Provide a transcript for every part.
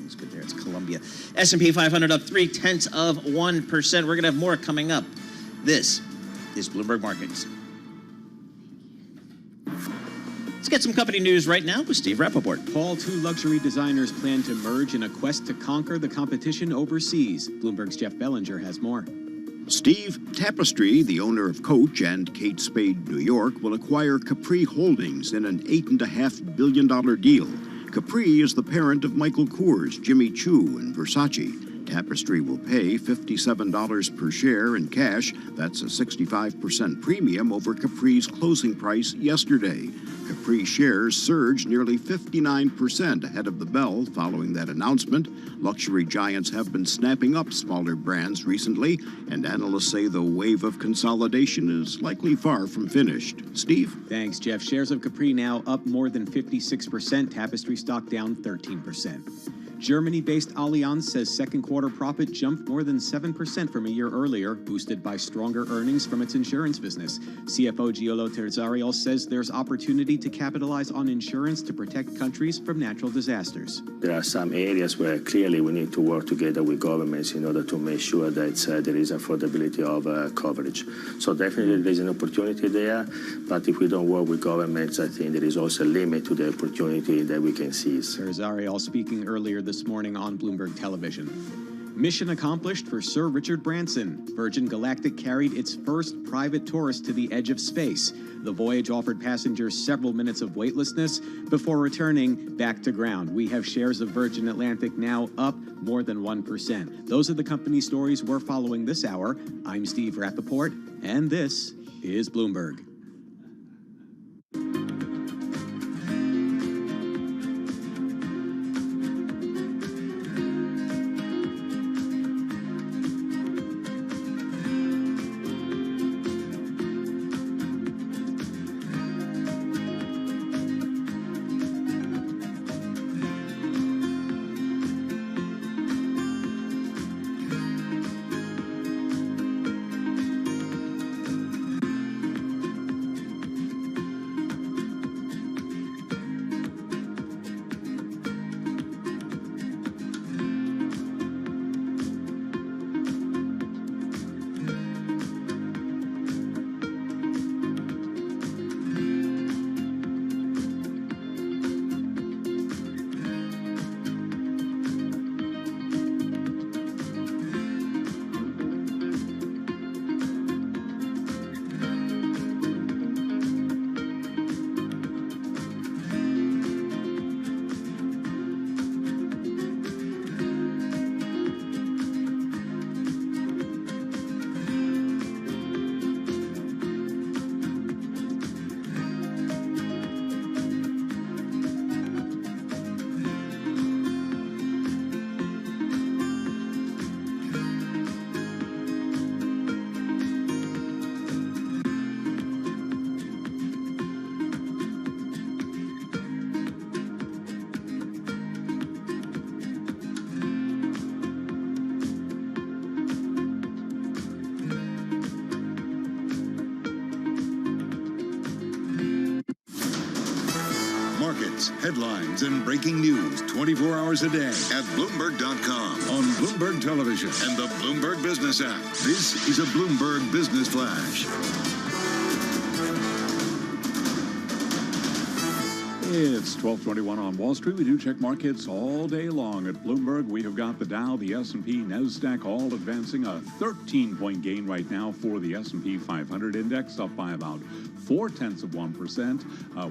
Everything's good there. It's Columbia. S&P 500 up 0.3%. We're going to have more coming up. This is Bloomberg Markets. Let's get some company news right now with Steve Rappaport. Paul, two luxury designers plan to merge in a quest to conquer the competition overseas. Bloomberg's Jeff Bellinger has more. Steve, Tapestry, the owner of Coach and Kate Spade New York, will acquire Capri Holdings in an $8.5 billion deal. Capri is the parent of Michael Kors, Jimmy Choo, and Versace. Tapestry will pay $57 per share in cash. That's a 65% premium over Capri's closing price yesterday. Capri shares surged nearly 59% ahead of the bell following that announcement. Luxury giants have been snapping up smaller brands recently, and analysts say the wave of consolidation is likely far from finished. Steve? Thanks, Jeff. Shares of Capri now up more than 56%. Tapestry stock down 13%. Germany-based Allianz says second quarter profit jumped more than 7% from a year earlier, boosted by stronger earnings from its insurance business. CFO Giulio Terzariol says there's opportunity to capitalize on insurance to protect countries from natural disasters. There are some areas where clearly we need to work together with governments in order to make sure that there is affordability of coverage. So definitely there's an opportunity there, but if we don't work with governments, I think there is also a limit to the opportunity that we can seize. Terzariol speaking earlier this morning on Bloomberg Television. Mission accomplished for Sir Richard Branson. Virgin Galactic carried its first private tourist to the edge of space. The voyage offered passengers several minutes of weightlessness before returning back to ground. We have shares of Virgin Atlantic now up more than 1%. Those are the company stories we're following this hour. I'm Steve Rappaport, and this is Bloomberg. Markets, headlines, and breaking news 24 hours a day at Bloomberg.com, on Bloomberg Television, and the Bloomberg Business app. This is a Bloomberg Business Flash. It's 12:21 on Wall Street. We do check markets all day long at Bloomberg. We have got the Dow, the S&P, NASDAQ all advancing. A 13-point gain right now for the S&P 500 index, up by about 0.4%.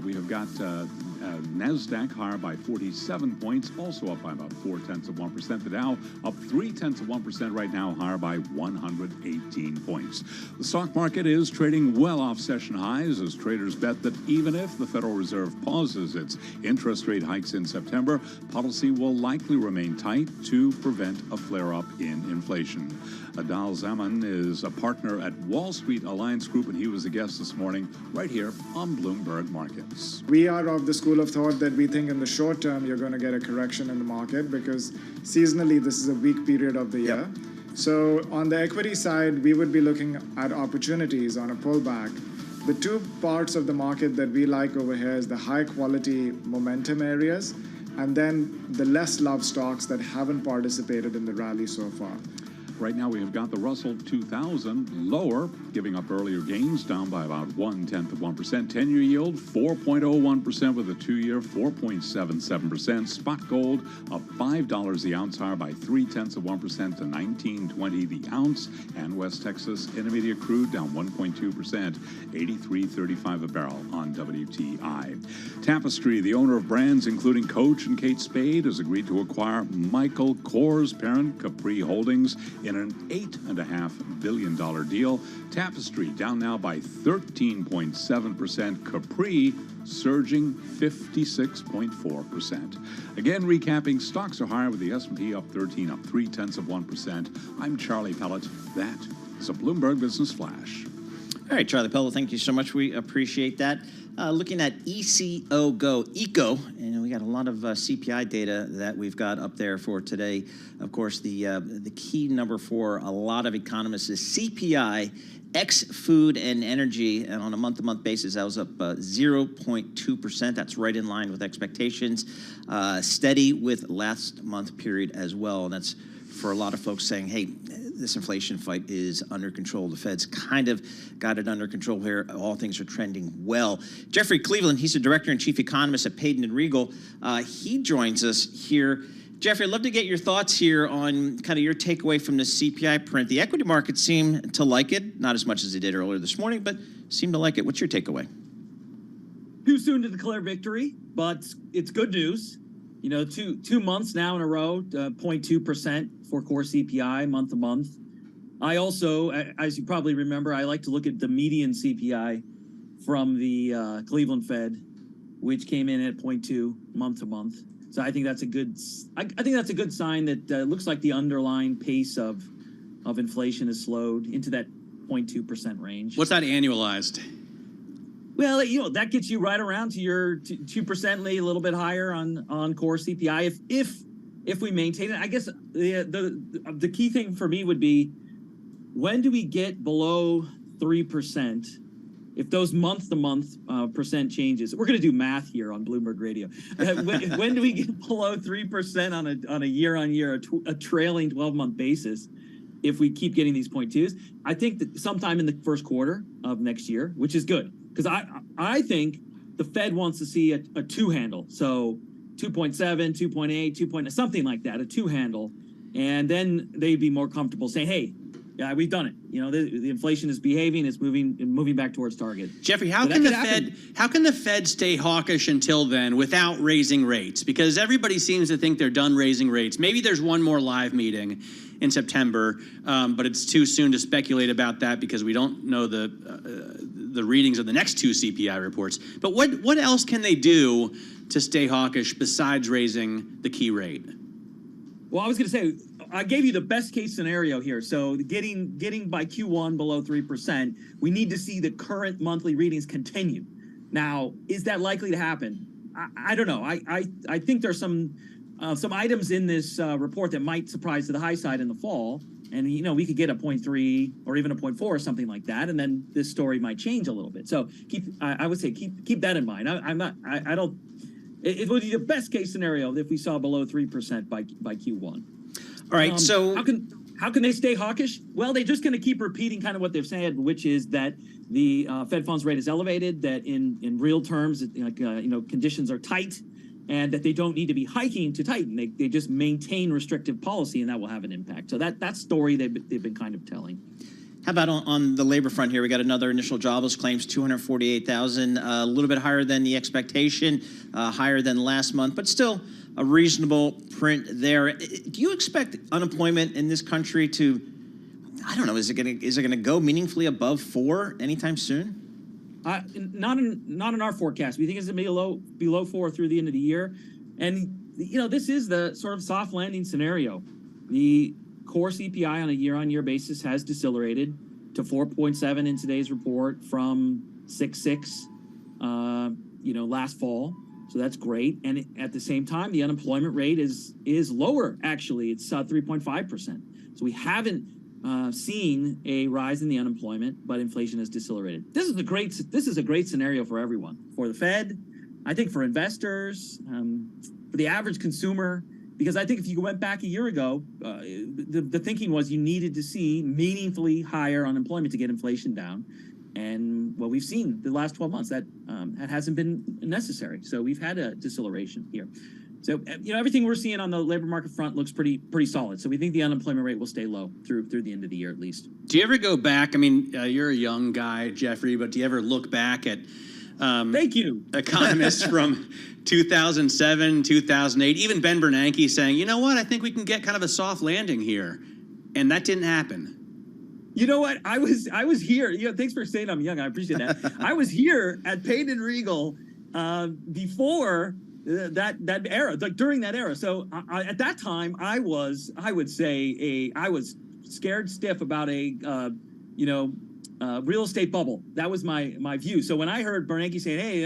We have got NASDAQ higher by 47 points, also up by about 0.4%. The Dow up 0.3% right now, higher by 118 points. The stock market is trading well off session highs as traders bet that even if the Federal Reserve pauses its interest rate hikes in September, policy will likely remain tight to prevent a flare-up in inflation. Adal Zaman is a partner at Wall Street Alliance Group, and he was a guest this morning right here on Bloomberg Markets. We are of the school of thought that we think in the short term you're going to get a correction in the market because seasonally this is a weak period of the year. So on the equity side, we would be looking at opportunities on a pullback. The two parts of the market that we like over here is the high quality momentum areas and then the less loved stocks that haven't participated in the rally so far. Right now, we have got the Russell 2000 lower, giving up earlier gains, down by about 0.1%. 10-year yield, 4.01%, with a 2-year, 4.77%. Spot gold up $5 the ounce, higher by 0.3% to $19.20 the ounce. And West Texas Intermediate crude down 1.2%, $83.35 a barrel on WTI. Tapestry, the owner of brands including Coach and Kate Spade, has agreed to acquire Michael Kors' parent, Capri Holdings, in an $8.5 billion deal. Tapestry down now by 13.7%. Capri surging 56.4%. Again, recapping, stocks are higher with the S&P up 13, up 0.3%. I'm Charlie Pellet. That is a Bloomberg Business Flash. All right, Charlie Pellet, thank you so much. We appreciate that. Looking at ECO, and we got a lot of CPI data that we've got up there for today. Of course, the key number for a lot of economists is CPI, ex food and energy, and on a month-to-month basis, that was up 0.2%. That's right in line with expectations, steady with last month period as well. And that's for a lot of folks saying, hey, this inflation fight is under control. The Fed's kind of got it under control here. All things are trending well. Jeffrey Cleveland, he's the director and chief economist at Payden & Regal. He joins us here. Jeffrey, I'd love to get your thoughts here on kind of your takeaway from the CPI print. The equity markets seem to like it, not as much as they did earlier this morning, but seem to like it. What's your takeaway? Too soon to declare victory, but it's good news. You know, two months now in a row, 0.2% for core CPI month to month. I also, as you probably remember, I like to look at the median CPI from the Cleveland Fed, which came in at 0.2 month to month. So I think that's a good. I think that's a good sign that looks like the underlying pace of inflation has slowed into that 0.2% range. What's that annualized? Well, you know, that gets you right around to your 2%, a little bit higher on core CPI. If we maintain it, I guess the key thing for me would be, when do we get below 3%? If those month-to-month percent changes, we're going to do math here on Bloomberg Radio. When do we get below 3% on a year-on-year, a trailing 12-month basis? If we keep getting these 0.2s, I think that sometime in the first quarter of next year, which is good. Because I think the Fed wants to see a two handle. So 2.7, 2.8, 2. Something like that, a two handle. And then they'd be more comfortable saying, hey, yeah, we've done it. You know, the inflation is behaving, it's moving back towards target. Jeffrey, how can the Fed stay hawkish until then without raising rates? Because everybody seems to think they're done raising rates. Maybe there's one more live meeting in September, but it's too soon to speculate about that because we don't know the readings of the next two CPI reports. But what else can they do to stay hawkish besides raising the key rate? Well, I was going to say, I gave you the best case scenario here. So getting by Q1 below 3%, we need to see the current monthly readings continue. Now, is that likely to happen? I don't know. I think there's some items in this report that might surprise to the high side in the fall. And, you know, we could get a 0.3 or even a 0.4 or something like that. And then this story might change a little bit. So I would say keep that in mind. It would be the best case scenario if we saw below 3% by Q1. All right, so how can they stay hawkish? Well, they're just going to keep repeating kind of what they've said, which is that the Fed funds rate is elevated, that in real terms, conditions are tight, and that they don't need to be hiking to tighten. They just maintain restrictive policy, and that will have an impact. So that story they've been kind of telling. How about on the labor front here? We got another initial jobless claims, 248,000, a little bit higher than the expectation, higher than last month, but still a reasonable print there. Do you expect unemployment in this country to, I don't know, is it going to go meaningfully above 4 anytime soon? Not in our forecast. We think it's going to be below 4 through the end of the year. And, you know, this is the sort of soft landing scenario. The core CPI on a year-on-year basis has decelerated to 4.7 in today's report from 6.6, last fall. So that's great. And at the same time, the unemployment rate is lower, actually. It's 3.5%. So we haven't seen a rise in the unemployment, but inflation has decelerated. This is a great scenario for everyone, for the Fed, I think for investors. for the average consumer. Because I think if you went back a year ago, the thinking was you needed to see meaningfully higher unemployment to get inflation down. And what we've seen the last 12 months, that hasn't been necessary. So we've had a deceleration here. So, everything we're seeing on the labor market front looks pretty solid. So we think the unemployment rate will stay low through the end of the year at least. Do you ever go back? I mean, you're a young guy, Jeffrey, but do you ever look back at thank you, economists from 2007, 2008, even Ben Bernanke saying, you know what, I think we can get kind of a soft landing here. And that didn't happen. You know what? I was here. Thanks for saying I'm young. I appreciate that. I was here at Payne and Regal before that era, like during that era. So at that time, I was scared stiff about a real estate bubble. That was my view. So when I heard Bernanke saying, "Hey,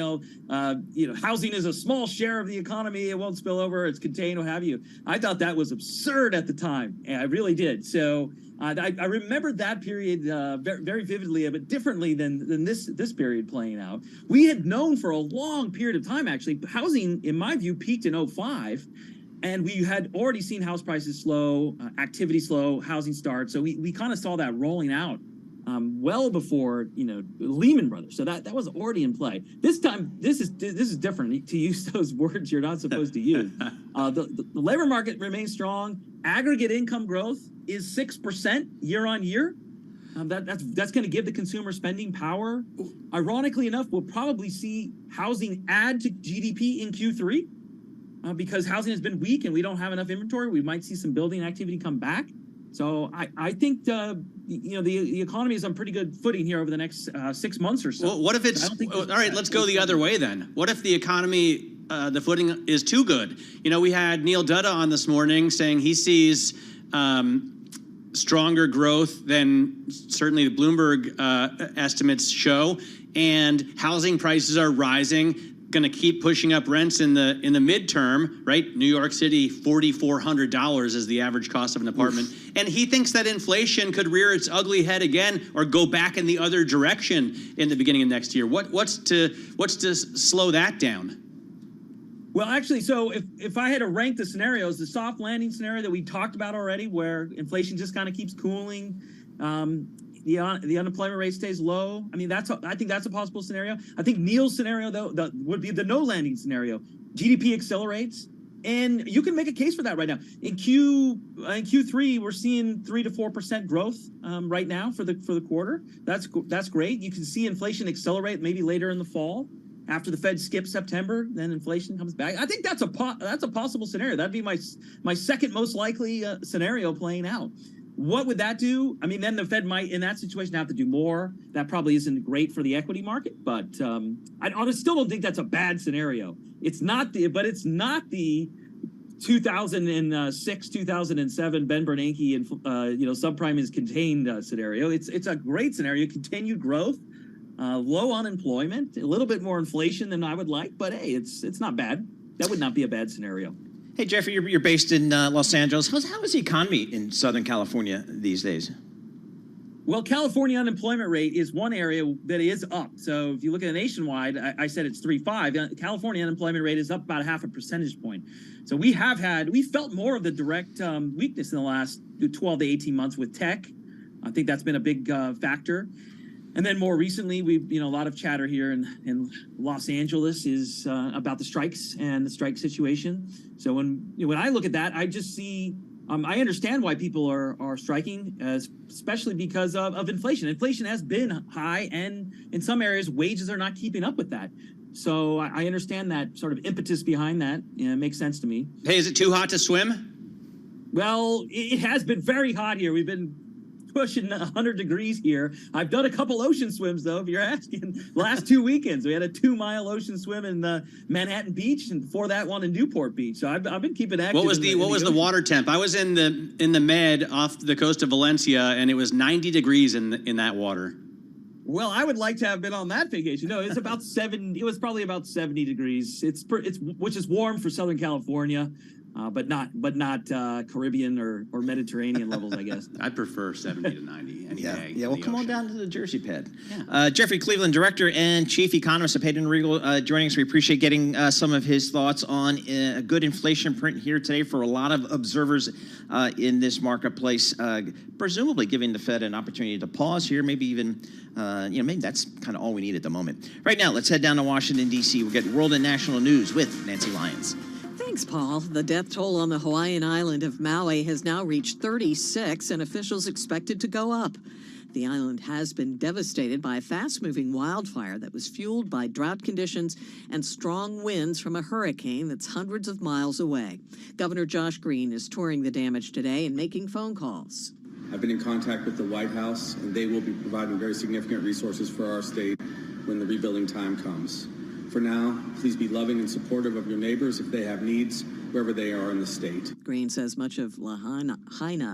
housing is a small share of the economy. It won't spill over. It's contained. What have you?" I thought that was absurd at the time. And I really did. So I remember that period very, very vividly, but differently than this period playing out. We had known for a long period of time, actually, housing, in my view, peaked in 2005. And we had already seen house prices slow, activity slow, housing start. So we kind of saw that rolling out well before Lehman Brothers. So that was already in play. This time, this is different. To use those words you're not supposed to use. The labor market remains strong. Aggregate income growth is 6% year on year. That's going to give the consumer spending power. Ironically enough, we'll probably see housing add to GDP in Q3 because housing has been weak and we don't have enough inventory. We might see some building activity come back. So I think the economy is on pretty good footing here over the next 6 months or so. Well, what if it's all right? Let's go the other way then. What if the economy, the footing is too good? We had Neil Dutta on this morning saying he sees stronger growth than certainly the Bloomberg estimates show, and housing prices are rising. Going to keep pushing up rents in the midterm, right? New York City, $4,400 is the average cost of an apartment. Oof. And he thinks that inflation could rear its ugly head again or go back in the other direction in the beginning of next year. What's to slow that down? Well, actually, so if I had to rank the scenarios, the soft landing scenario that we talked about already, where inflation just kind of keeps cooling, the unemployment rate stays low. I mean, I think that's a possible scenario. I think Neil's scenario, though, would be the no landing scenario. GDP accelerates, and you can make a case for that right now. In Q3, we're seeing 3 to 4% growth right now for the quarter. That's great. You can see inflation accelerate maybe later in the fall. After the Fed skips September, then inflation comes back. I think that's a possible scenario. That'd be my second most likely scenario playing out. What would that do? I mean, then the Fed might, in that situation, have to do more. That probably isn't great for the equity market, but I still don't think that's a bad scenario. It's not the 2006, 2007 Ben Bernanke and subprime is contained scenario. It's a great scenario. Continued growth, low unemployment, a little bit more inflation than I would like, but hey, it's not bad. That would not be a bad scenario. Hey, Jeffrey, you're based in Los Angeles. How is the economy in Southern California these days? Well, California unemployment rate is one area that is up. So if you look at it nationwide, I said it's 3.5. California unemployment rate is up about 0.5 percentage point. So we felt more of the direct weakness in the last 12 to 18 months with tech. I think that's been a big factor. And then more recently, a lot of chatter here in Los Angeles is about the strikes and the strike situation. So when I look at that, I just see, I understand why people are striking, especially because of inflation. Inflation has been high, and in some areas, wages are not keeping up with that. So I understand that sort of impetus behind that. It makes sense to me. Hey, is it too hot to swim? Well, it has been very hot here. We've been pushing 100 degrees here. I've done a couple ocean swims, though, if you're asking. Last 2 weekends, we had a 2-mile ocean swim in Manhattan Beach, and before that one in Newport Beach. So I've been keeping active. What was the water temp? I was in the Med off the coast of Valencia, and it was 90 degrees in that water. Well, I would like to have been on that vacation. No, it's about 7. It was probably about 70 degrees. It's which is warm for Southern California. but not Caribbean or Mediterranean levels, I guess. I prefer 70 to 90 any day. Yeah, well, in the come on ocean. down to the Jersey pad. Yeah. Jeffrey Cleveland, Director and Chief Economist of Payton Regal, joining us. We appreciate getting some of his thoughts on a good inflation print here today for a lot of observers in this marketplace, presumably giving the Fed an opportunity to pause here, maybe even, maybe that's kind of all we need at the moment. Right now, let's head down to Washington, D.C. We'll get world and national news with Nancy Lyons. Thanks, Paul. The death toll on the Hawaiian island of Maui has now reached 36, and officials expect it to go up. The island has been devastated by a fast-moving wildfire that was fueled by drought conditions and strong winds from a hurricane that's hundreds of miles away. Governor Josh Green is touring the damage today and making phone calls. I've been in contact with the White House, and they will be providing very significant resources for our state when the rebuilding time comes. For now, please be loving and supportive of your neighbors if they have needs, wherever they are in the state. Green says much of Lahaina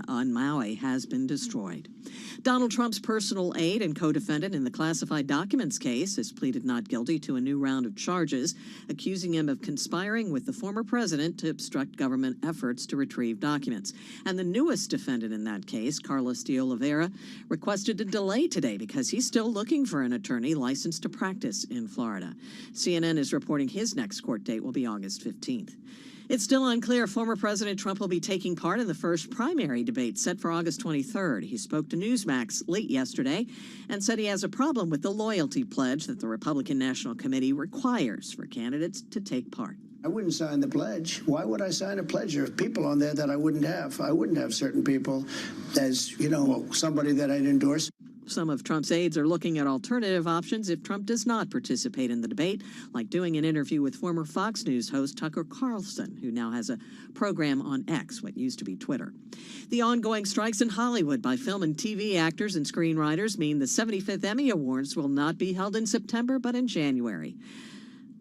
on Maui has been destroyed. Donald Trump's personal aide and co-defendant in the classified documents case has pleaded not guilty to a new round of charges, accusing him of conspiring with the former president to obstruct government efforts to retrieve documents. And the newest defendant in that case, Carlos de Oliveira, requested a delay today because he's still looking for an attorney licensed to practice in Florida. CNN is reporting his next court date will be August 15th. It's still unclear if former President Trump will be taking part in the first primary debate set for August 23rd. He spoke to Newsmax late yesterday and said he has a problem with the loyalty pledge that the Republican National Committee requires for candidates to take part. I wouldn't sign the pledge. Why would I sign a pledge? There's people on there that I wouldn't have. I wouldn't have certain people as, somebody that I'd endorse. Some of Trump's aides are looking at alternative options if Trump does not participate in the debate, like doing an interview with former Fox News host Tucker Carlson, who now has a program on X, what used to be Twitter. The ongoing strikes in Hollywood by film and TV actors and screenwriters mean the 75th Emmy Awards will not be held in September, but in January.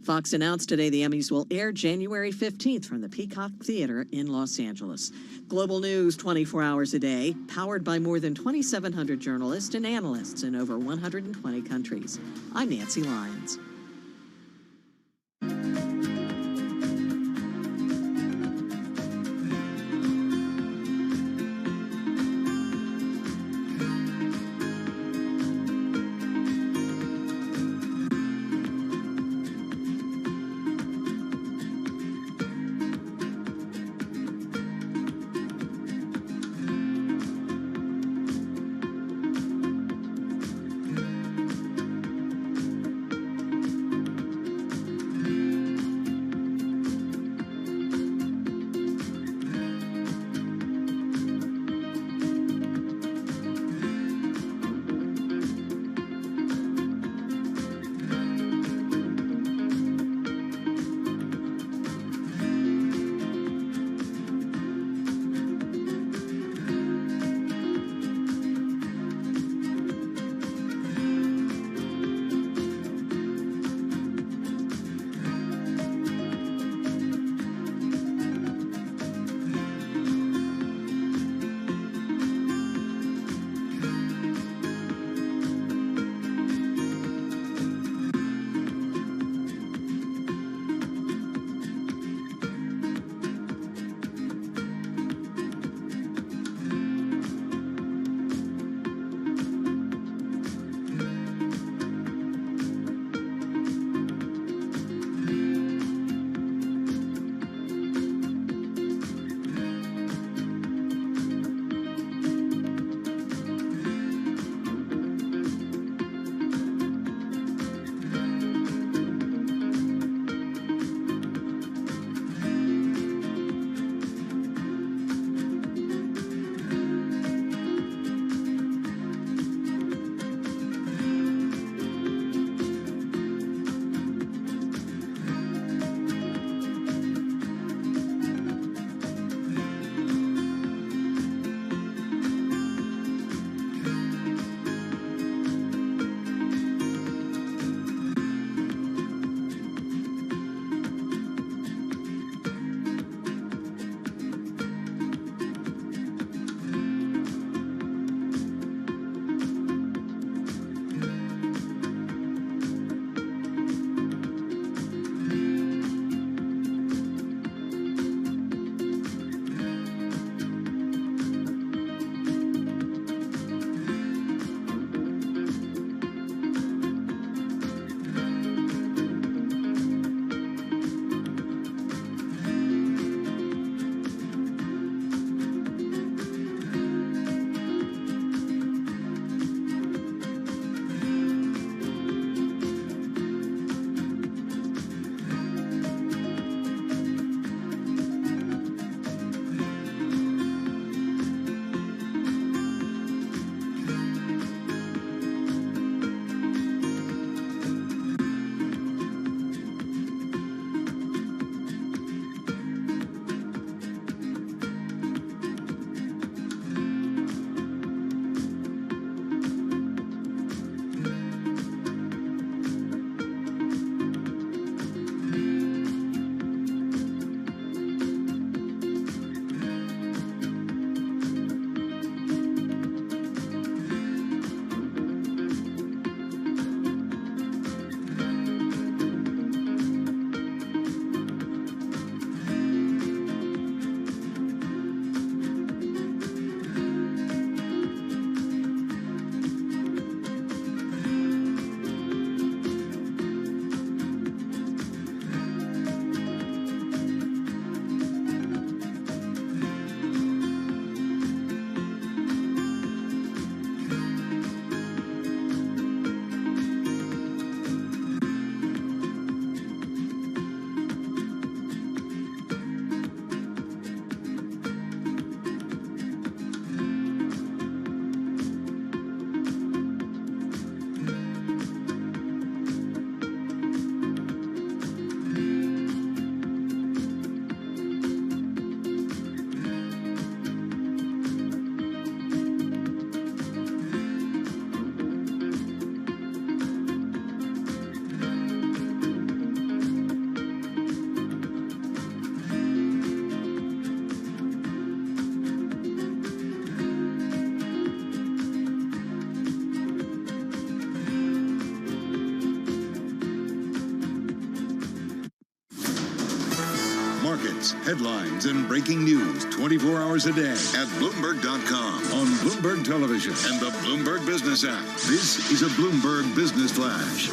Fox announced today the Emmys will air January 15th from the Peacock Theater in Los Angeles. Global news 24 hours a day, powered by more than 2,700 journalists and analysts in over 120 countries. I'm Nancy Lyons. markets, headlines, and breaking news 24 hours a day at Bloomberg.com, on Bloomberg Television, and the Bloomberg Business app. This is a Bloomberg Business Flash.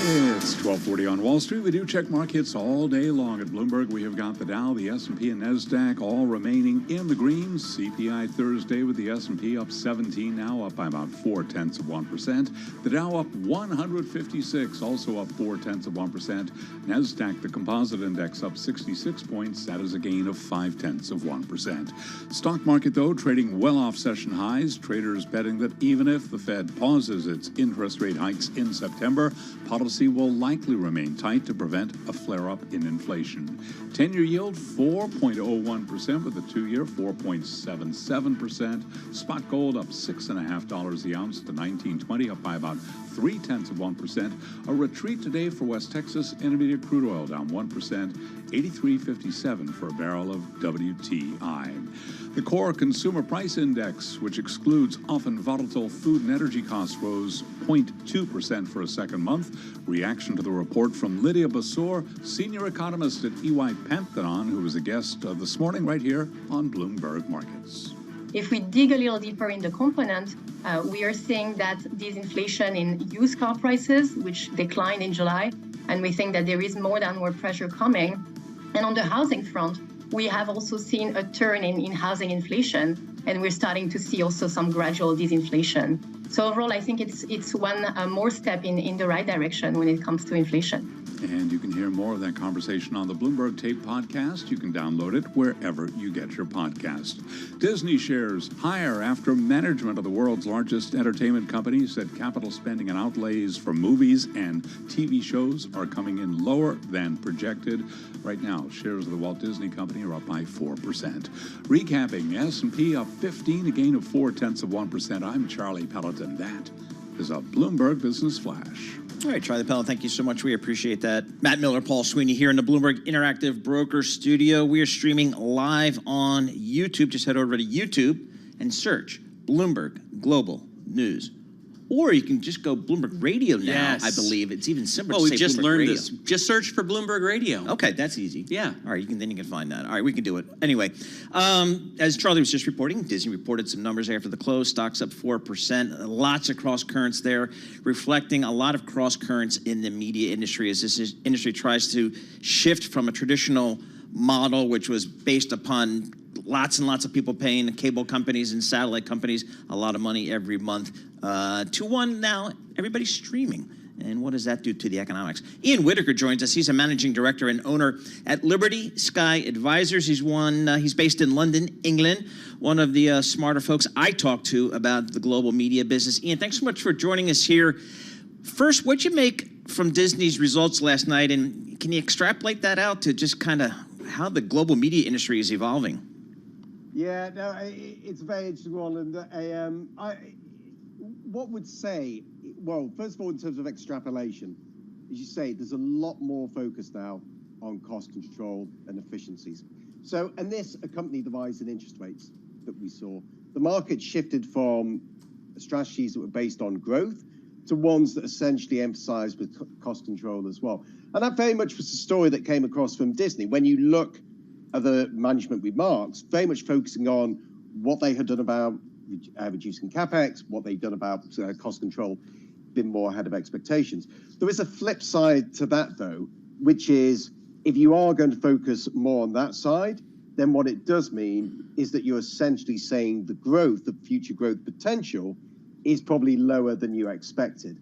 It's 12:40 on Wall Street. We do check markets all day long at Bloomberg. We have got the Dow, the S&P, and NASDAQ all remaining in the green. CPI Thursday with the S&P up 17 now, up by about 0.4%. The Dow up 156, also up 0.4%. NASDAQ, the composite index, up 66 points. That is a gain of 0.5%. Stock market, though, trading well off session highs. Traders betting that even if the Fed pauses its interest rate hikes in September, policy will likely remain tight to prevent a flare-up in inflation. 10-year yield 4.01%, with the 2-year 4.77%. Spot gold up $6.50 the ounce to $19.20, up by about 0.3%. A retreat today for West Texas Intermediate crude oil down 1%, 83.57 for a barrel of WTI. The core consumer price index, which excludes often volatile food and energy costs, rose 0.2% for a second month. Reaction to the report from Lydia Bassour, senior economist at EY Pantheon, who was a guest this morning right here on Bloomberg Markets. If we dig a little deeper in the component, we are seeing that disinflation in used car prices, which declined in July, and we think that there is more downward pressure coming. And on the housing front, we have also seen a turn in housing inflation, and we're starting to see also some gradual disinflation. So overall, I think it's one more step in the right direction when it comes to inflation. And you can hear more of that conversation on the Bloomberg Tape podcast. You can download it wherever you get your podcast. Disney shares higher after management of the world's largest entertainment company said capital spending and outlays for movies and TV shows are coming in lower than projected. Right now, shares of the Walt Disney Company are up by 4%. Recapping, S&P up 15, a gain of 0.4%. I'm Charlie Pelleton. That is a Bloomberg Business Flash. All right, Charlie Pelleton, thank you so much. We appreciate that. Matt Miller, Paul Sweeney here in the Bloomberg Interactive Broker Studio. We are streaming live on YouTube. Just head over to YouTube and search Bloomberg Global News. Or you can just go Bloomberg Radio now, Yes. I believe. It's even simpler Oh, to we say just Bloomberg learned Radio. this. Just search for Bloomberg Radio. Okay, that's easy. Yeah. All right, then you can find that. All right, we can do it. Anyway, as Charlie was just reporting, Disney reported some numbers after the close. Stocks up 4%. Lots of cross currents there, reflecting a lot of cross currents in the media industry as this industry tries to shift from a traditional model, which was based upon lots and lots of people paying the cable companies and satellite companies a lot of money every month, to one now everybody's streaming. And what does that do to the economics? Ian Whitaker joins us. He's a managing director and owner at Liberty Sky Advisors. He's based in London, England, one of the smarter folks I talk to about the global media business. Ian, thanks so much for joining us here. First, what'd you make from Disney's results last night, and can you extrapolate that out to just kind of how the global media industry is evolving? Yeah, no, it's a very interesting one, and what would say, well, first of all, in terms of extrapolation, as you say, there's a lot more focus now on cost control and efficiencies. So, and this accompanied the rise in interest rates that we saw. The market shifted from strategies that were based on growth to ones that essentially emphasized with cost control as well. And that very much was the story that came across from Disney. When you look at the management remarks, very much focusing on what they had done about reducing capex, what they've done about cost control, been more ahead of expectations. There is a flip side to that, though, which is if you are going to focus more on that side, then what it does mean is that you're essentially saying the growth, the future growth potential, is probably lower than you expected.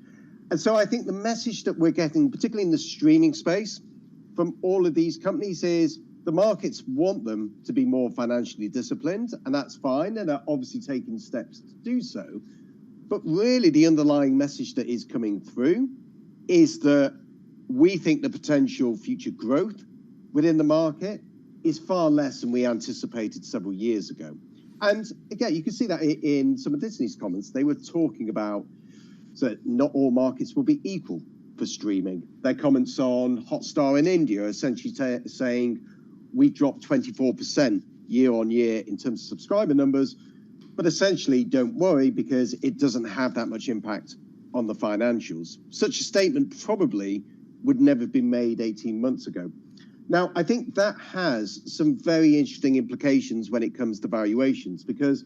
And so I think the message that we're getting, particularly in the streaming space, from all of these companies is the markets want them to be more financially disciplined, and that's fine, and are obviously taking steps to do so. But really the underlying message that is coming through is that we think the potential future growth within the market is far less than we anticipated several years ago. And again, you can see that in some of Disney's comments. They were talking about that not all markets will be equal for streaming. Their comments on Hotstar in India are essentially saying we dropped 24% year on year in terms of subscriber numbers, but essentially don't worry because it doesn't have that much impact on the financials. Such a statement probably would never have been made 18 months ago. Now, I think that has some very interesting implications when it comes to valuations, because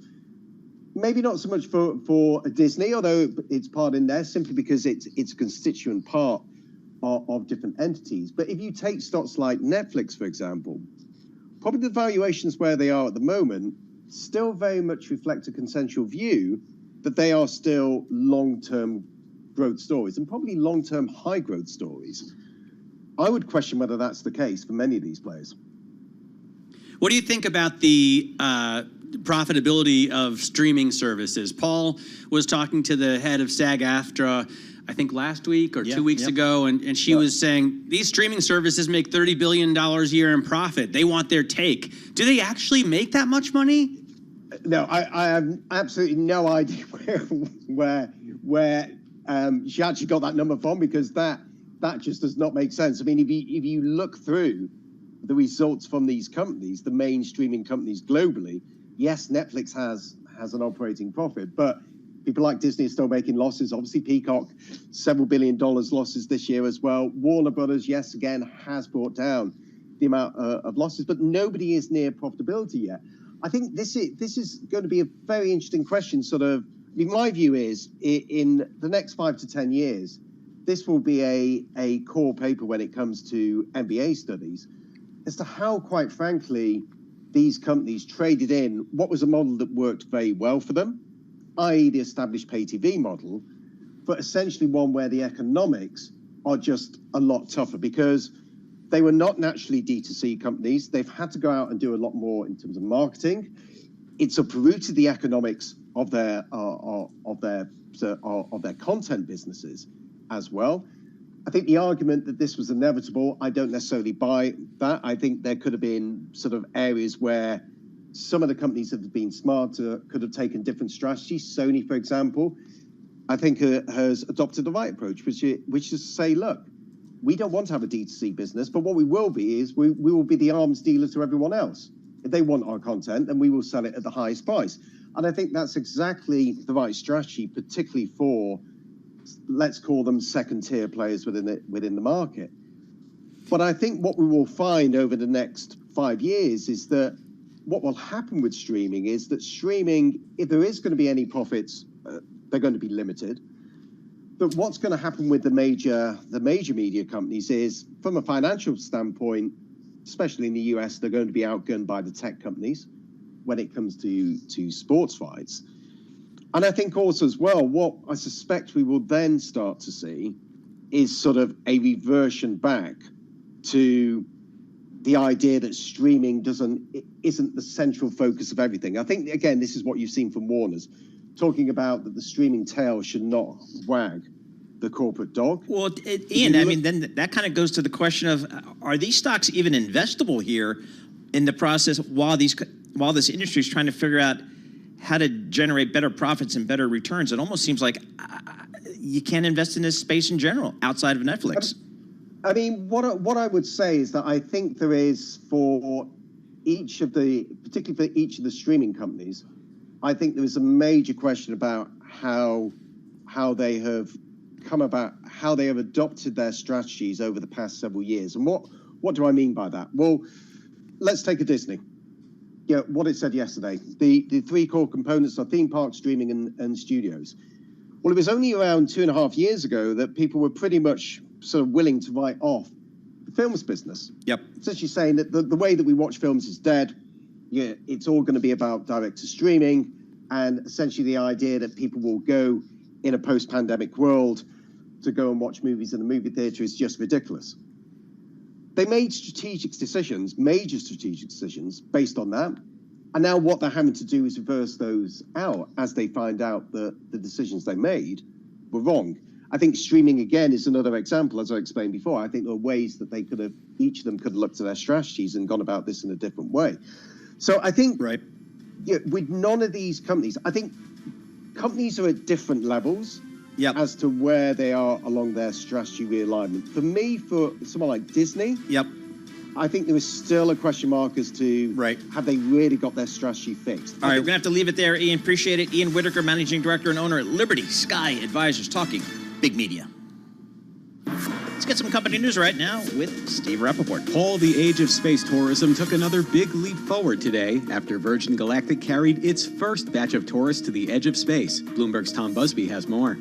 maybe not so much for a Disney, although it's part in there simply because it's a constituent part of different entities. But if you take stocks like Netflix, for example, probably the valuations where they are at the moment still very much reflect a consensual view that they are still long-term growth stories, and probably long-term high growth stories. I would question whether that's the case for many of these players. What do you think about the profitability of streaming services? Paul was talking to the head of SAG-AFTRA, I think last week or 2 weeks ago, and she was saying these streaming services make $30 billion a year in profit. They want their take. Do they actually make that much money? No, I have absolutely no idea where she actually got that number from, because that just does not make sense. I mean, if you look through the results from these companies, the main streaming companies globally, yes, Netflix has an operating profit, but people like Disney are still making losses. Obviously, Peacock, several $1 billion losses this year as well. Warner Brothers, yes, again, has brought down the amount of losses, but nobody is near profitability yet. I think this is going to be a very interesting question. Sort of, I mean, my view is in the next 5 to 10 years, this will be a core paper when it comes to MBA studies as to how, quite frankly, these companies traded in what was a model that worked very well for them, i.e. the established pay TV model, but essentially one where the economics are just a lot tougher because they were not naturally D2C companies. They've had to go out and do a lot more in terms of marketing. It's uprooted the economics of their content businesses as well. I think the argument that this was inevitable, I don't necessarily buy that. I think there could have been sort of areas where some of the companies that have been smarter could have taken different strategies. Sony, for example, I think has adopted the right approach, which is to say, look, we don't want to have a D2C business, but what we will be is we will be the arms dealer to everyone else. If they want our content, then we will sell it at the highest price. And I think that's exactly the right strategy, particularly for, let's call them second-tier players within the market. But I think what we will find over the next 5 years is that what will happen with streaming is that streaming, if there is going to be any profits, they're going to be limited. But what's going to happen with the major media companies is, from a financial standpoint, especially in the US, they're going to be outgunned by the tech companies when it comes to sports rights. And I think also as well, what I suspect we will then start to see is sort of a reversion back to the idea that streaming isn't the central focus of everything. I think, again, this is what you've seen from Warner's, talking about that the streaming tail should not wag the corporate dog. Well, Ian, I mean, then that kind of goes to the question of, are these stocks even investable here in the process while this industry is trying to figure out how to generate better profits and better returns? It almost seems like you can't invest in this space in general outside of Netflix. I mean, what I would say is that I think there is, for each of the, particularly for each of the streaming companies, I think there is a major question about how they have come about, how they have adopted their strategies over the past several years. And what do I mean by that? Well, let's take a Disney. Yeah, what it said yesterday, the three core components are theme parks, streaming, and studios. Well, it was only around 2.5 years ago that people were pretty much sort of willing to write off the films business. Yep. Essentially saying that the way that we watch films is dead. Yeah, it's all going to be about direct to streaming, and essentially the idea that people will go in a post-pandemic world to go and watch movies in a movie theater is just ridiculous. They made strategic decisions, major strategic decisions, based on that. And now what they're having to do is reverse those out as they find out that the decisions they made were wrong. I think streaming, again, is another example, as I explained before. I think there are ways that they could have, each of them could have looked at their strategies and gone about this in a different way. So I think, right, yeah, with none of these companies, I think companies are at different levels. Yep. As to where they are along their strategy realignment. For me, for someone like Disney, yep, I think there is still a question mark as to have they really got their strategy fixed. All right, we're going to have to leave it there, Ian. Appreciate it. Ian Whitaker, Managing Director and Owner at Liberty Sky Advisors, talking big media. Let's get some company news right now with Steve Rappaport. Paul, the age of space tourism took another big leap forward today after Virgin Galactic carried its first batch of tourists to the edge of space. Bloomberg's Tom Busby has more.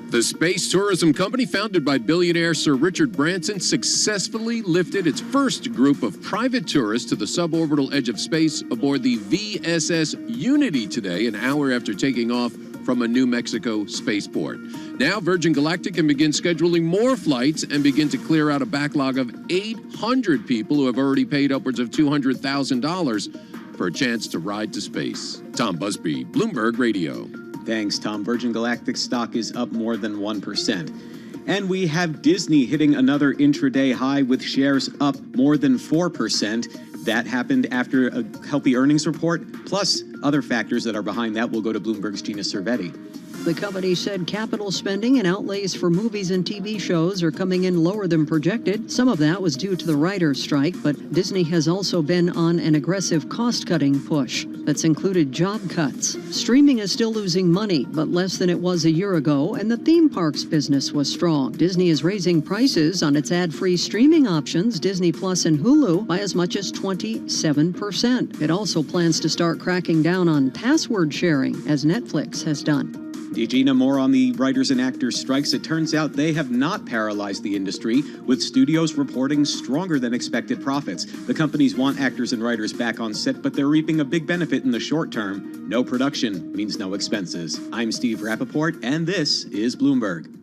The space tourism company founded by billionaire Sir Richard Branson successfully lifted its first group of private tourists to the suborbital edge of space aboard the VSS Unity today, an hour after taking off from a New Mexico spaceport. Now Virgin Galactic can begin scheduling more flights and begin to clear out a backlog of 800 people who have already paid upwards of $200,000 for a chance to ride to space. Tom Busby, Bloomberg Radio. Thanks, Tom. Virgin Galactic stock is up more than 1%. And we have Disney hitting another intraday high with shares up more than 4%. That happened after a healthy earnings report, plus other factors that are behind that. We'll go to Bloomberg's Gina Cervetti. The company said capital spending and outlays for movies and TV shows are coming in lower than projected. Some of that was due to the writers' strike, but Disney has also been on an aggressive cost-cutting push that's included job cuts. Streaming is still losing money, but less than it was a year ago, and the theme parks business was strong. Disney is raising prices on its ad-free streaming options, Disney Plus and Hulu, by as much as 27%. It also plans to start cracking down on password sharing, as Netflix has done. Gina, more on the writers and actors strikes. It turns out they have not paralyzed the industry, with studios reporting stronger than expected profits. The companies want actors and writers back on set, but they're reaping a big benefit in the short term. No production means no expenses. I'm Steve Rappaport, and this is Bloomberg.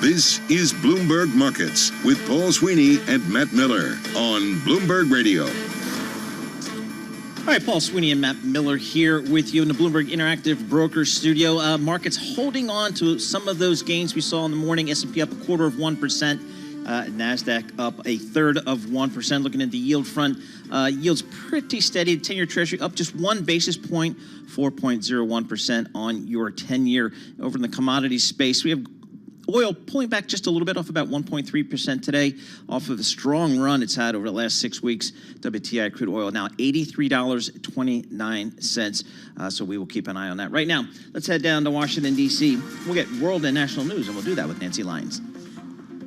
This is Bloomberg Markets with Paul Sweeney and Matt Miller on Bloomberg Radio. All right, Paul Sweeney and Matt Miller here with you in the Bloomberg Interactive Brokers Studio. Markets holding on to some of those gains we saw in the morning. S&P up 0.25%. NASDAQ up 0.33%. Looking at the yield front, yields pretty steady. 10-year Treasury up just 1 basis point, 4.01% on your 10-year. Over in the commodities space, we have oil pulling back just a little bit, off about 1.3% today, off of the strong run it's had over the last 6 weeks. WTI crude oil now $83.29. So we will keep an eye on that. Right now, let's head down to Washington, D.C. We'll get world and national news, and we'll do that with Nancy Lyons.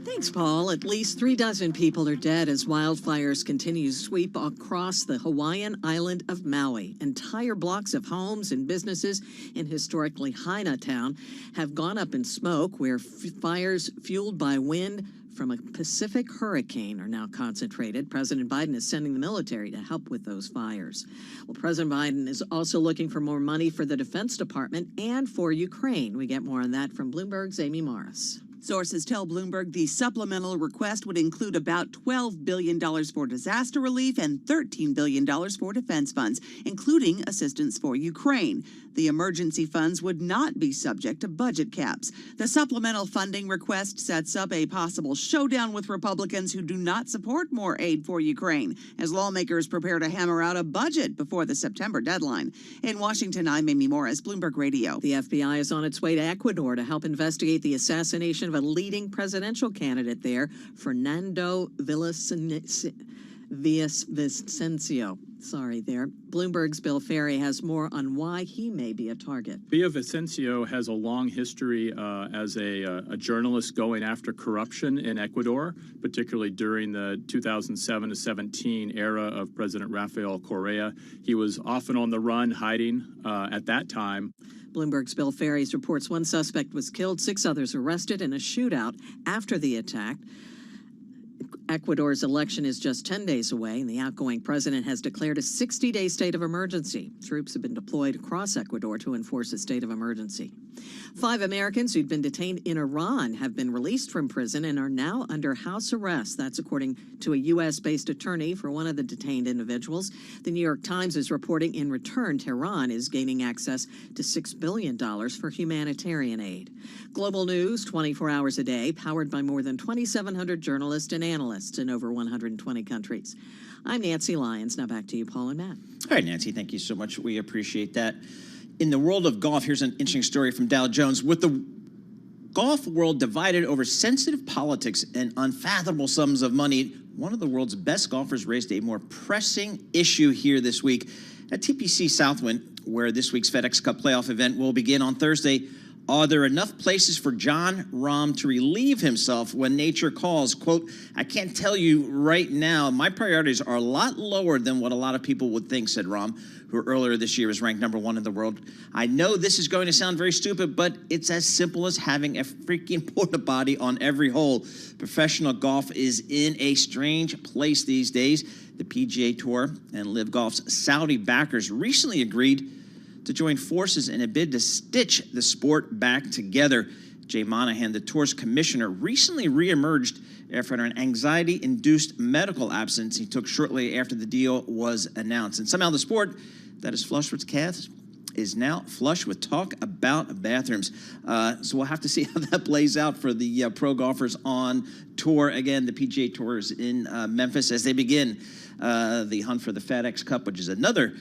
Thanks, Paul. At least 36 people are dead as wildfires continue to sweep across the Hawaiian island of Maui. Entire blocks of homes and businesses in historically Haina town have gone up in smoke, where fires fueled by wind from a Pacific hurricane are now concentrated. President Biden is sending the military to help with those fires. Well, President Biden is also looking for more money for the Defense Department and for Ukraine. We get more on that from Bloomberg's Amy Morris. Sources tell Bloomberg the supplemental request would include about $12 billion for disaster relief and $13 billion for defense funds, including assistance for Ukraine. The emergency funds would not be subject to budget caps. The supplemental funding request sets up a possible showdown with Republicans who do not support more aid for Ukraine, as lawmakers prepare to hammer out a budget before the September deadline. In Washington, I'm Amy Morris, Bloomberg Radio. The FBI is on its way to Ecuador to help investigate the assassination of a leading presidential candidate there, Fernando Villavicencio. Bloomberg's Bill Ferry has more on why he may be a target. Villavicencio has a long history as a journalist going after corruption in Ecuador, particularly during the 2007 to 17 era of President Rafael Correa. He was often on the run, hiding at that time. Bloomberg's Bill Ferry reports one suspect was killed, 6 others arrested in a shootout after the attack. Ecuador's election is just 10 days away, and the outgoing president has declared a 60-day state of emergency. Troops have been deployed across Ecuador to enforce a state of emergency. 5 Americans who'd been detained in Iran have been released from prison and are now under house arrest. That's according to a U.S.-based attorney for one of the detained individuals. The New York Times is reporting in return, Tehran is gaining access to $6 billion for humanitarian aid. Global news 24 hours a day, powered by more than 2,700 journalists and analysts in over 120 countries. I'm Nancy Lyons. Now back to you, Paul and Matt. All right, Nancy, thank you so much. We appreciate that. In the world of golf, here's an interesting story from Dow Jones. With the golf world divided over sensitive politics and unfathomable sums of money, one of the world's best golfers raised a more pressing issue here this week at TPC Southwind, where this week's FedEx Cup playoff event will begin on Thursday. Are there enough places for Jon Rahm to relieve himself when nature calls? Quote, I can't tell you right now. My priorities are a lot lower than what a lot of people would think, said Rahm, who earlier this year was ranked #1 in the world. I know this is going to sound very stupid, but it's as simple as having a freaking porta potty on every hole. Professional golf is in a strange place these days. The PGA Tour and LIV Golf's Saudi backers recently agreed to join forces in a bid to stitch the sport back together. Jay Monahan, the tour's commissioner, recently reemerged after an anxiety-induced medical absence he took shortly after the deal was announced. And somehow the sport that is flush with cash is now flush with talk about bathrooms. So we'll have to see how that plays out for the pro golfers on tour. Again, the PGA Tour is in Memphis as they begin the hunt for the FedEx Cup, which is another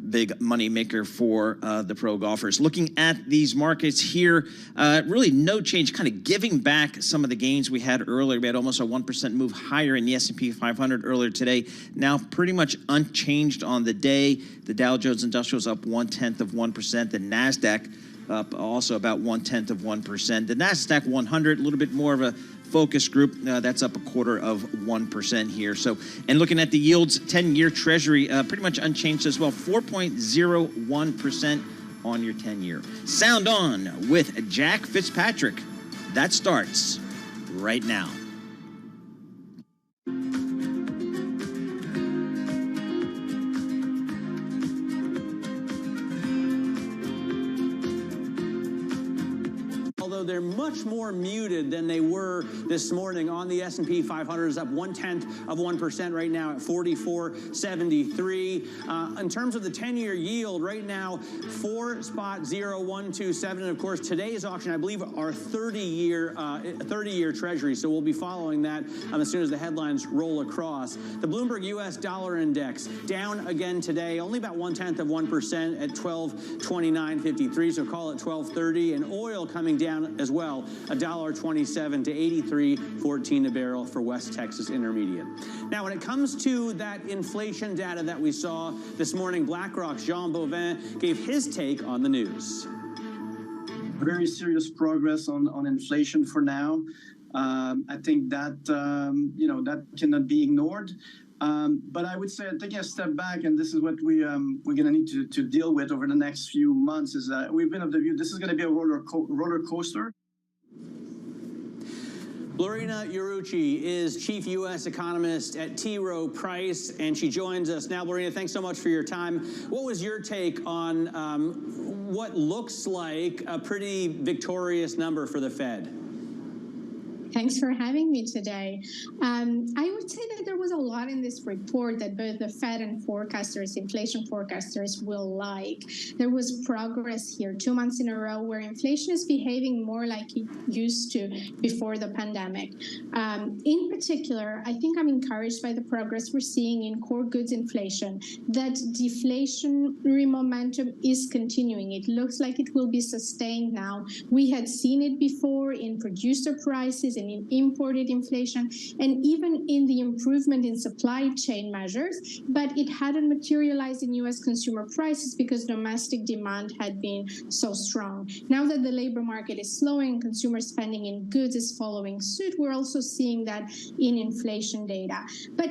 big money maker for the pro golfers. Looking at these markets here, really no change, kind of giving back some of the gains we had earlier. We had almost a 1% move higher in the S&P 500 earlier today. Now pretty much unchanged on the day. The Dow Jones Industrials up 0.1%. The NASDAQ up also about 0.1%. The NASDAQ 100, a little bit more of a focus group, that's up 0.25% here. So, and looking at the yields, 10-year Treasury pretty much unchanged as well, 4.01% on your 10-year. Sound on with Jack Fitzpatrick. That starts right now. although they're much more muted than they were this morning. On the S&P 500 is up 0.1% right now at 44.73. In terms of the 10-year yield, right now 4.0127. And of course, today's auction, I believe, are 30-year Treasury. So we'll be following that as soon as the headlines roll across. The Bloomberg U.S. Dollar Index down again today, only about 0.1% at 1229.53. So call it 1230. And oil coming down as well, $1.27 to 83.14 a barrel for West Texas Intermediate. Now, when it comes to that inflation data that we saw this morning, BlackRock's Jean Bovin gave his take on the news. Very serious progress on inflation for now. I think that that cannot be ignored. But I would say, taking a step back, and this is what we're going to need to deal with over the next few months, is that we've been of the view this is going to be a roller coaster. Lorena Iurucci is chief U.S. economist at T. Rowe Price, and she joins us now. Lorena, thanks so much for your time. What was your take on what looks like a pretty victorious number for the Fed? Thanks for having me today. I would say that there was a lot in this report that both the Fed and forecasters, inflation forecasters, will like. There was progress here 2 months in a row where inflation is behaving more like it used to before the pandemic. In particular, I think I'm encouraged by the progress we're seeing in core goods inflation, that deflationary momentum is continuing. It looks like it will be sustained now. We had seen it before in producer prices and in imported inflation, and even in the improvement in supply chain measures, but it hadn't materialized in U.S. consumer prices because domestic demand had been so strong. Now that the labor market is slowing, consumer spending in goods is following suit, we're also seeing that in inflation data. But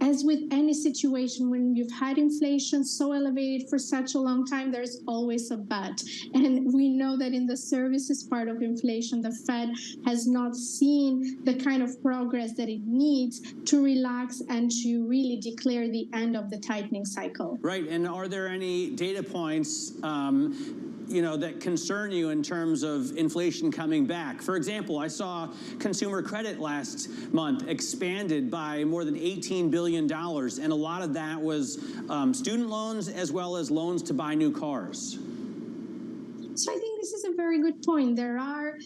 as with any situation, when you've had inflation so elevated for such a long time, there's always a but. And we know that in the services part of inflation, the Fed has not seen the kind of progress that it needs to relax and to really declare the end of the tightening cycle. Right, and are there any data points that concern you in terms of inflation coming back? For example, I saw consumer credit last month expanded by more than $18 billion, and a lot of that was student loans as well as loans to buy new cars. So I think this is a very good point. There are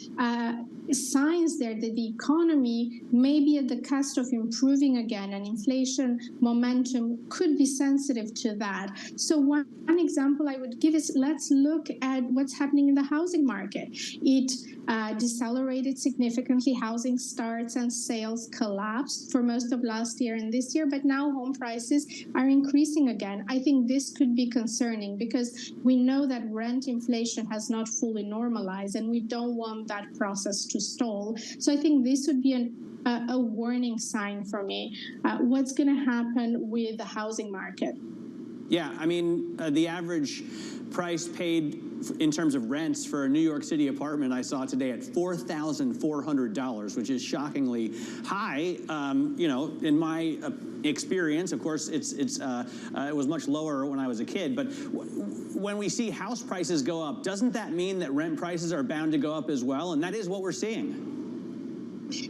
signs there that the economy may be at the cusp of improving again, and inflation momentum could be sensitive to that. So one example I would give is, let's look at what's happening in the housing market. It decelerated significantly. Housing starts and sales collapsed for most of last year and this year, but now home prices are increasing again. I think this could be concerning because we know that rent inflation has not fully normalized, and we don't want that process to stall. So I think this would be a warning sign for me. What's going to happen with the housing market? Yeah, I mean, the average price paid in terms of rents for a New York City apartment I saw today at $4,400, which is shockingly high. In my experience, of course, it was much lower when I was a kid. But when we see house prices go up, doesn't that mean that rent prices are bound to go up as well? And that is what we're seeing.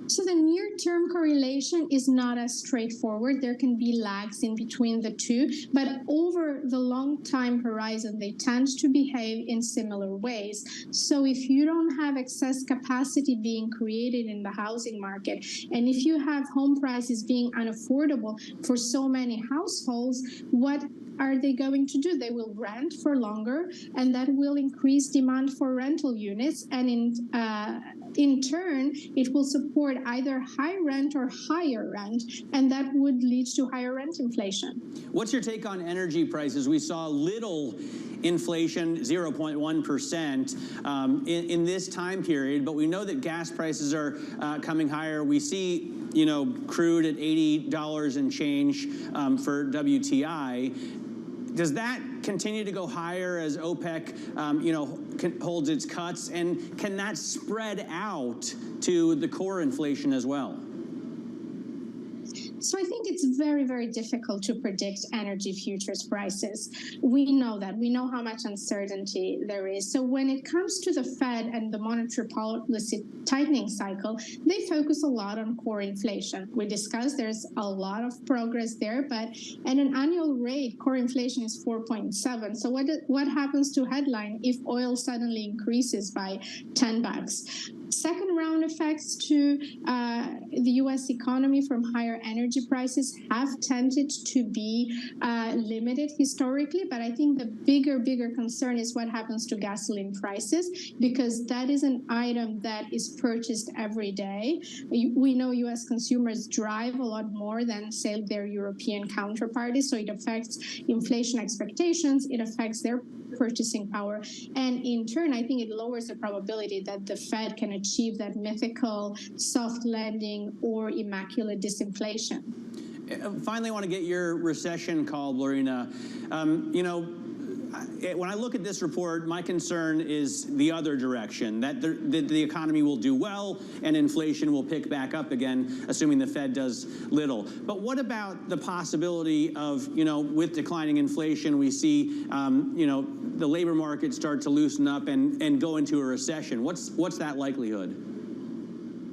So the near-term correlation is not as straightforward. There can be lags in between the two, but over the long time horizon, they tend to behave in similar ways. So if you don't have excess capacity being created in the housing market, and if you have home prices being unaffordable for so many households, what are they going to do? They will rent for longer, and that will increase demand for rental units, and in turn, it will support either high rent or higher rent, and that would lead to higher rent inflation. What's your take on energy prices? We saw little inflation, 0.1% in this time period, but we know that gas prices are coming higher. We see crude at $80 and change for WTI. Does that continue to go higher as OPEC, holds its cuts? And can that spread out to the core inflation as well? So I think it's very, very difficult to predict energy futures prices. We know that. We know how much uncertainty there is. So when it comes to the Fed and the monetary policy tightening cycle, they focus a lot on core inflation. We discussed there's a lot of progress there, but at an annual rate, core inflation is 4.7. So what happens to headline if oil suddenly increases by $10? Second round effects to the U.S. economy from higher energy prices have tended to be limited historically, but I think the bigger concern is what happens to gasoline prices, because that is an item that is purchased every day. We know U.S. consumers drive a lot more than, say, their European counterparties, so it affects inflation expectations, it affects their purchasing power, and in turn, I think it lowers the probability that the Fed can achieve that mythical soft landing or immaculate disinflation. Finally, I want to get your recession call, Lorena. When I look at this report, my concern is the other direction, that the economy will do well and inflation will pick back up again, assuming the Fed does little. But what about the possibility of, with declining inflation, we see, the labor market start to loosen up and go into a recession? What's that likelihood?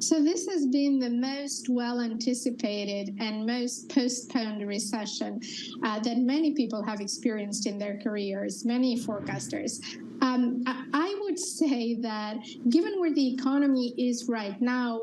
So this has been the most well-anticipated and most postponed recession that many people have experienced in their careers, many forecasters. I would say that given where the economy is right now,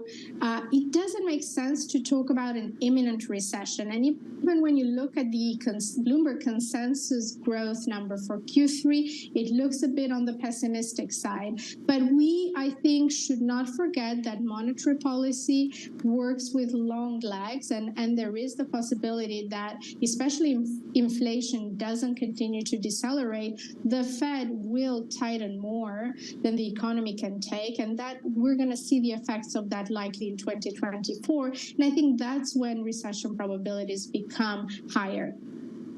it doesn't make sense to talk about an imminent recession. And even when you look at the Bloomberg consensus growth number for Q3, it looks a bit on the pessimistic side. But we, I think, should not forget that monetary policy works with long lags, and there is the possibility that, especially if inflation doesn't continue to decelerate, the Fed will tighten more than the economy can take, and that we're going to see the effects of that likely in 2024. And I think that's when recession probabilities become higher.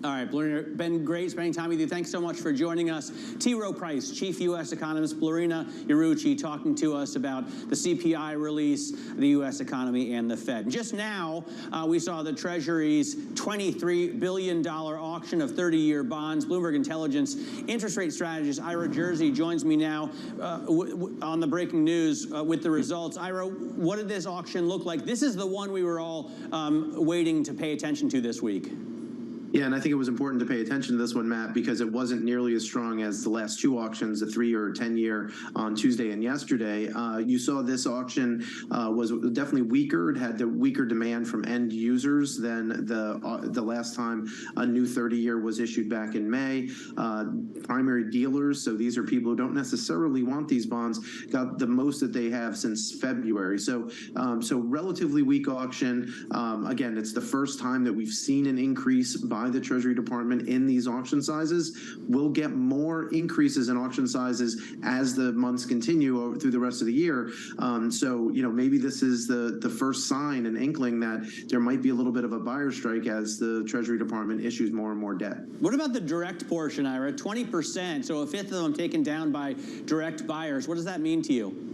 All right, Lorena, been great spending time with you. Thanks so much for joining us. T. Rowe Price, Chief U.S. Economist, Lorena Iarrucci, talking to us about the CPI release, the U.S. economy, and the Fed. Just now, we saw the Treasury's $23 billion auction of 30-year bonds. Bloomberg Intelligence interest rate strategist Ira Jersey joins me now on the breaking news with the results. Ira, what did this auction look like? This is the one we were all waiting to pay attention to this week. Yeah, and I think it was important to pay attention to this one, Matt, because it wasn't nearly as strong as the last two auctions, the 3-year or 10-year on Tuesday and yesterday. You saw this auction was definitely weaker. It had the weaker demand from end users than the last time a new 30-year was issued back in May. Primary dealers, so these are people who don't necessarily want these bonds, got the most that they have since February. So relatively weak auction. Again, it's the first time that we've seen an increase by the Treasury Department in these auction sizes. We'll get more increases in auction sizes as the months continue through the rest of the year. So, maybe this is the first sign, an inkling that there might be a little bit of a buyer strike as the Treasury Department issues more and more debt. What about the direct portion, Ira? 20%, so a fifth of them taken down by direct buyers. What does that mean to you?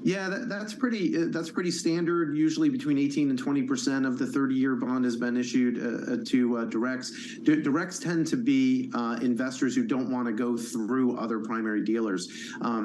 Yeah, that's pretty standard. Usually between 18 and 20% of the 30-year bond has been issued to directs. Directs tend to be investors who don't want to go through other primary dealers.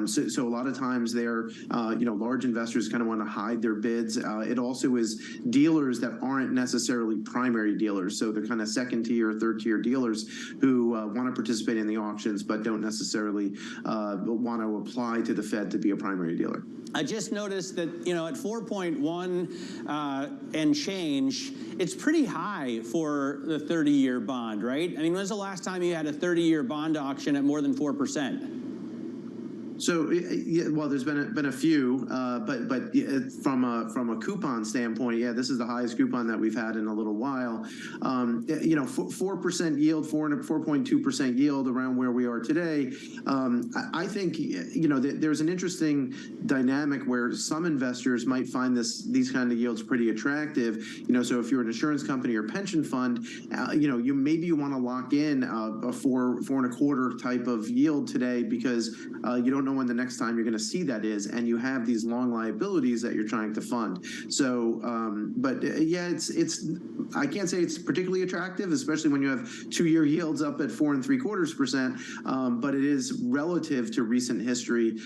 So a lot of times they're large investors kind of want to hide their bids. It also is dealers that aren't necessarily primary dealers. So they're kind of second-tier, third-tier dealers who want to participate in the auctions but don't necessarily want to apply to the Fed to be a primary dealer. I just noticed that, at 4.1 and change, it's pretty high for the 30-year bond, right? I mean, when's the last time you had a 30-year bond auction at more than 4%? So, well, there's been a few, but from a coupon standpoint, yeah, this is the highest coupon that we've had in a little while. 4% yield, 4.2% yield around where we are today. I think there's an interesting dynamic where some investors might find these kind of yields pretty attractive. So if you're an insurance company or pension fund, you want to lock in a 4.25 type of yield today because you don't know when the next time you're going to see that is, and you have these long liabilities that you're trying to fund. So, yeah, it's I can't say it's particularly attractive, especially when you have 2-year yields up at 4 3/4%. But it is relative to recent history.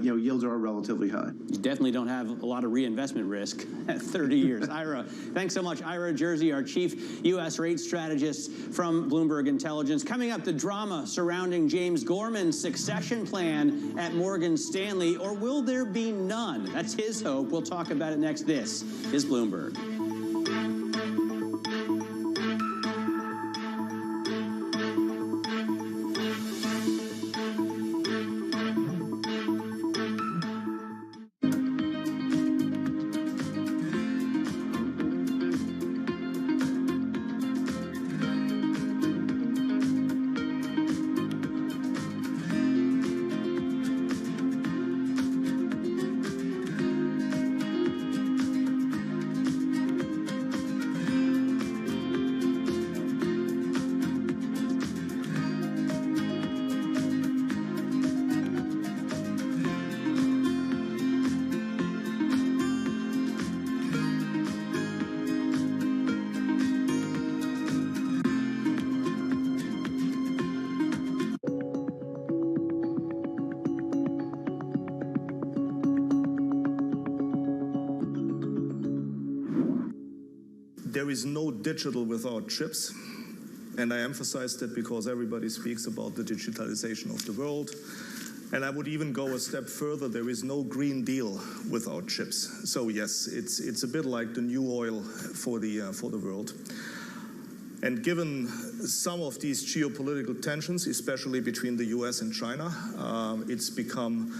Yields are relatively high. You definitely don't have a lot of reinvestment risk at 30 years. Ira, thanks so much. Ira Jersey, our chief U.S. rate strategist from Bloomberg Intelligence. Coming up, the drama surrounding James Gorman's succession plan at Morgan Stanley, or will there be none? That's his hope. We'll talk about it next. This is Bloomberg. There is no digital without chips, and I emphasize that because everybody speaks about the digitalization of the world. And I would even go a step further. There is no Green Deal without chips. So yes, it's a bit like the new oil for the world. And given some of these geopolitical tensions, especially between the US and China, it's become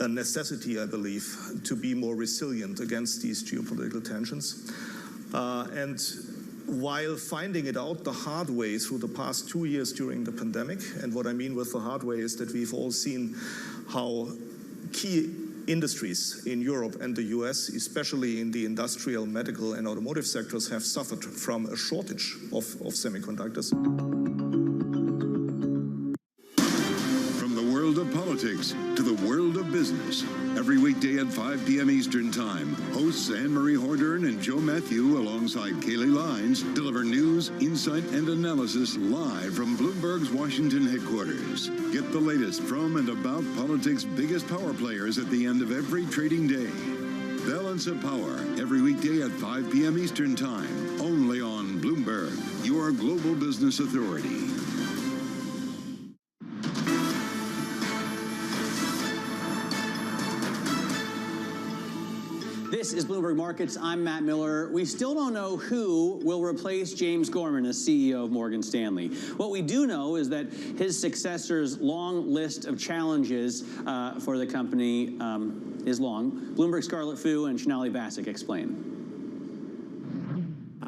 a necessity, I believe, to be more resilient against these geopolitical tensions. And while finding it out the hard way through the past 2 years during the pandemic, and what I mean with the hard way is that we've all seen how key industries in Europe and the US, especially in the industrial, medical, and automotive sectors, have suffered from a shortage of semiconductors. From the world of politics to the world of business, every weekday at 5 p.m. Eastern Time, hosts Anne-Marie Hordern and Joe Matthew alongside Kaylee Lines deliver news, insight, and analysis live from Bloomberg's Washington headquarters. Get the latest from and about politics' biggest power players at the end of every trading day. Balance of Power, every weekday at 5 p.m. Eastern Time, only on Bloomberg, your global business authority. This is Bloomberg Markets. I'm Matt Miller. We still don't know who will replace James Gorman as CEO of Morgan Stanley. What we do know is that his successor's long list of challenges for the company is long. Bloomberg's Scarlett Fu and Shanali Basak explain.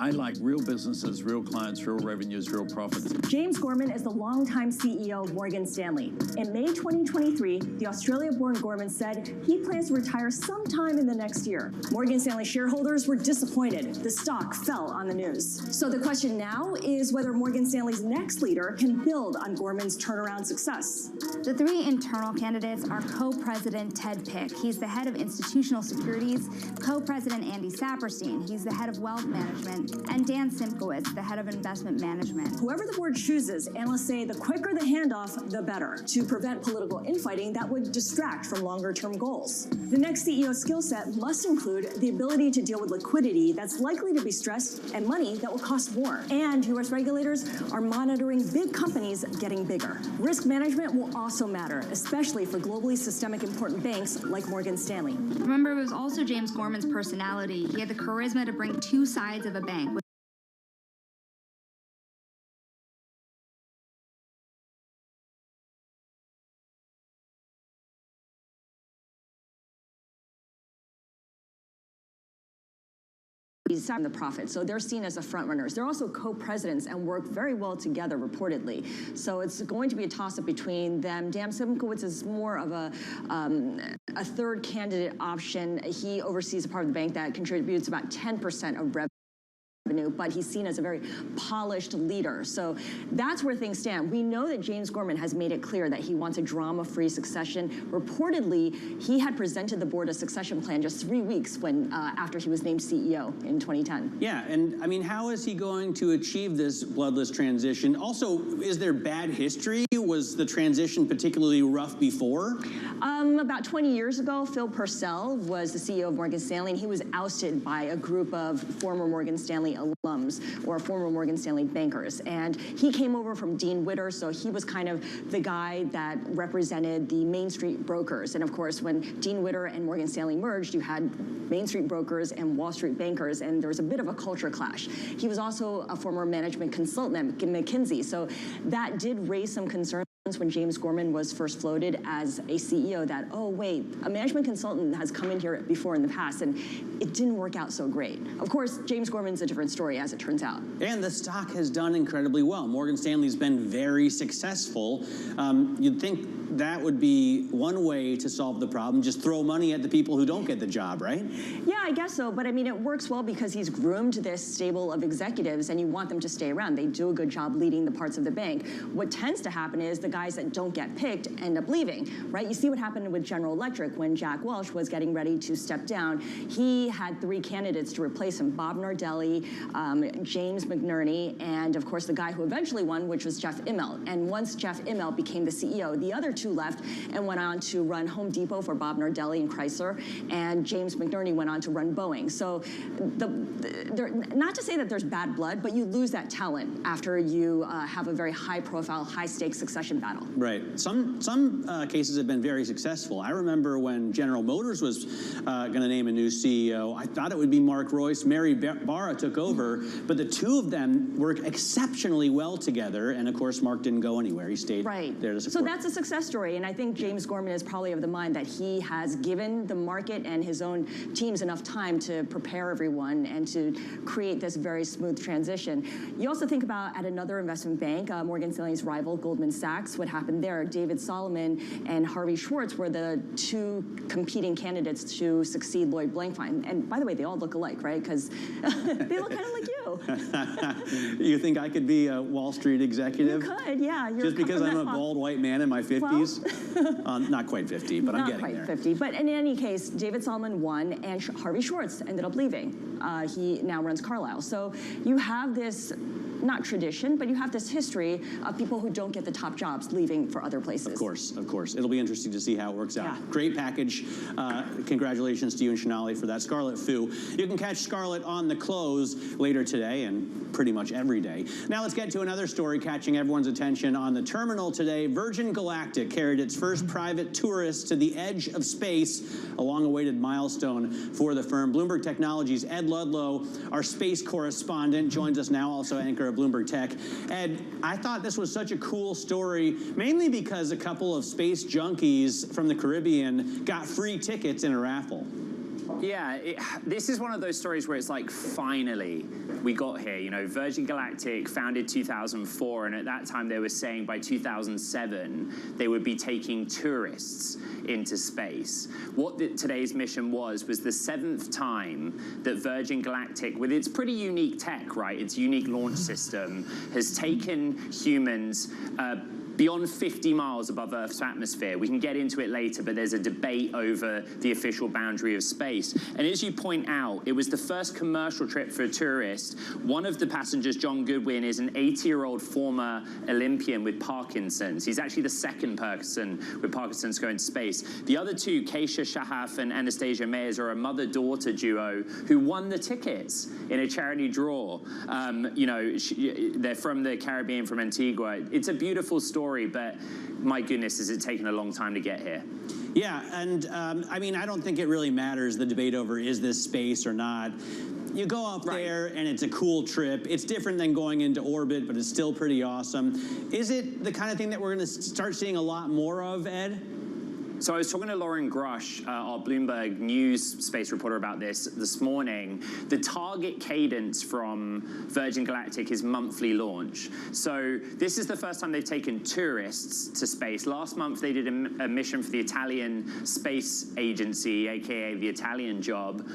I like real businesses, real clients, real revenues, real profits. James Gorman is the longtime CEO of Morgan Stanley. In May 2023, the Australia-born Gorman said he plans to retire sometime in the next year. Morgan Stanley shareholders were disappointed. The stock fell on the news. So the question now is whether Morgan Stanley's next leader can build on Gorman's turnaround success. The three internal candidates are co-president Ted Pick. He's the head of institutional securities, co-president Andy Saperstein. He's the head of wealth management, and Dan Simkowitz, the head of investment management. Whoever the board chooses, analysts say the quicker the handoff, the better, to prevent political infighting that would distract from longer-term goals. The next CEO skill set must include the ability to deal with liquidity that's likely to be stressed and money that will cost more. And U.S. regulators are monitoring big companies getting bigger. Risk management will also matter, especially for globally systemic important banks like Morgan Stanley. Remember, it was also James Gorman's personality. He had the charisma to bring two sides of a bank. He's the profit, so they're seen as the front runners. They're also co-presidents and work very well together, reportedly. So it's going to be a toss-up between them. Dan Simkowitz is more of a third candidate option. He oversees a part of the bank that contributes about 10% of revenue. but he's seen as a very polished leader. So that's where things stand. We know that James Gorman has made it clear that he wants a drama-free succession. Reportedly, he had presented the board a succession plan just 3 weeks when after he was named CEO in 2010. Yeah, and I mean, how is he going to achieve this bloodless transition? Also, is there bad history? Was the transition particularly rough before? About 20 years ago, Phil Purcell was the CEO of Morgan Stanley, and he was ousted by a group of former Morgan Stanley alums or former Morgan Stanley bankers. And he came over from Dean Witter, so he was kind of the guy that represented the Main Street brokers. And of course, when Dean Witter and Morgan Stanley merged, you had Main Street brokers and Wall Street bankers, and there was a bit of a culture clash. He was also a former management consultant at McKinsey, so that did raise some concerns when James Gorman was first floated as a CEO that, oh wait, a management consultant has come in here before in the past and it didn't work out so great. Of course, James Gorman's a different story as it turns out. And the stock has done incredibly well. Morgan Stanley's been very successful. You'd think that would be one way to solve the problem, just throw money at the people who don't get the job, right? Yeah, I guess so, but I mean, it works well because he's groomed this stable of executives and you want them to stay around. They do a good job leading the parts of the bank. What tends to happen is the guys that don't get picked end up leaving, right? You see what happened with General Electric when Jack Welch was getting ready to step down. He had 3 candidates to replace him: Bob Nardelli, James McNerney, and of course the guy who eventually won, which was Jeff Immelt. And once Jeff Immelt became the CEO, the other 2 left and went on to run Home Depot for Bob Nardelli and Chrysler, and James McNerney went on to run Boeing. So not to say that there's bad blood, but you lose that talent after you have a very high-profile, high-stakes succession battle. Right. Some cases have been very successful. I remember when General Motors was going to name a new CEO, I thought it would be Mark Royce. Mary Barra took over, but the 2 of them worked exceptionally well together, and of course Mark didn't go anywhere. He stayed there to support. So that's a success story, and I think James Gorman is probably of the mind that he has given the market and his own teams enough time to prepare everyone and to create this very smooth transition. You also think about at another investment bank, Morgan Stanley's rival, Goldman Sachs, what happened there. David Solomon and Harvey Schwartz were the 2 competing candidates to succeed Lloyd Blankfein. And by the way, they all look alike, right? Because they look kind of like you. You think I could be a Wall Street executive? You could, yeah. Just because I'm a bald white man in my 50s? Well, not quite 50, but I'm getting there. Not quite 50. But in any case, David Solomon won, and Harvey Schwartz ended up leaving. He now runs Carlyle. So you have this, not tradition, but you have this history of people who don't get the top jobs leaving for other places. Of course, of course. It'll be interesting to see how it works out. Yeah. Great package. Congratulations to you and Shanali for that Scarlet Fu. You can catch Scarlet on the close later today and pretty much every day. Now let's get to another story catching everyone's attention on the terminal today. Virgin Galactic carried its first private tourist to the edge of space, a long-awaited milestone for the firm. Bloomberg Technologies' Ed Ludlow, our space correspondent, joins us now, also anchor of Bloomberg Tech. Ed, I thought this was such a cool story, mainly because a couple of space junkies from the Caribbean got free tickets in a raffle. Yeah, this is one of those stories where it's like, finally, we got here. You know, Virgin Galactic founded 2004, and at that time they were saying by 2007 they would be taking tourists into space. What today's mission was the 7th time that Virgin Galactic, with its pretty unique tech, right, its unique launch system, has taken humans beyond 50 miles above Earth's atmosphere. We can get into it later, but there's a debate over the official boundary of space. And as you point out, it was the first commercial trip for a tourist. One of the passengers, John Goodwin, is an 80-year-old former Olympian with Parkinson's. He's actually the 2nd person with Parkinson's going to space. The other 2, Keisha Shahaf and Anastasia Meyers, are a mother-daughter duo who won the tickets in a charity draw. You know, they're from the Caribbean, from Antigua. It's a beautiful story, but my goodness, has it taken a long time to get here. Yeah, and I mean, I don't think it really matters, the debate over is this space or not. You go up there and it's a cool trip. It's different than going into orbit, but it's still pretty awesome. Is it the kind of thing that we're going to start seeing a lot more of, Ed? So I was talking to Lauren Grush, our Bloomberg News space reporter, about this morning. The target cadence from Virgin Galactic is monthly launch. So this is the first time they've taken tourists to space. Last month they did a mission for the Italian Space Agency, aka the Italian job.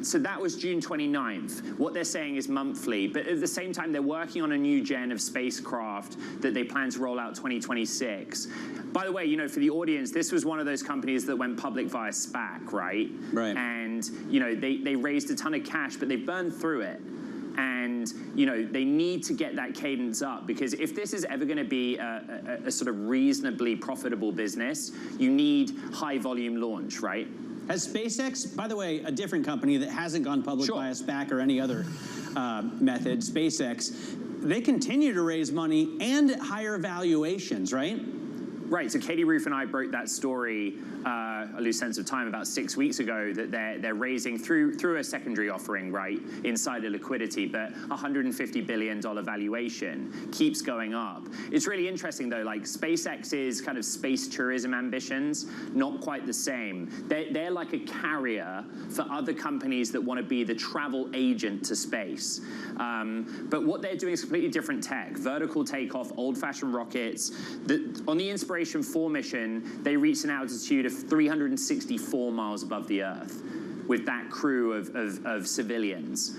So that was June 29th. What they're saying is monthly, but at the same time they're working on a new gen of spacecraft that they plan to roll out 2026. By the way, you know, for the audience, this was one of those companies that went public via SPAC, right? Right. And, you know, they raised a ton of cash, but they burned through it. And, you know, they need to get that cadence up, because if this is ever going to be a sort of reasonably profitable business, you need high volume launch, right? Has SpaceX, by the way, a different company that hasn't gone public via SPAC or any other method, SpaceX, they continue to raise money and at higher valuations, right? Right, so Katie Roof and I broke that story, a loose sense of time, about 6 weeks ago, that they're raising through a secondary offering, right, insider liquidity, but $150 billion valuation keeps going up. It's really interesting though, like SpaceX's kind of space tourism ambitions, not quite the same. They're like a carrier for other companies that want to be the travel agent to space. But what they're doing is completely different tech, vertical takeoff, old-fashioned rockets. On the Inspiration 4 mission, they reached an altitude of 364 miles above the Earth with that crew of civilians.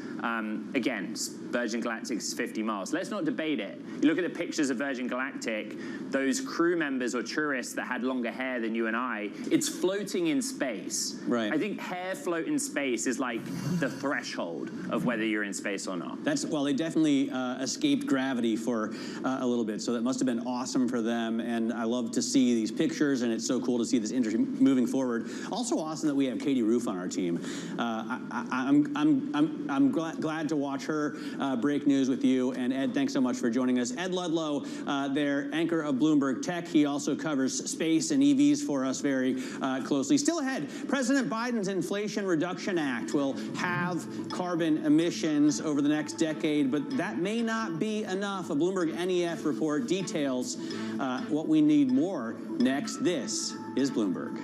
Again, Virgin Galactic's 50 miles. Let's not debate it. You look at the pictures of Virgin Galactic, those crew members or tourists that had longer hair than you and I, it's floating in space. Right. I think hair float in space is like the threshold of whether you're in space or not. Well, they definitely escaped gravity for a little bit, so that must have been awesome for them. And I love to see these pictures, and it's so cool to see this industry moving forward. Also awesome that we have Katie Roof on our team. I'm glad to watch her break news with you. And Ed, thanks so much for joining us. Ed Ludlow, their anchor of Bloomberg Tech. He also covers space and EVs for us very closely. Still ahead, President Biden's Inflation Reduction Act will have carbon emissions over the next decade, but that may not be enough. A Bloomberg NEF report details what we need more next. This is Bloomberg.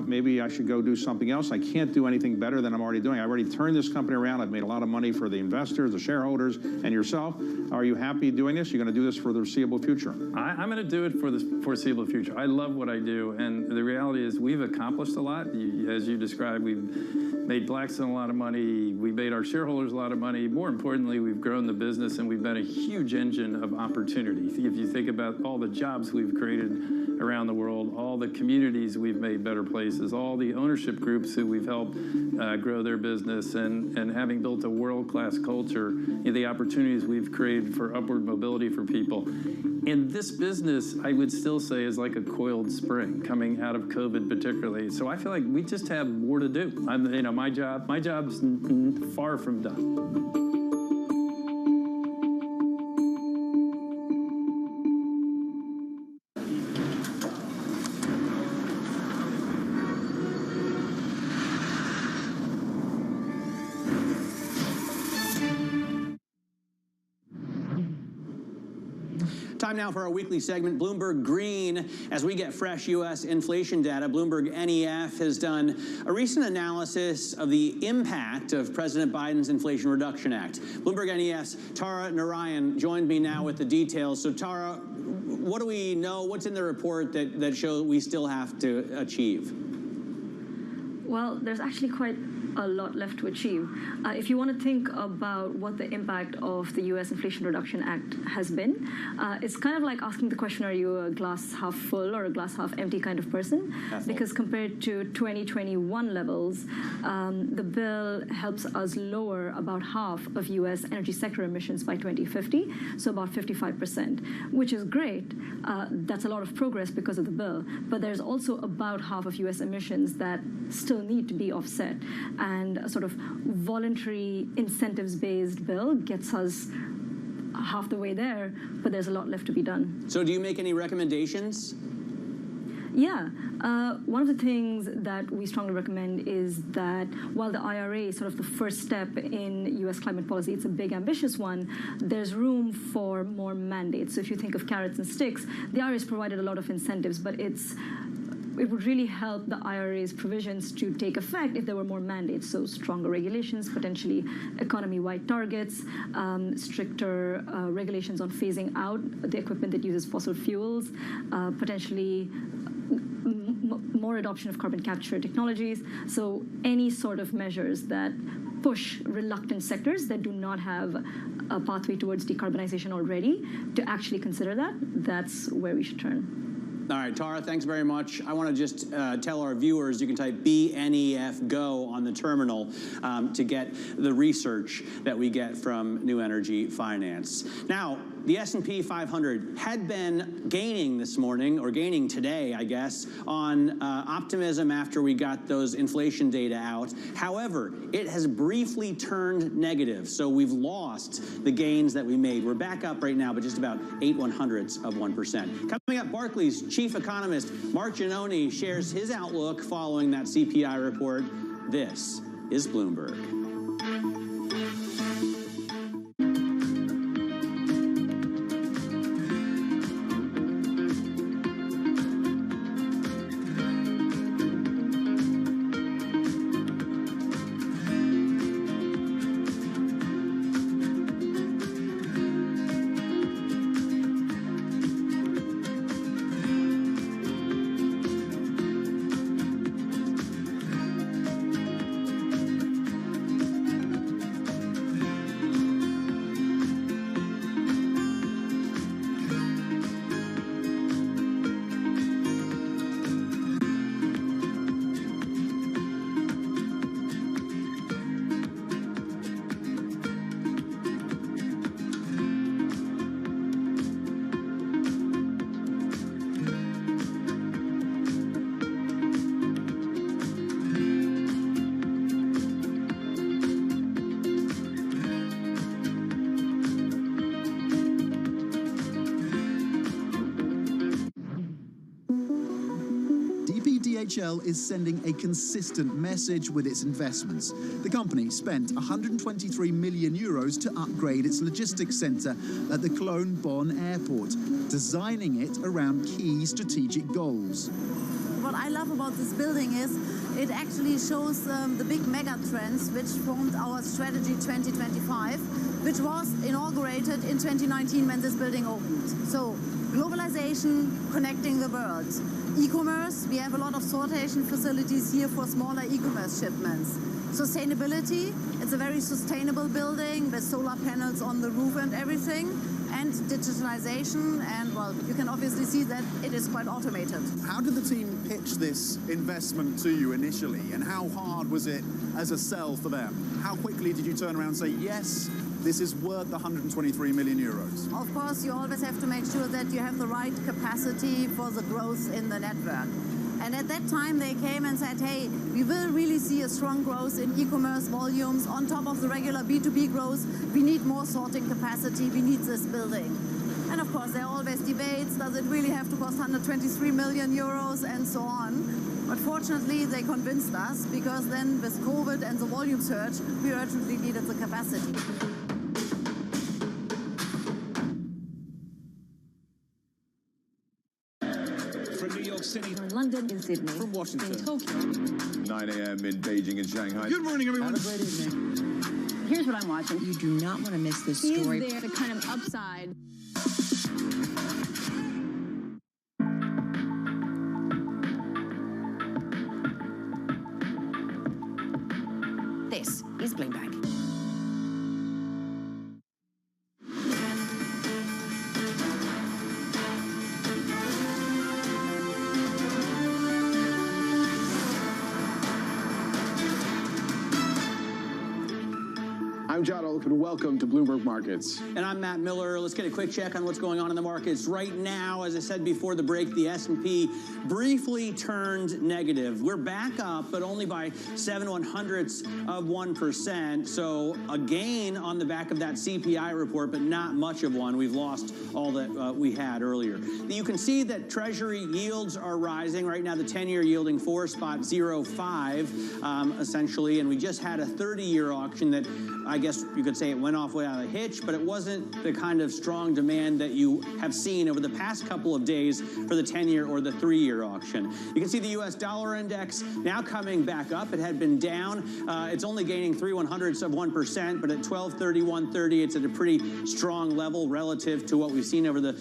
Maybe I should go do something else. I can't do anything better than I'm already doing. I already turned this company around. I've made a lot of money for the investors, the shareholders, and yourself. Are you happy doing this? You're going to do this for the foreseeable future? I'm going to do it for the foreseeable future. I love what I do, and the reality is we've accomplished a lot. As you described, we've made Blackstone a lot of money. We made our shareholders a lot of money. More importantly, we've grown the business, and we've been a huge engine of opportunity. If you think about all the jobs we've created around the world, all the communities we've made better places, all the ownership groups who we've helped grow their business, and having built a world-class culture, the opportunities we've created for upward mobility for people. And this business, I would still say, is like a coiled spring coming out of COVID particularly. So I feel like we just have more to do. My job's far from done. Time now for our weekly segment, Bloomberg Green. As we get fresh U.S. inflation data, Bloomberg NEF has done a recent analysis of the impact of President Biden's Inflation Reduction Act. Bloomberg NEF's Tara Narayan joined me now with the details. So Tara, what do we know? What's in the report that shows we still have to achieve? Well, there's actually quite a lot left to achieve. If you want to think about what the impact of the U.S. Inflation Reduction Act has been, it's kind of like asking the question, are you a glass half full or a glass half empty kind of person? Because compared to 2021 levels, the bill helps us lower about half of U.S. energy sector emissions by 2050, so about 55%, which is great. That's a lot of progress because of the bill. But there's also about half of U.S. emissions that still need to be offset. And a sort of voluntary incentives-based bill gets us half the way there, but there's a lot left to be done. So do you make any recommendations? Yeah. One of the things that we strongly recommend is that while the IRA is sort of the first step in U.S. climate policy, it's a big, ambitious one, there's room for more mandates. So if you think of carrots and sticks, the IRA has provided a lot of incentives, but it would really help the IRA's provisions to take effect if there were more mandates, so stronger regulations, potentially economy-wide targets, stricter regulations on phasing out the equipment that uses fossil fuels, potentially more adoption of carbon capture technologies. So any sort of measures that push reluctant sectors that do not have a pathway towards decarbonization already to actually consider that, that's where we should turn. All right, Tara, thanks very much. I want to just tell our viewers you can type BNEF GO on the terminal to get the research that we get from New Energy Finance. Now, the S&P 500 had been gaining this morning, or gaining today, I guess, on optimism after we got those inflation data out. However, it has briefly turned negative, so we've lost the gains that we made. We're back up right now, but just about 0.08%. Coming up, Barclays chief economist Mark Giannone shares his outlook following that CPI report. This is Bloomberg. DHL is sending a consistent message with its investments. The company spent 123 million euros to upgrade its logistics centre at the Cologne Bonn airport, designing it around key strategic goals. What I love about this building is it actually shows the big mega trends which formed our strategy 2025, which was inaugurated in 2019 when this building opened. So globalization, connecting the world. E-commerce, we have a lot of sortation facilities here for smaller e-commerce shipments. Sustainability, it's a very sustainable building with solar panels on the roof and everything. And digitalization, and well, you can obviously see that it is quite automated. How did the team pitch this investment to you initially, and how hard was it as a sell for them? How quickly did you turn around and say, yes, this is worth 123 million euros? Of course, you always have to make sure that you have the right capacity for the growth in the network. And at that time, they came and said, hey, we will really see a strong growth in e-commerce volumes on top of the regular B2B growth. We need more sorting capacity. We need this building. And of course, there are always debates. Does it really have to cost 123 million euros and so on? But fortunately, they convinced us, because then with COVID and the volume surge, we urgently needed the capacity. From New York City. From London. In Sydney. From Washington. In Tokyo. 9 a.m. in Beijing and Shanghai. Good morning, everyone. Have a great evening. Here's what I'm watching. You do not want to miss this story. Is there the kind of upside? This is Bloomberg. I'm John Olaf, and welcome to Bloomberg Markets. And I'm Matt Miller. Let's get a quick check on what's going on in the markets. Right now, as I said before the break, the S&P briefly turned negative. We're back up, but only by 0.07%. So a gain on the back of that CPI report, but not much of one. We've lost all that we had earlier. You can see that Treasury yields are rising. Right now, the 10-year yielding 4.05, essentially. And we just had a 30-year auction that I guess you could say it went off without a hitch, but it wasn't the kind of strong demand that you have seen over the past couple of days for the 10-year or the 3-year auction. You can see the U.S. dollar index now coming back up. It had been down. It's only gaining 0.03%, but at 1231.30, it's at a pretty strong level relative to what we've seen over the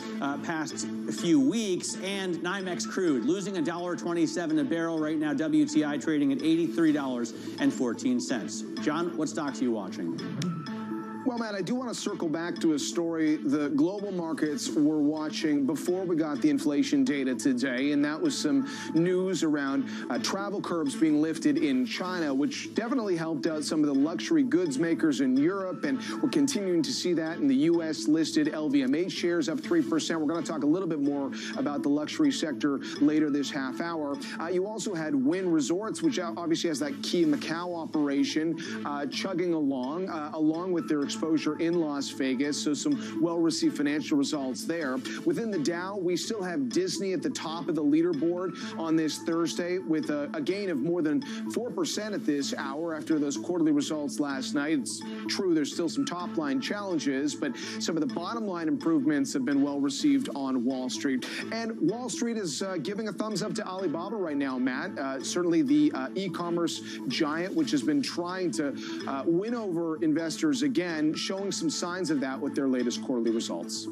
past few weeks. And NYMEX crude losing $1.27 a barrel right now. WTI trading at $83.14. John, what stocks are you watching? Well, Matt, I do want to circle back to a story the global markets were watching before we got the inflation data today, and that was some news around travel curbs being lifted in China, which definitely helped out some of the luxury goods makers in Europe, and we're continuing to see that in the U.S.-listed LVMH shares up 3%. We're going to talk a little bit more about the luxury sector later this half hour. You also had Wynn Resorts, which obviously has that key Macau operation, chugging along with their exposure in Las Vegas, so some well-received financial results there. Within the Dow, we still have Disney at the top of the leaderboard on this Thursday with a gain of more than 4% at this hour after those quarterly results last night. It's true there's still some top-line challenges, but some of the bottom-line improvements have been well-received on Wall Street. And Wall Street is giving a thumbs up to Alibaba right now, Matt. Certainly the e-commerce giant, which has been trying to win over investors again, showing some signs of that with their latest quarterly results.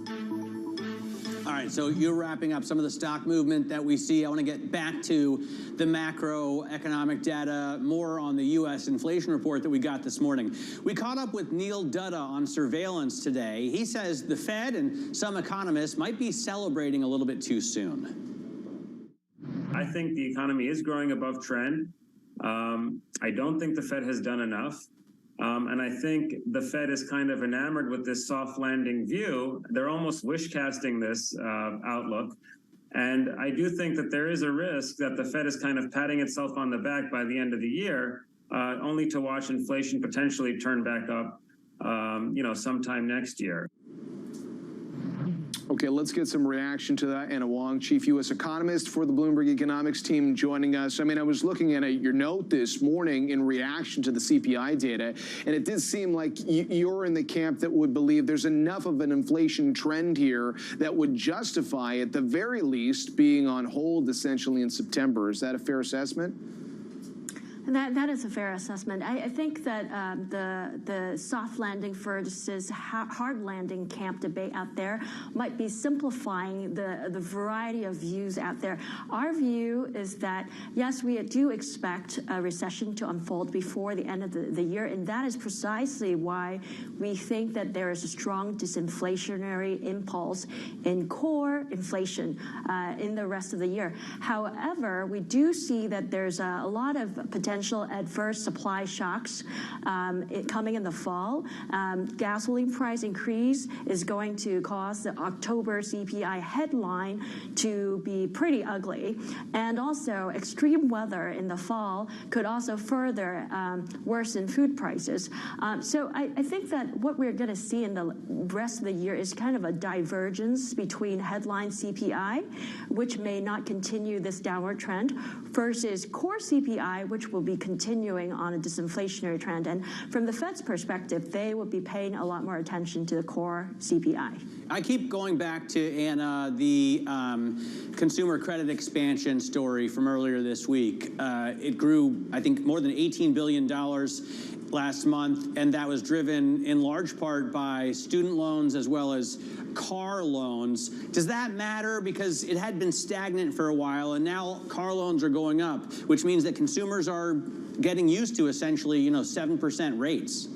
All right, so you're wrapping up some of the stock movement that we see. I want to get back to the macroeconomic data, more on the U.S. inflation report that we got this morning. We caught up with Neil Dutta on surveillance today. He says the Fed and some economists might be celebrating a little bit too soon. I think the economy is growing above trend. I don't think the Fed has done enough. And I think the Fed is kind of enamored with this soft landing view. They're almost wish casting this outlook. And I do think that there is a risk that the Fed is kind of patting itself on the back by the end of the year, only to watch inflation potentially turn back up, sometime next year. Okay, let's get some reaction to that. Anna Wong, chief U.S. economist for the Bloomberg Economics team, joining us. I mean, I was looking at your note this morning in reaction to the CPI data, and it did seem like you're in the camp that would believe there's enough of an inflation trend here that would justify, at the very least, being on hold essentially in September. Is that a fair assessment? That is a fair assessment. I think that the soft landing versus hard landing camp debate out there might be simplifying the variety of views out there. Our view is that, yes, we do expect a recession to unfold before the end of the year, and that is precisely why we think that there is a strong disinflationary impulse in core inflation in the rest of the year. However, we do see that there's a lot of potential adverse supply shocks coming in the fall. Gasoline price increase is going to cause the October CPI headline to be pretty ugly. And also extreme weather in the fall could also further worsen food prices. So I think that what we're going to see in the rest of the year is kind of a divergence between headline CPI, which may not continue this downward trend, versus core CPI, which will be continuing on a disinflationary trend. And from the Fed's perspective, they would be paying a lot more attention to the core CPI. I keep going back to, Anna, the consumer credit expansion story from earlier this week. It grew, I think, more than $18 billion last month, and that was driven in large part by student loans as well as car loans. Does that matter? Because it had been stagnant for a while, and now car loans are going up, which means that consumers are getting used to essentially, 7% rates.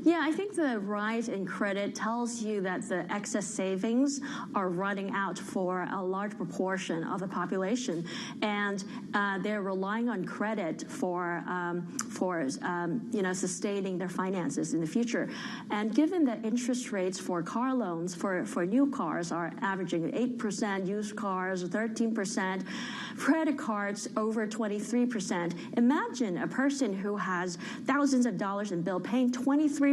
Yeah, I think the rise in credit tells you that the excess savings are running out for a large proportion of the population, and they're relying on credit for sustaining their finances in the future. And given that interest rates for car loans for new cars are averaging 8%, used cars 13%, credit cards over 23%. Imagine a person who has thousands of dollars in bill paying 23%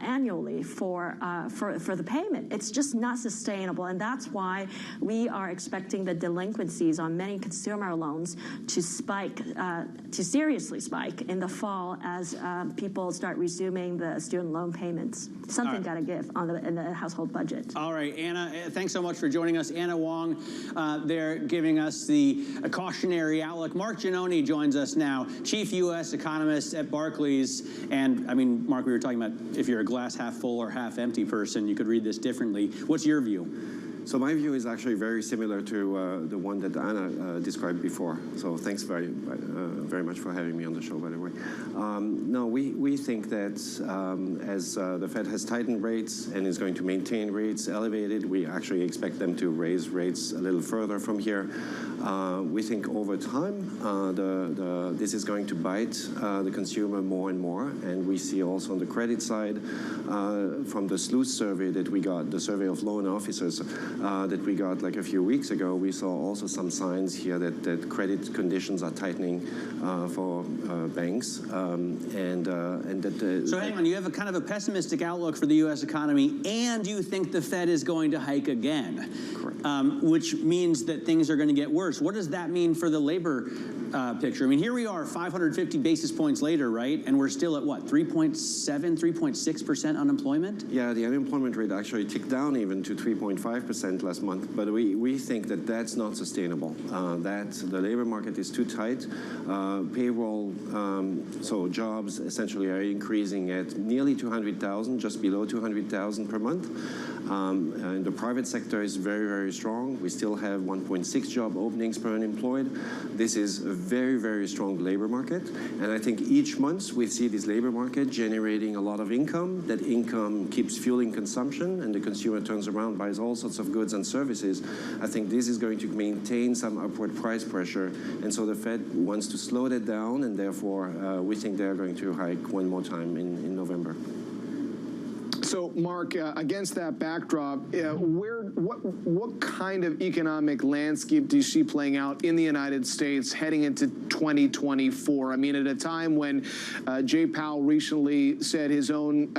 annually for the payment. It's just not sustainable, and that's why we are expecting the delinquencies on many consumer loans to spike, to seriously spike in the fall as people start resuming the student loan payments. Something got to give in the household budget. All right, Anna, thanks so much for joining us. Anna Wong, they're giving us the cautionary outlook. Mark Giannone joins us now, chief U.S. economist at Barclays. And I mean, Mark, we were talking about if you're a glass half full or half empty person, you could read this differently. What's your view? So my view is actually very similar to the one that Anna described before. So thanks very much for having me on the show, by the way. No, we think that as the Fed has tightened rates and is going to maintain rates elevated, we actually expect them to raise rates a little further from here. We think over time this is going to bite the consumer more and more, and we see also on the credit side from the SLOOS survey that we got, the survey of loan officers, that we got like a few weeks ago, we saw also some signs here that credit conditions are tightening for banks, and that. So hang on, you have a kind of a pessimistic outlook for the U.S. economy, and you think the Fed is going to hike again, correct? Which means that things are going to get worse. What does that mean for the labor picture? I mean, here we are, 550 basis points later, right? And we're still at what, 3.7, 3.6% unemployment? Yeah, the unemployment rate actually ticked down even to 3.5% last month, but we think that that's not sustainable, that the labor market is too tight. Payroll, so jobs essentially are increasing at nearly 200,000, just below 200,000 per month. And the private sector is very, very strong. We still have 1.6 job openings per unemployed. This is a very, very strong labor market. And I think each month we see this labor market generating a lot of income. That income keeps fueling consumption, and the consumer turns around, buys all sorts of goods and services. I think this is going to maintain some upward price pressure. And so the Fed wants to slow that down, and therefore we think they're going to hike one more time in November. So, Mark, against that backdrop, what kind of economic landscape do you see playing out in the United States heading into 2024? I mean, at a time when Jay Powell recently said his own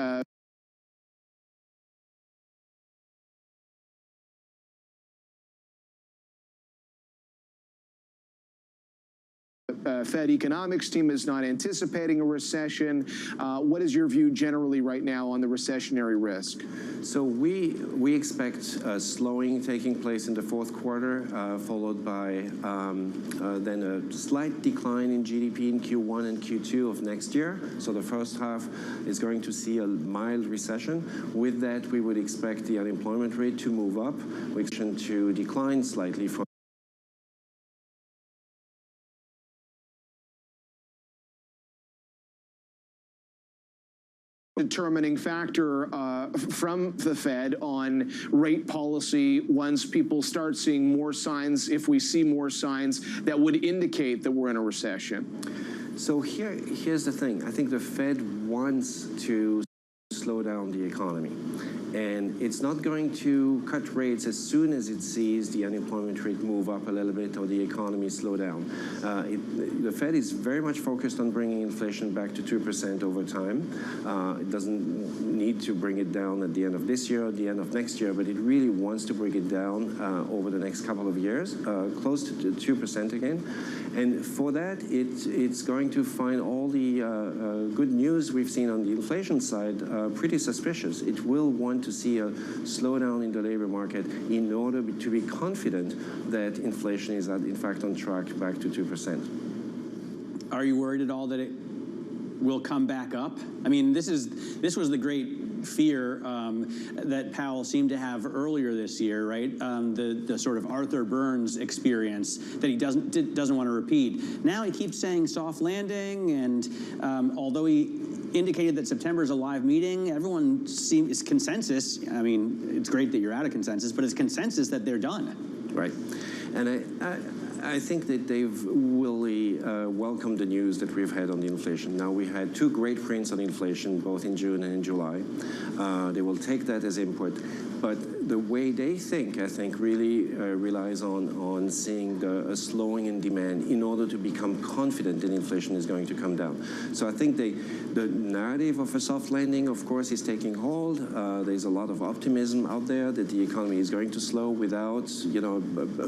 Fed economics team is not anticipating a recession. What is your view generally right now on the recessionary risk? So we expect a slowing taking place in the fourth quarter, followed by then a slight decline in GDP in Q1 and Q2 of next year. So the first half is going to see a mild recession. With that, we would expect the unemployment rate to move up, we expect to decline slightly from determining factor from the Fed on rate policy once people start seeing more signs, if we see more signs that would indicate that we're in a recession? So here's the thing. I think the Fed wants to slow down the economy. And it's not going to cut rates as soon as it sees the unemployment rate move up a little bit or the economy slow down. The Fed is very much focused on bringing inflation back to 2% over time. It doesn't need to bring it down at the end of this year or the end of next year, but it really wants to bring it down over the next couple of years, close to 2% again. And for that, it's going to find all the good news we've seen on the inflation side pretty suspicious. It will want to see a slowdown in the labor market in order to be confident that inflation is, in fact, on track back to 2%. Are you worried at all that it will come back up? I mean, this was the great fear that Powell seemed to have earlier this year, right? The sort of Arthur Burns experience that he doesn't want to repeat. Now he keeps saying soft landing, and although he indicated that September is a live meeting, everyone is consensus. I mean, it's great that you're out of consensus, but it's consensus that they're done. Right, and I think that they've really welcomed the news that we've had on the inflation. Now, we had two great prints on inflation, both in June and in July. They will take that as input. But the way they think, I think, really relies on seeing a slowing in demand in order to become confident that inflation is going to come down. So I think the narrative of a soft landing, of course, is taking hold. There's a lot of optimism out there that the economy is going to slow without, a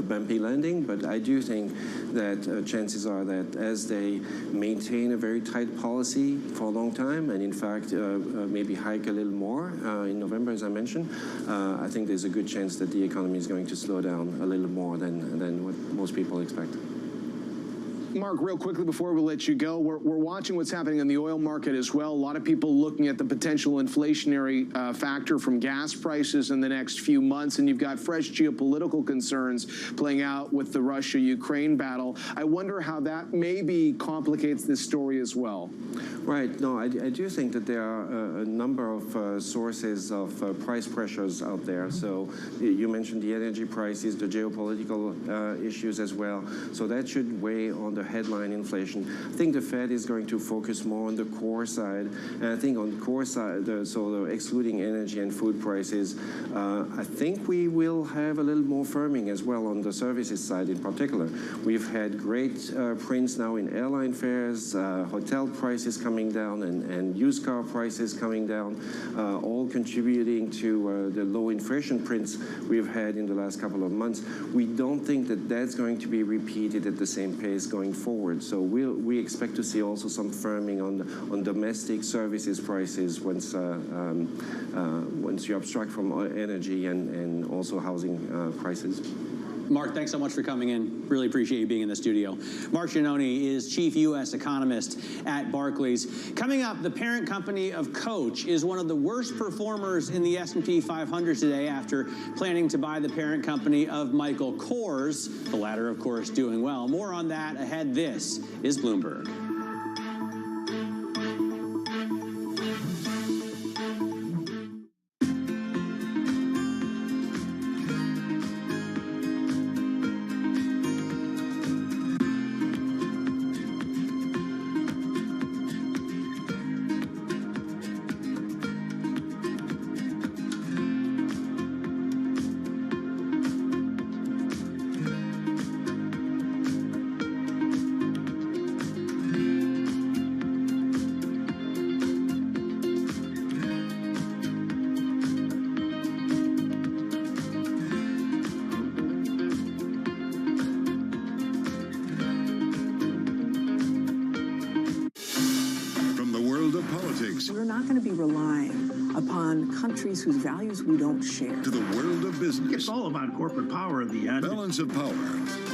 bumpy landing. But I do think that chances are that as they maintain a very tight policy for a long time, and in fact maybe hike a little more in November, as I mentioned, I think there's a good chance that the economy is going to slow down a little more than what most people expect. Mark, real quickly before we let you go, we're watching what's happening in the oil market as well. A lot of people looking at the potential inflationary factor from gas prices in the next few months, and you've got fresh geopolitical concerns playing out with the Russia-Ukraine battle. I wonder how that maybe complicates this story as well. Right. No, I do think that there are a number of sources of price pressures out there. So you mentioned the energy prices, the geopolitical issues as well. So that should weigh on the headline inflation. I think the Fed is going to focus more on the core side. And I think on the core side, excluding energy and food prices, I think we will have a little more firming as well on the services side in particular. We've had great prints now in airline fares, hotel prices coming down, and used car prices coming down, all contributing to the low inflation prints we've had in the last couple of months. We don't think that that's going to be repeated at the same pace going forward. So we expect to see also some firming on domestic services prices once you abstract from energy and also housing prices. Mark, thanks so much for coming in. Really appreciate you being in the studio. Mark Giannone is Chief U.S. Economist at Barclays. Coming up, the parent company of Coach is one of the worst performers in the S&P 500 today after planning to buy the parent company of Michael Kors. The latter, of course, doing well. More on that ahead. This is Bloomberg. We're not going to be relying upon countries whose values we don't share. To the world of business. It's all about corporate power at the end. Balance of Power,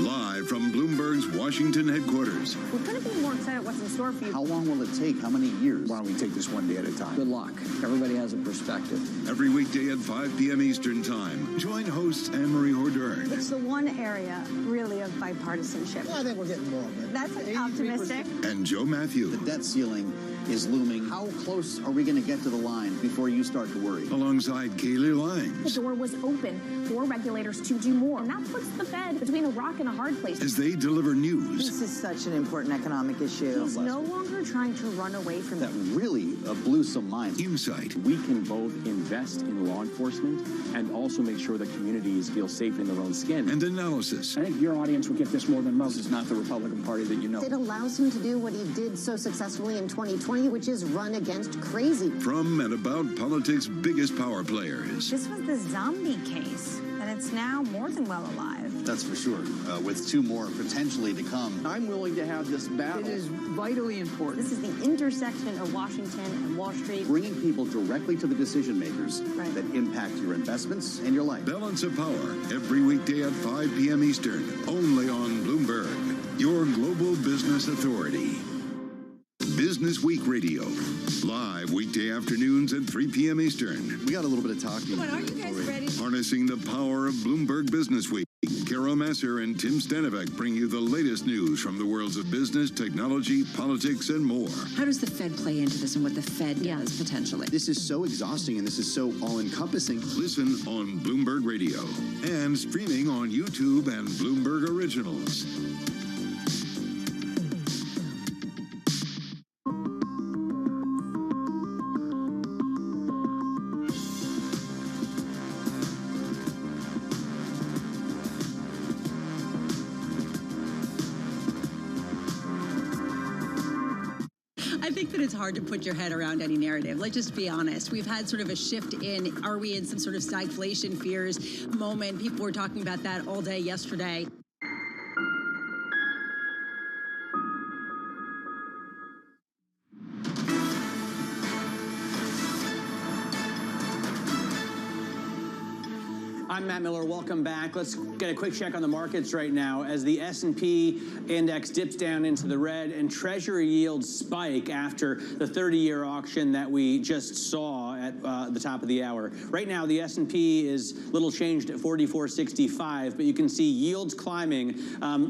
live from Bloomberg's Washington headquarters. We couldn't be more excited what's in store for you. How long will it take? How many years? Why don't we take this one day at a time? Good luck. Everybody has a perspective. Every weekday at 5 p.m. Eastern Time. Join hosts Anne-Marie Hordern. It's the one area, really, of bipartisanship. I think we're getting more of it. That's optimistic. And Joe Matthew. The debt ceiling is looming. How close are we going to get to the line before you start to worry? Alongside Kaylee Lines. The door was open for regulators to do more, and that puts the Fed between a rock and a hard place. As they deliver news. This is such an important economic issue. He's no longer trying to run away from that really blew some minds. Insight. We can both invest in law enforcement and also make sure that communities feel safe in their own skin. And analysis. I think your audience will get this more than most. This is not the Republican Party that you know. It allows him to do what he did so successfully in 2020, which is run against crazy. From and about politics' biggest power players. This was the zombie case, and it's now more than well alive. That's for sure, with two more potentially to come. I'm willing to have this battle. It is vitally important. This is the intersection of Washington and Wall Street. Bringing people directly to the decision makers that impact your investments and your life. Balance of Power, every weekday at 5 p.m. Eastern, only on Bloomberg, your global business authority. Business Week Radio, live weekday afternoons at 3 p.m. Eastern. We got a little bit of talking. Are you guys ready? Harnessing the power of Bloomberg Business Week. Carol Masser and Tim Stenivek bring you the latest news from the worlds of business, technology, politics, and more. How does the Fed play into this and what the Fed does potentially? This is so exhausting and this is so all-encompassing. Listen on Bloomberg Radio and streaming on YouTube and Bloomberg Originals. I think that it's hard to put your head around any narrative. Let's just be honest. We've had sort of a shift in, are we in some sort of stagflation fears moment? People were talking about that all day yesterday. I'm Matt Miller. Welcome back. Let's get a quick check on the markets right now as the S&P index dips down into the red and Treasury yields spike after the 30-year auction that we just saw at the top of the hour. Right now, the S&P is little changed at 44.65, but you can see yields climbing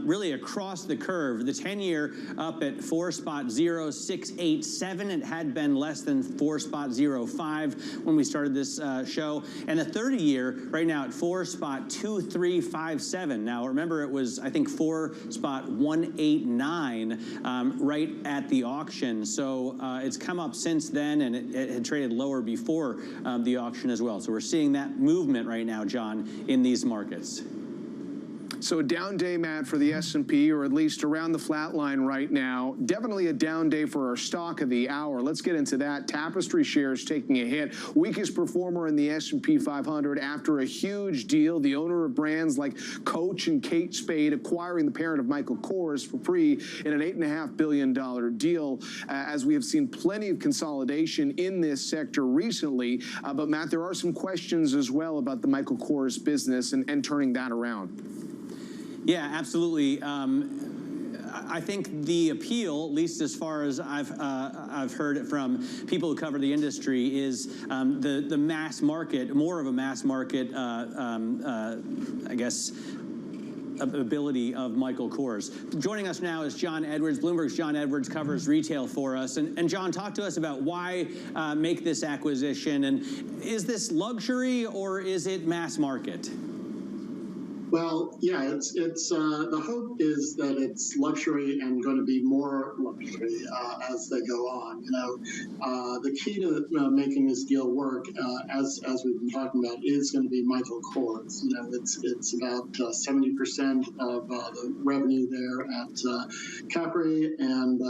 really across the curve. The 10-year up at 4.0687. It had been less than 4.05 when we started this show. And the 30-year right now at 4.2357. Now, remember, it was, I think, 4.189 right at the auction. So it's come up since then, and it had traded lower before the auction as well. So we're seeing that movement right now, John, in these markets. So a down day, Matt, for the S&P, or at least around the flat line right now. Definitely a down day for our stock of the hour. Let's get into that. Tapestry shares taking a hit. Weakest performer in the S&P 500 after a huge deal. The owner of brands like Coach and Kate Spade acquiring the parent of Michael Kors for free in an $8.5 billion deal, as we have seen plenty of consolidation in this sector recently. But, Matt, there are some questions as well about the Michael Kors business and turning that around. Yeah, absolutely. I think the appeal, at least as far as I've heard it from people who cover the industry, is the mass market, more of a mass market, I guess, ability of Michael Kors. Joining us now is John Edwards. Bloomberg's John Edwards covers retail for us. And John, talk to us about why make this acquisition, and is this luxury or is it mass market? Well, yeah, it's the hope is that it's luxury and going to be more luxury as they go on. You know, the key to making this deal work, as we've been talking about, is going to be Michael Kors. You know, it's about 70% of the revenue there at Capri, and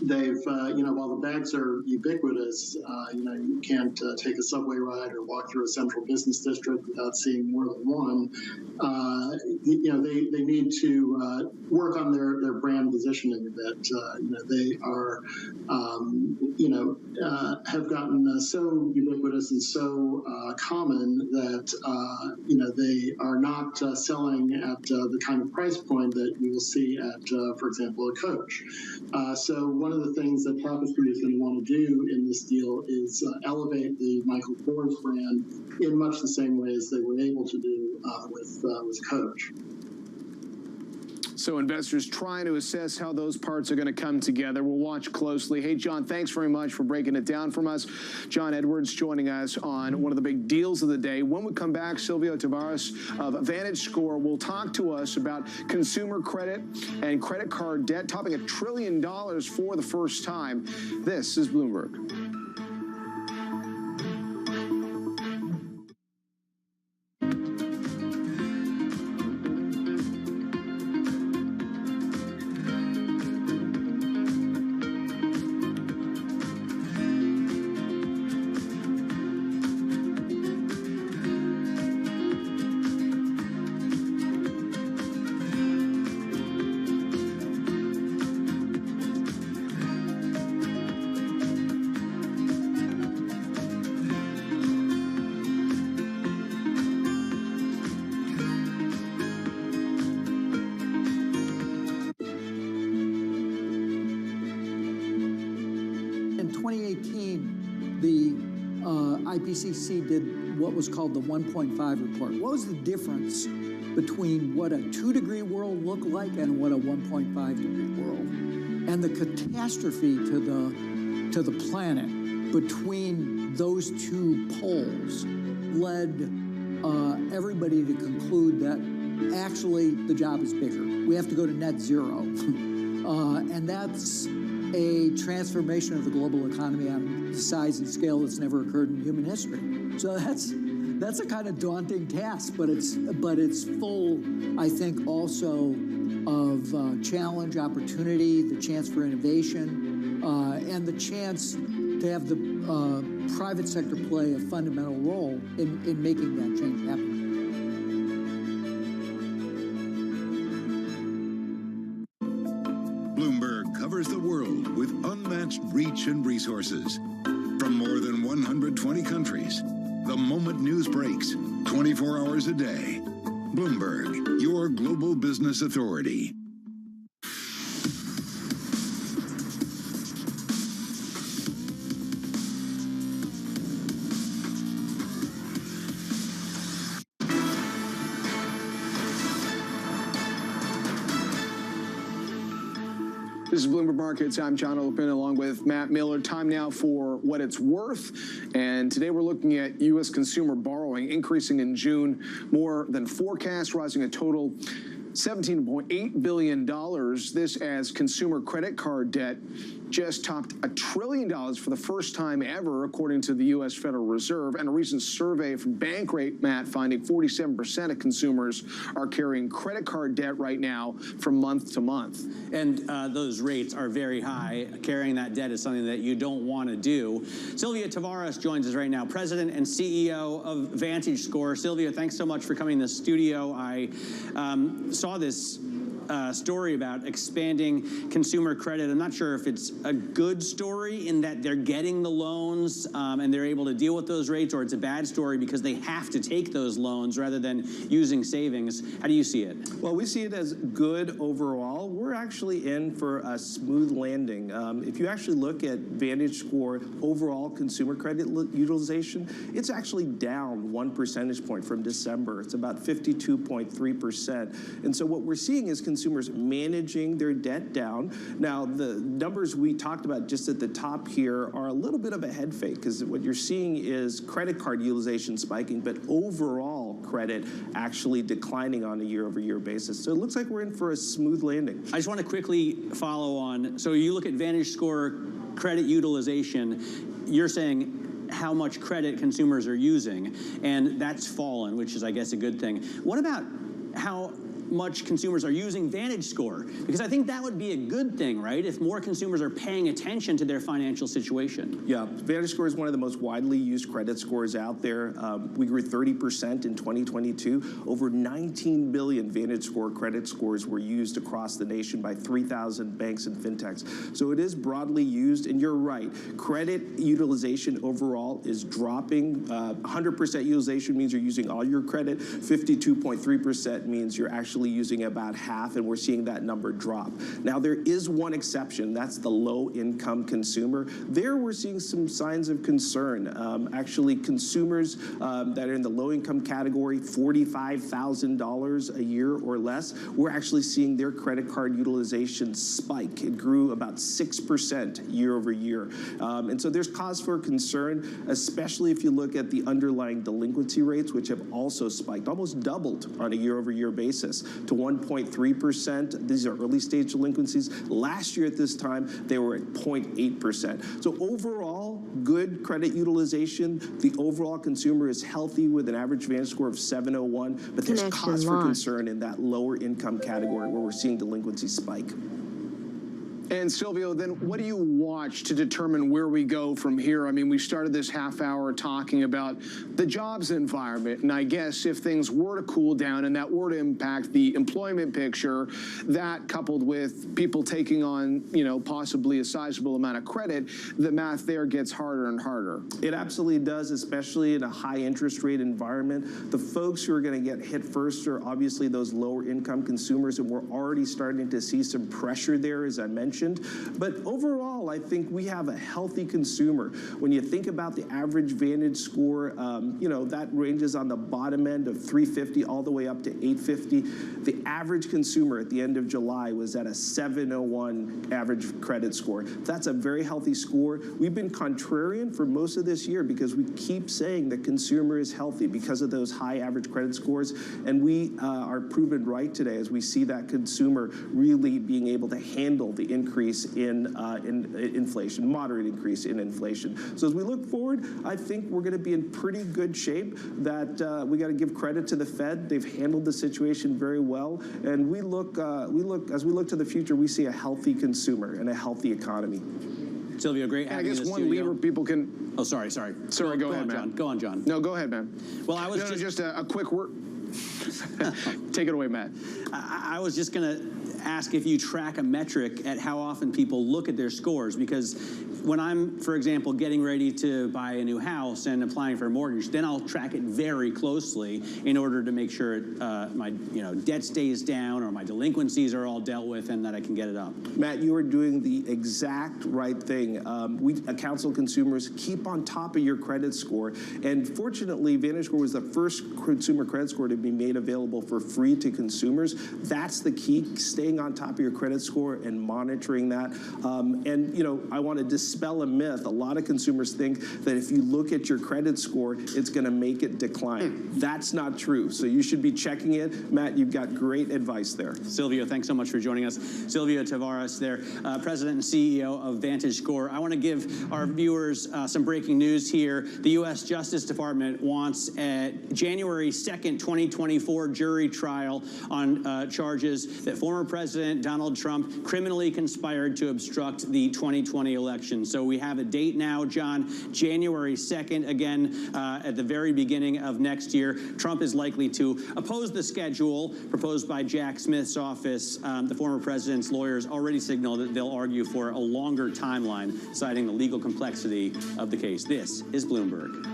they've, you know, while the bags are ubiquitous, you know, you can't take a subway ride or walk through a central business district without seeing more than one. You know, they need to work on their brand positioning a bit. You know, they are, you know, have gotten so ubiquitous and so common that, you know, they are not selling at the kind of price point that you will see at, for example, a Coach. So one of the things that Tapestry is going to want to do in this deal is elevate the Michael Kors brand in much the same way as they were able to do with Coach. So investors trying to assess how those parts are going to come together. We'll watch closely. Hey, John, thanks very much for breaking it down from us. John Edwards joining us on one of the big deals of the day. When we come back, Silvio Tavares of VantageScore will talk to us about consumer credit and credit card debt topping $1 trillion for the first time. This is Bloomberg. IPCC did what was called the 1.5 report. What was the difference between what a 2-degree world looked like and what a 1.5-degree world? And the catastrophe to the planet between those two poles led everybody to conclude that actually the job is bigger. We have to go to net zero. And that's a transformation of the global economy on the size and scale that's never occurred in human history. So that's a kind of daunting task, but it's full, I think, also of challenge, opportunity, the chance for innovation, and the chance to have the private sector play a fundamental role in making that change happen. Bloomberg covers the world with unmatched reach and resources. From more than 120 countries, the moment news breaks, 24 hours a day. Bloomberg, your global business authority. This is Bloomberg Markets. I'm John Olipin along with Matt Miller. Time now for What It's Worth. And today we're looking at U.S. consumer borrowing increasing in June more than forecast, rising a total $17.8 billion. This as consumer credit card debt just topped $1 trillion for the first time ever, according to the U.S. Federal Reserve. And a recent survey from Bankrate, Matt, finding 47% of consumers are carrying credit card debt right now from month to month. And those rates are very high. Carrying that debt is something that you don't want to do. Silvio Tavares joins us right now, President and CEO of VantageScore. Silvio, thanks so much for coming to the studio. I saw this story about expanding consumer credit. I'm not sure if it's a good story in that they're getting the loans and they're able to deal with those rates, or it's a bad story because they have to take those loans rather than using savings. How do you see it? Well, we see it as good overall. We're actually in for a smooth landing. If you actually look at VantageScore overall consumer credit utilization, it's actually down 1 percentage point from December. It's about 52.3%. And so what we're seeing is consumers managing their debt down. Now, the numbers we talked about just at the top here are a little bit of a head fake, because what you're seeing is credit card utilization spiking, but overall credit actually declining on a year-over-year basis. So it looks like we're in for a smooth landing. I just want to quickly follow on. So you look at VantageScore credit utilization, you're saying how much credit consumers are using, and that's fallen, which is, I guess, a good thing. What about how much consumers are using VantageScore? Because I think that would be a good thing, right? If more consumers are paying attention to their financial situation. Yeah, VantageScore is one of the most widely used credit scores out there. We grew 30% in 2022. Over 19 billion VantageScore credit scores were used across the nation by 3,000 banks and fintechs. So it is broadly used, and you're right. Credit utilization overall is dropping. 100% utilization means you're using all your credit. 52.3% means you're actually actually using about half, and we're seeing that number drop. Now, there is one exception. That's the low-income consumer. There, we're seeing some signs of concern. Actually, consumers that are in the low-income category, $45,000 a year or less, we're actually seeing their credit card utilization spike. It grew about 6% year over year. And so there's cause for concern, especially if you look at the underlying delinquency rates, which have also spiked, almost doubled on a year-over-year basis to 1.3%. These are early-stage delinquencies. Last year at this time, they were at 0.8%. So overall, good credit utilization. The overall consumer is healthy with an average Vantage score of 701, but there's cause for concern in that lower-income category where we're seeing delinquency spike. And Silvio, then what do you watch to determine where we go from here? I mean, we started this half hour talking about the jobs environment, and I guess if things were to cool down and that were to impact the employment picture, that coupled with people taking on, you know, possibly a sizable amount of credit, the math there gets harder and harder. It absolutely does, especially in a high interest rate environment. The folks who are going to get hit first are obviously those lower income consumers, and we're already starting to see some pressure there, as I mentioned. But overall, I think we have a healthy consumer. When you think about the average Vantage score, you know, that ranges on the bottom end of 350 all the way up to 850. The average consumer at the end of July was at a 701 average credit score. That's a very healthy score. We've been contrarian for most of this year because we keep saying the consumer is healthy because of those high average credit scores, and we are proven right today as we see that consumer really being able to handle the increase in inflation, moderate increase in inflation. So as we look forward, I think we're going to be in pretty good shape. That we got to give credit to the Fed. They've handled the situation very well, and as we look to the future, we see a healthy consumer and a healthy economy. Silvio, great having you in the studio. I guess one lever people can... Oh, sorry. Sorry, go ahead, man. John. Go on, John. No, go ahead, man. Well, I was just a quick word. Take it away, Matt. I was just going to ask if you track a metric at how often people look at their scores, because when I'm, for example, getting ready to buy a new house and applying for a mortgage, then I'll track it very closely in order to make sure my debt stays down or my delinquencies are all dealt with and that I can get it up. Matt, you are doing the exact right thing. We counsel consumers, keep on top of your credit score. And fortunately, Vantage Score was the first consumer credit score to be made available for free to consumers. That's the key, staying on top of your credit score and monitoring that. And, you know, I want to dispel a myth. A lot of consumers think that if you look at your credit score, it's going to make it decline. That's not true. So you should be checking it. Matt, you've got great advice there. Silvio, thanks so much for joining us. Silvio Tavares there, President and CEO of Vantage Score. I want to give our viewers some breaking news here. The U.S. Justice Department wants a January 2nd, 2024 jury trial on charges that former President Donald Trump criminally conspired to obstruct the 2020 election. So we have a date now, John, January 2nd, again, at the very beginning of next year. Trump is likely to oppose the schedule proposed by Jack Smith's office. The former president's lawyers already signaled that they'll argue for a longer timeline, citing the legal complexity of the case. This is Bloomberg.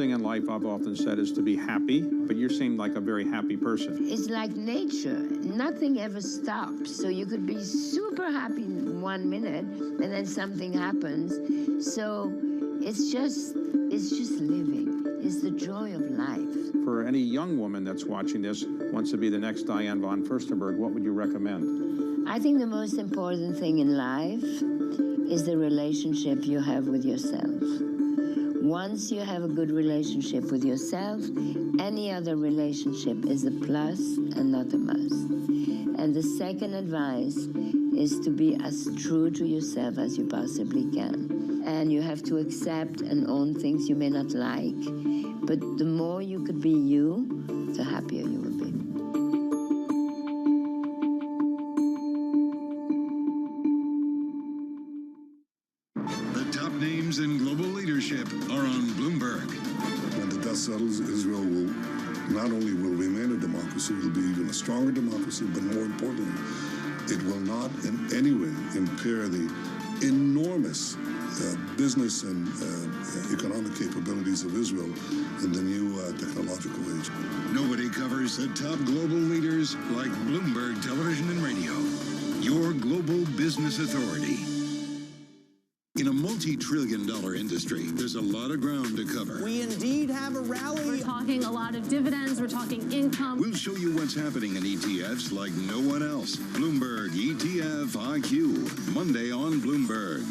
thing in life, I've often said, is to be happy, but you seem like a very happy person. It's like nature. Nothing ever stops. So you could be super happy in 1 minute, and then something happens. So it's just living. It's the joy of life. For any young woman that's watching this, wants to be the next Diane von Furstenberg, what would you recommend? I think the most important thing in life is the relationship you have with yourself. Once you have a good relationship with yourself, any other relationship is a plus and not a must. And the second advice is to be as true to yourself as you possibly can. And you have to accept and own things you may not like, but the more you could be you, the happier you will be. The top names in global leadership are on Bloomberg. When the dust settles, Israel will not only will remain a democracy, it will be even a stronger democracy, but more importantly, it will not in any way impair the enormous business and economic capabilities of Israel in the new technological age. Nobody covers the top global leaders like Bloomberg Television and Radio, your global business authority. In a multi-trillion-dollar industry, there's a lot of ground to cover. We indeed have a rally. We're talking a lot of dividends. We're talking income. We'll show you what's happening in ETFs like no one else. Bloomberg ETF IQ, Monday on Bloomberg.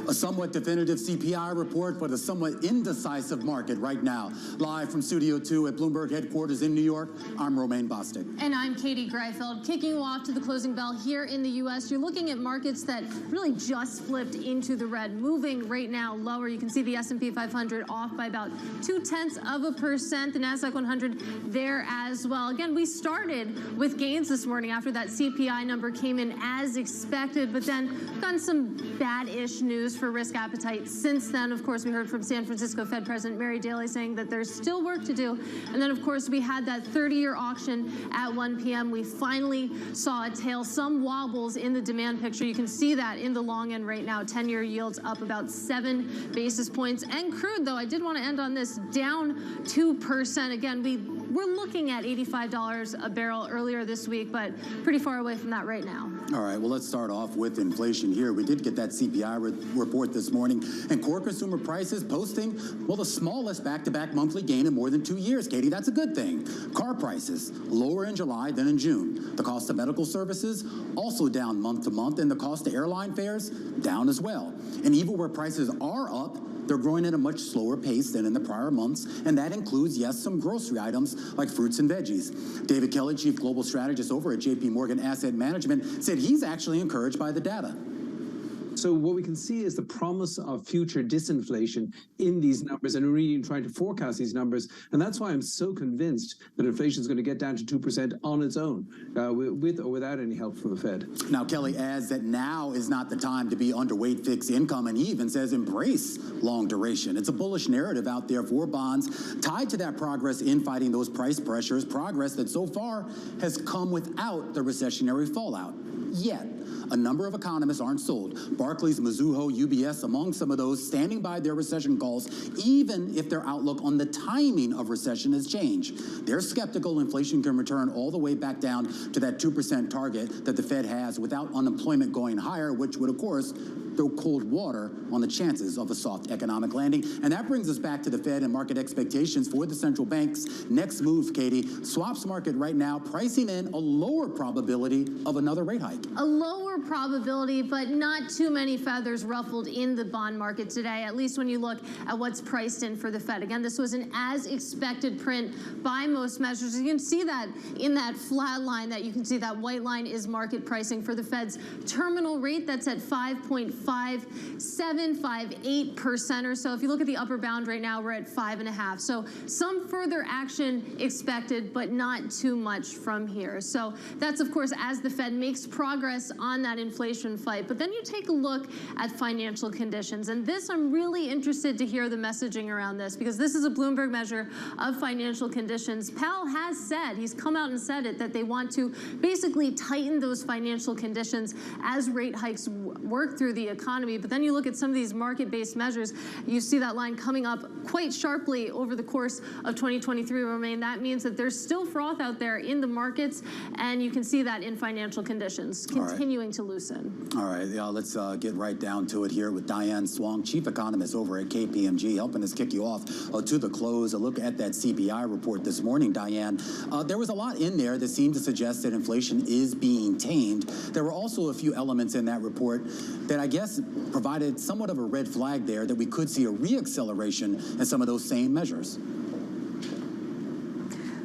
A somewhat definitive CPI report, but a somewhat indecisive market right now. Live from Studio 2 at Bloomberg headquarters in New York, I'm Romaine Bostick. And I'm Katie Greifeld. Kicking you off to the closing bell here in the U.S., you're looking at markets that really just flipped into the red, moving right now lower. You can see the S&P 500 off by about 0.2%. The NASDAQ 100 there as well. Again, we started with gains this morning after that CPI number came in as expected, but then gotten some bad-ish news for risk appetite since then. Of course, we heard from San Francisco Fed President Mary Daly saying that there's still work to do. And then, of course, we had that 30-year auction at 1 p.m. We finally saw a tail, some wobbles in the demand picture. You can see that in the long end right now. 10-year yields up about 7 basis points. And crude, though, I did want to end on this, down 2%. Again, we're looking at $85 a barrel earlier this week, but pretty far away from that right now. All right, well, let's start off with inflation here. We did get that CPI report this morning, and core consumer prices posting, well, the smallest back-to-back monthly gain in more than 2 years. Katie, that's a good thing. Car prices lower in July than in June. The cost of medical services also down month to month, and the cost of airline fares down as well. And even where prices are up, they're growing at a much slower pace than in the prior months, and that includes, yes, some grocery items like fruits and veggies. David Kelly, Chief Global Strategist over at JP Morgan Asset Management, said he's actually encouraged by the data. So what we can see is the promise of future disinflation in these numbers, and we're really trying to forecast these numbers. And that's why I'm so convinced that inflation is going to get down to 2% on its own, with or without any help from the Fed. Now, Kelly adds that now is not the time to be underweight fixed income, and he even says embrace long duration. It's a bullish narrative out there for bonds tied to that progress in fighting those price pressures, progress that so far has come without the recessionary fallout. Yet, a number of economists aren't sold. Barclays, Mizuho, UBS, among some of those, standing by their recession calls, even if their outlook on the timing of recession has changed. They're skeptical inflation can return all the way back down to that 2% target that the Fed has without unemployment going higher, which would, of course, throw cold water on the chances of a soft economic landing. And that brings us back to the Fed and market expectations for the central bank's next move, Katie. Swaps market right now pricing in a lower probability of another rate hike. A lower probability, but not too many feathers ruffled in the bond market today, at least when you look at what's priced in for the Fed. Again, this was an as-expected print by most measures. You can see that in that flat line that you can see that white line is market pricing for the Fed's terminal rate. That's at 5.5758% or so. If you look at the upper bound right now, we're at 5.5. So some further action expected, but not too much from here. So that's, of course, as the Fed makes progress on won that inflation fight. But then you take a look at financial conditions. And this, I'm really interested to hear the messaging around this, because this is a Bloomberg measure of financial conditions. Powell has said, he's come out and said it, that they want to basically tighten those financial conditions as rate hikes work through the economy. But then you look at some of these market-based measures, you see that line coming up quite sharply over the course of 2023, Romaine. That means that there's still froth out there in the markets, and you can see that in financial conditions continuing to loosen. All right, let's get right down to it here with Diane Swong, chief economist over at KPMG, helping us kick you off to the close. A look at that CPI report this morning, Diane. There was a lot in there that seemed to suggest that inflation is being tamed. There were also a few elements in that report that I guess provided somewhat of a red flag there that we could see a reacceleration in some of those same measures.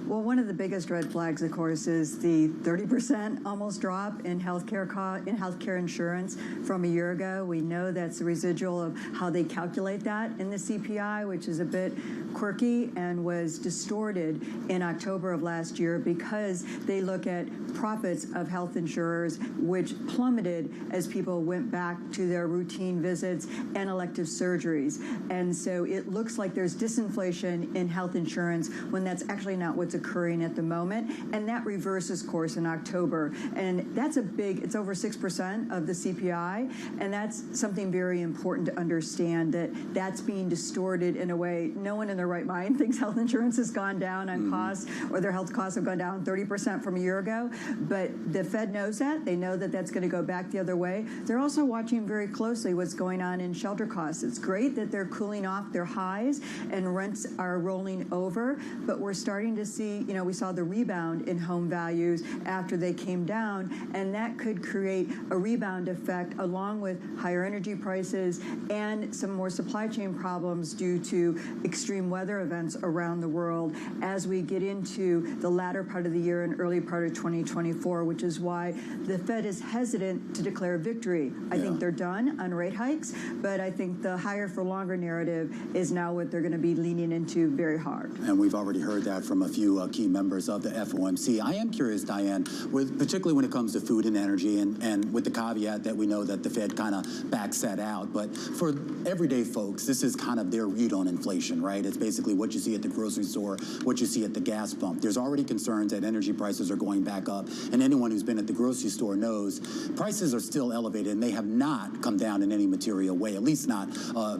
Well, one of the biggest red flags, of course, is the 30% almost drop in healthcare insurance from a year ago. We know that's the residual of how they calculate that in the CPI, which is a bit quirky and was distorted in October of last year because they look at profits of health insurers, which plummeted as people went back to their routine visits and elective surgeries. And so it looks like there's disinflation in health insurance when that's actually not what's occurring at the moment, and that reverses course in October. And that's it's over 6% of the CPI, and that's something very important to understand, that that's being distorted in a way. No one in their right mind thinks health insurance has gone down on costs, or their health costs have gone down 30% from a year ago, but the Fed knows that. They know that that's going to go back the other way. They're also watching very closely what's going on in shelter costs. It's great that they're cooling off their highs and rents are rolling over, but we're starting to see, we saw the rebound in home values after they came down, and that could create a rebound effect along with higher energy prices and some more supply chain problems due to extreme weather events around the world as we get into the latter part of the year and early part of 2024, which is why the Fed is hesitant to declare victory. I think they're done on rate hikes, but I think the higher for longer narrative is now what they're going to be leaning into very hard. And we've already heard that from a few key members of the FOMC. I am curious, Diane, particularly when it comes to food and energy, and with the caveat that we know that the Fed kind of backs that out, but for everyday folks, this is kind of their read on inflation, right? It's basically what you see at the grocery store, what you see at the gas pump. There's already concerns that energy prices are going back up, and anyone who's been at the grocery store knows prices are still elevated, and they have not come down in any material way, at least not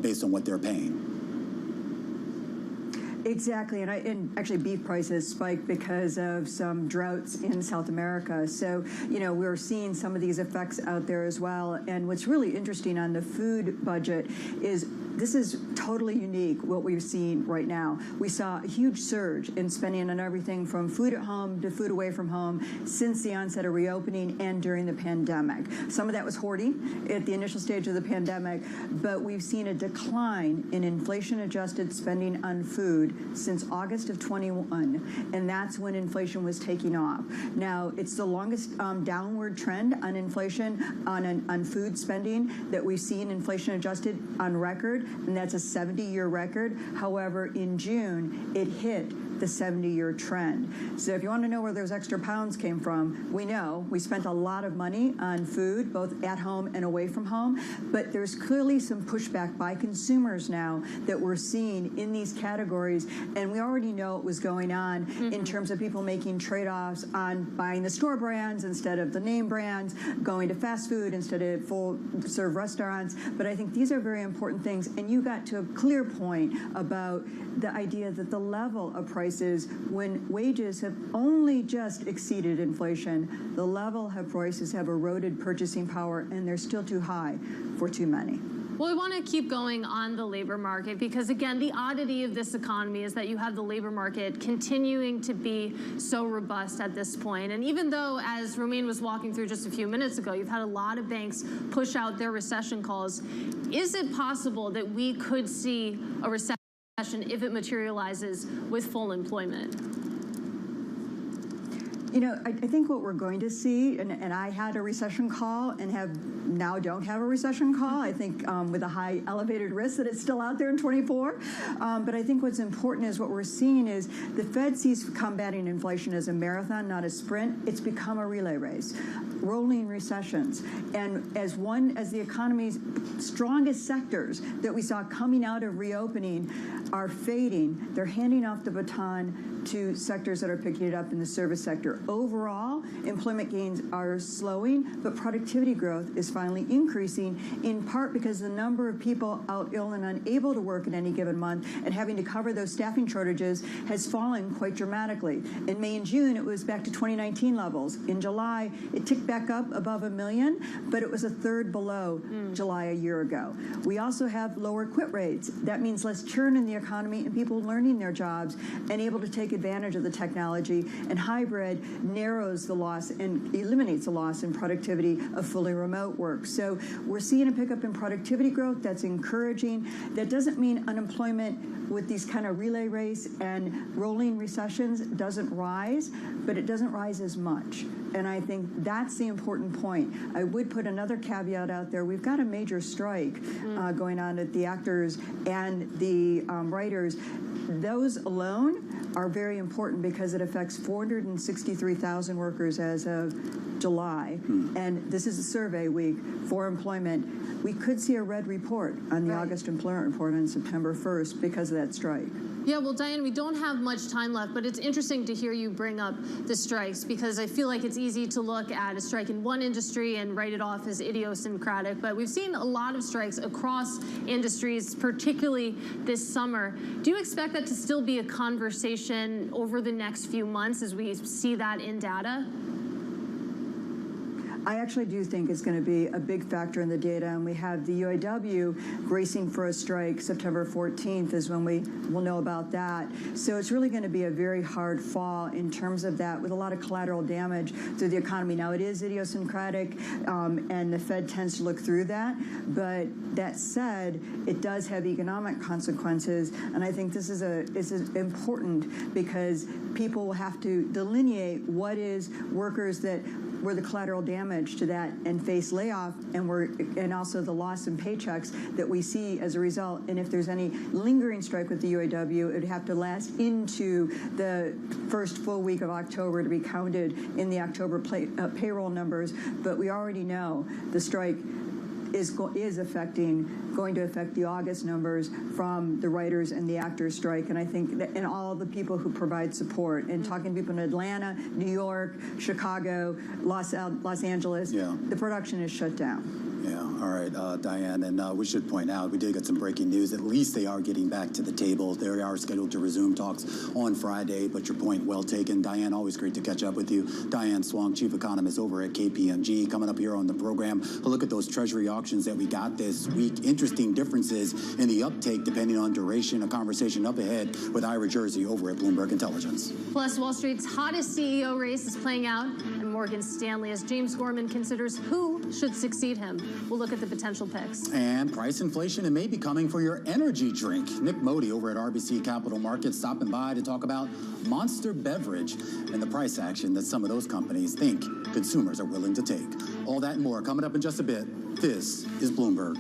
based on what they're paying. Exactly, and actually beef prices spiked because of some droughts in South America. So, we're seeing some of these effects out there as well. And what's really interesting on the food budget is this is totally unique, what we've seen right now. We saw a huge surge in spending on everything from food at home to food away from home since the onset of reopening and during the pandemic. Some of that was hoarding at the initial stage of the pandemic, but we've seen a decline in inflation-adjusted spending on food since August of 21, and that's when inflation was taking off. Now, it's the longest downward trend on inflation on food spending that we've seen inflation-adjusted on record, and that's a 70-year record. However, in June, it hit the 70-year trend. So if you want to know where those extra pounds came from, we know we spent a lot of money on food, both at home and away from home, but there's clearly some pushback by consumers now that we're seeing in these categories, and we already know it was going on in terms of people making trade-offs on buying the store brands instead of the name brands, going to fast food instead of full-serve restaurants. But I think these are very important things, and you got to a clear point about the idea that the level of prices, when wages have only just exceeded inflation, the level of prices have eroded purchasing power, and they're still too high for too many. Well, we want to keep going on the labor market because, again, the oddity of this economy is that you have the labor market continuing to be so robust at this point. And even though, as Romaine was walking through just a few minutes ago, you've had a lot of banks push out their recession calls, is it possible that we could see a recession if it materializes with full employment? You know, I think what we're going to see, and I had a recession call and now don't have a recession call, I think with a high elevated risk that it's still out there in 24. But I think what's important is what we're seeing is the Fed sees combating inflation as a marathon, not a sprint. It's become a relay race. Rolling recessions. And as the economy's strongest sectors that we saw coming out of reopening are fading, they're handing off the baton to sectors that are picking it up in the service sector. Overall, employment gains are slowing, but productivity growth is finally increasing, in part because the number of people out ill and unable to work in any given month and having to cover those staffing shortages has fallen quite dramatically. In May and June, it was back to 2019 levels. In July, it ticked back up above 1 million, but it was a third below July a year ago. We also have lower quit rates. That means less churn in the economy and people learning their jobs and able to take advantage of the technology, and hybrid narrows the loss and eliminates the loss in productivity of fully remote work. So we're seeing a pickup in productivity growth that's encouraging. That doesn't mean unemployment with these kind of relay race and rolling recessions doesn't rise, but it doesn't rise as much. And I think that's the important point. I would put another caveat out there. We've got a major strike going on at the actors and the writers. Those alone are very important because it affects 463,000 workers as of July. And this is a survey week for employment. We could see a red report on the August employment report on September 1st because of that strike. Yeah, well, Diane, we don't have much time left, but it's interesting to hear you bring up the strikes because I feel like it's easy to look at a strike in one industry and write it off as idiosyncratic, but we've seen a lot of strikes across industries, particularly this summer. Do you expect that to still be a conversation over the next few months as we see that in data? I actually do think it's going to be a big factor in the data, and we have the UAW bracing for a strike. September 14th is when we will know about that. So it's really going to be a very hard fall in terms of that, with a lot of collateral damage to the economy. Now, it is idiosyncratic, and the Fed tends to look through that. But that said, it does have economic consequences, and I think this is important because people will have to delineate what is workers that were the collateral damage to that and face layoff, and also the loss in paychecks that we see as a result. And if there's any lingering strike with the UAW, it would have to last into the first full week of October to be counted in the October payroll numbers. But we already know the strike is going to affect the August numbers from the writers and the actors strike, and I think that, and all the people who provide support. And talking to people in Atlanta, New York, Chicago, Los Angeles, the production is shut down. Yeah, all right, Diane, and we should point out, we did get some breaking news. At least they are getting back to the table. They are scheduled to resume talks on Friday, but your point well taken. Diane, always great to catch up with you. Diane Swong, Chief Economist over at KPMG, coming up here on the program. A look at those Treasury auctions that we got this week. Interesting differences in the uptake depending on duration. A conversation up ahead with Ira Jersey over at Bloomberg Intelligence. Plus, Wall Street's hottest CEO race is playing out in Morgan Stanley as James Gorman considers who should succeed him. We'll look at the potential picks. And price inflation, it may be coming for your energy drink. Nick Modi over at RBC Capital Markets stopping by to talk about Monster Beverage and the price action that some of those companies think consumers are willing to take. All that and more coming up in just a bit. This is Bloomberg.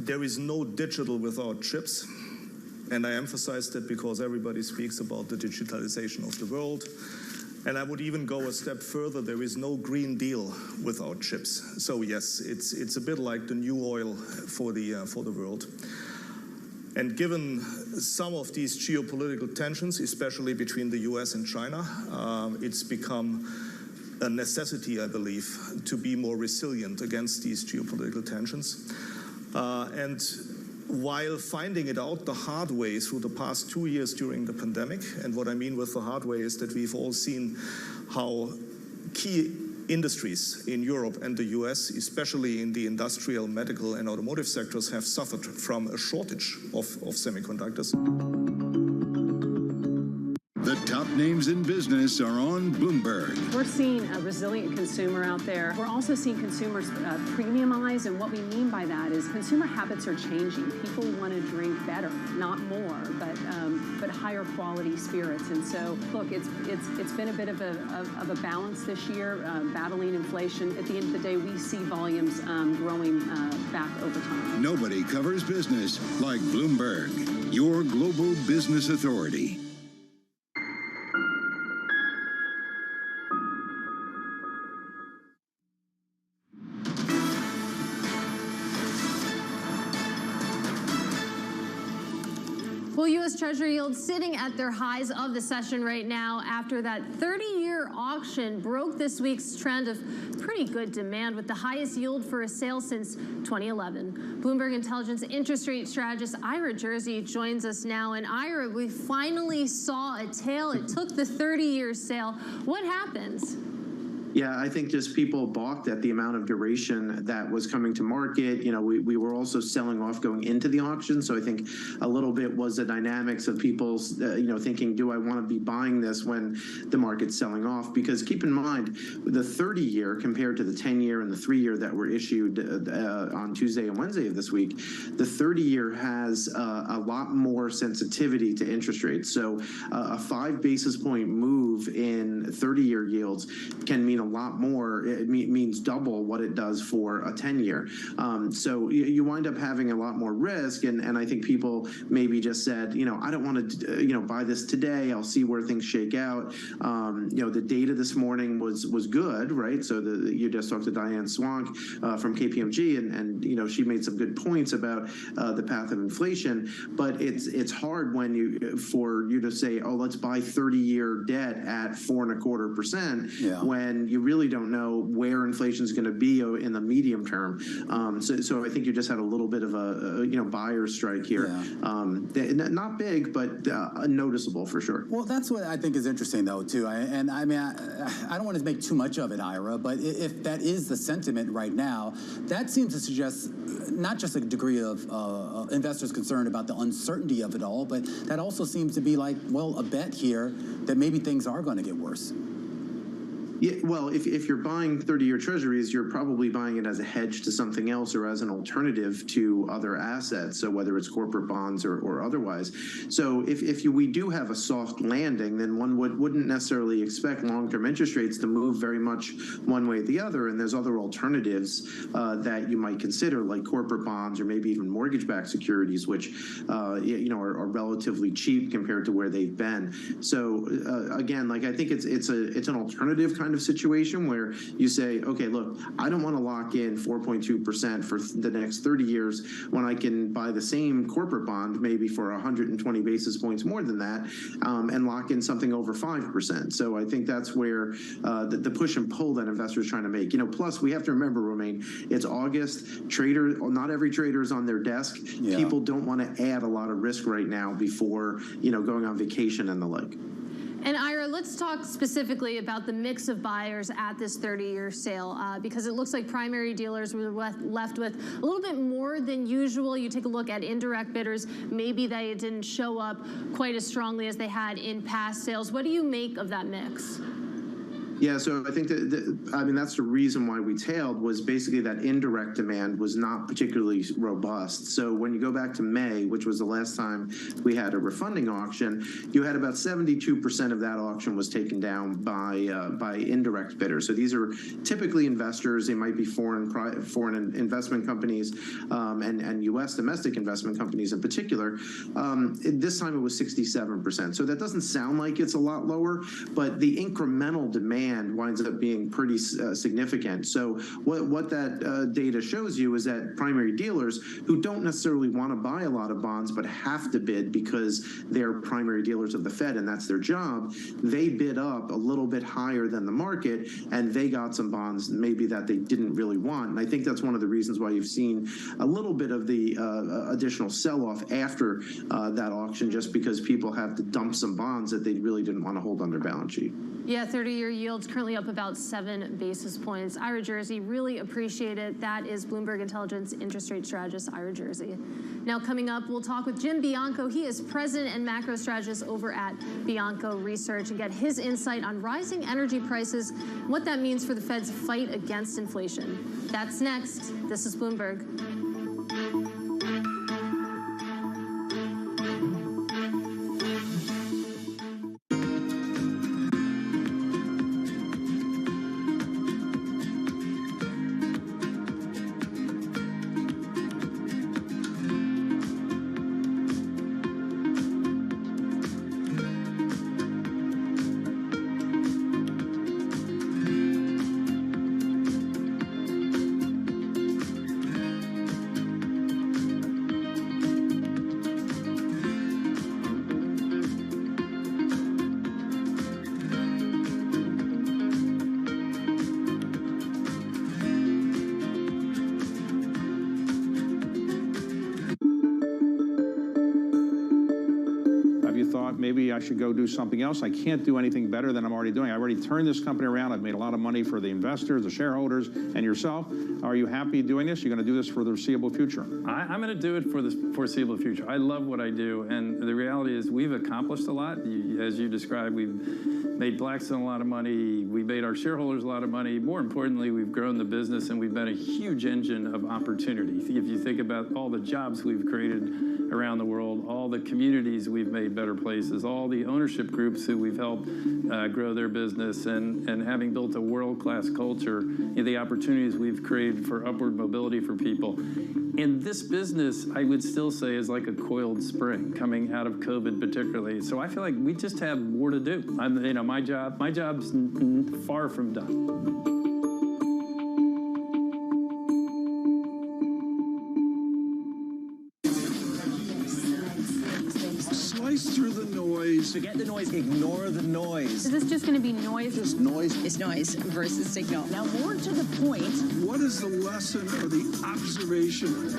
There is no digital without chips, and I emphasize that because everybody speaks about the digitalization of the world. And I would even go a step further. There is no Green Deal without chips. So yes, it's a bit like the new oil for the world. And given some of these geopolitical tensions, especially between the US and China, it's become a necessity, I believe, to be more resilient against these geopolitical tensions. And while finding it out the hard way through the past 2 years during the pandemic, and what I mean with the hard way is that we've all seen how key industries in Europe and the US, especially in the industrial, medical, and automotive sectors, have suffered from a shortage of semiconductors. The top names in business are on Bloomberg. We're seeing a resilient consumer out there. We're also seeing consumers premiumize, and what we mean by that is consumer habits are changing. People want to drink better, not more, but higher quality spirits. And so, look, it's been a bit of a balance this year, battling inflation. At the end of the day, we see volumes growing back over time. Nobody covers business like Bloomberg, your global business authority. Well, U.S. Treasury yields sitting at their highs of the session right now after that 30-year auction broke this week's trend of pretty good demand with the highest yield for a sale since 2011. Bloomberg Intelligence interest rate strategist Ira Jersey joins us now. And Ira, we finally saw a tail. It took the 30-year sale. What happens? Yeah, I think just people balked at the amount of duration that was coming to market. You know, we were also selling off going into the auction. So I think a little bit was the dynamics of people's, thinking, do I want to be buying this when the market's selling off? Because keep in mind, the 30-year compared to the 10-year and the 3-year that were issued on Tuesday and Wednesday of this week, the 30-year has a lot more sensitivity to interest rates. So a 5 basis point move in 30-year yields can mean a lot more. It means double what it does for a 10-year. So you wind up having a lot more risk. And I think people maybe just said, I don't want to, buy this today. I'll see where things shake out. The data this morning was good, right? So you just talked to Diane Swank from KPMG, and she made some good points about the path of inflation. But it's hard for you to say, oh, let's buy 30-year debt at 4.25%, when you really don't know where inflation is going to be in the medium term. So I think you just had a little bit of a buyer's strike here. Not big, but noticeable for sure. Well, that's what I think is interesting, though, too. I don't want to make too much of it, Ira, but if that is the sentiment right now, that seems to suggest not just a degree of investors concerned about the uncertainty of it all, but that also seems to be like, well, a bet here that maybe things are going to get worse. Yeah, well, if you're buying 30-year treasuries, you're probably buying it as a hedge to something else or as an alternative to other assets, so whether it's corporate bonds or otherwise. So if we do have a soft landing, then one wouldn't necessarily expect long-term interest rates to move very much one way or the other, and there's other alternatives that you might consider, like corporate bonds or maybe even mortgage-backed securities, which are relatively cheap compared to where they've been. So again, I think it's an alternative kind of situation where you say, okay, look, I don't want to lock in 4.2% for the next 30 years when I can buy the same corporate bond maybe for 120 basis points more than that, and lock in something over 5%. So I think that's where the push and pull that investors are trying to make. Plus, we have to remember, Romaine, it's August. Not every trader is on their desk. Yeah. People don't want to add a lot of risk right now before going on vacation and the like. And Ira, let's talk specifically about the mix of buyers at this 30-year sale, because it looks like primary dealers were left with a little bit more than usual. You take a look at indirect bidders, maybe they didn't show up quite as strongly as they had in past sales. What do you make of that mix? Yeah, so I think that's the reason why we tailed, was basically that indirect demand was not particularly robust. So when you go back to May, which was the last time we had a refunding auction, you had about 72% of that auction was taken down by indirect bidders. So these are typically investors. They might be foreign investment companies and U.S. domestic investment companies in particular. This time it was 67%. So that doesn't sound like it's a lot lower, but the incremental demand demand winds up being pretty significant. So what that data shows you is that primary dealers who don't necessarily want to buy a lot of bonds but have to bid because they're primary dealers of the Fed and that's their job, they bid up a little bit higher than the market, and they got some bonds maybe that they didn't really want. And I think that's one of the reasons why you've seen a little bit of the additional sell-off after that auction, just because people have to dump some bonds that they really didn't want to hold on their balance sheet. Yeah, 30-year yields currently up about 7 basis points. Ira Jersey, really appreciate it. That is Bloomberg Intelligence interest rate strategist Ira Jersey. Now coming up, we'll talk with Jim Bianco. He is president and macro strategist over at Bianco Research, and get his insight on rising energy prices, what that means for the Fed's fight against inflation. That's next. This is Bloomberg. Maybe I should go do something else. I can't do anything better than I'm already doing. I already turned this company around. I've made a lot of money for the investors, the shareholders, and yourself. Are you happy doing this? You're going to do this for the foreseeable future? I'm going to do it for the foreseeable future. I love what I do, and the reality is we've accomplished a lot. As you described, we've made Blackstone a lot of money. We made our shareholders a lot of money. More importantly, we've grown the business, and we've been a huge engine of opportunity. If you think about all the jobs we've created around the world, all the communities we've made better places, all the ownership groups who we've helped grow their business, and having built a world-class culture, the opportunities we've created for upward mobility for people. And this business, I would still say, is like a coiled spring coming out of COVID particularly. So I feel like we just have more to do. My job's far from done. Through the noise. Forget the noise. Ignore the noise. Is this just going to be noise? Just noise. It's noise versus signal. Now, more to the point. What is the lesson or the observation?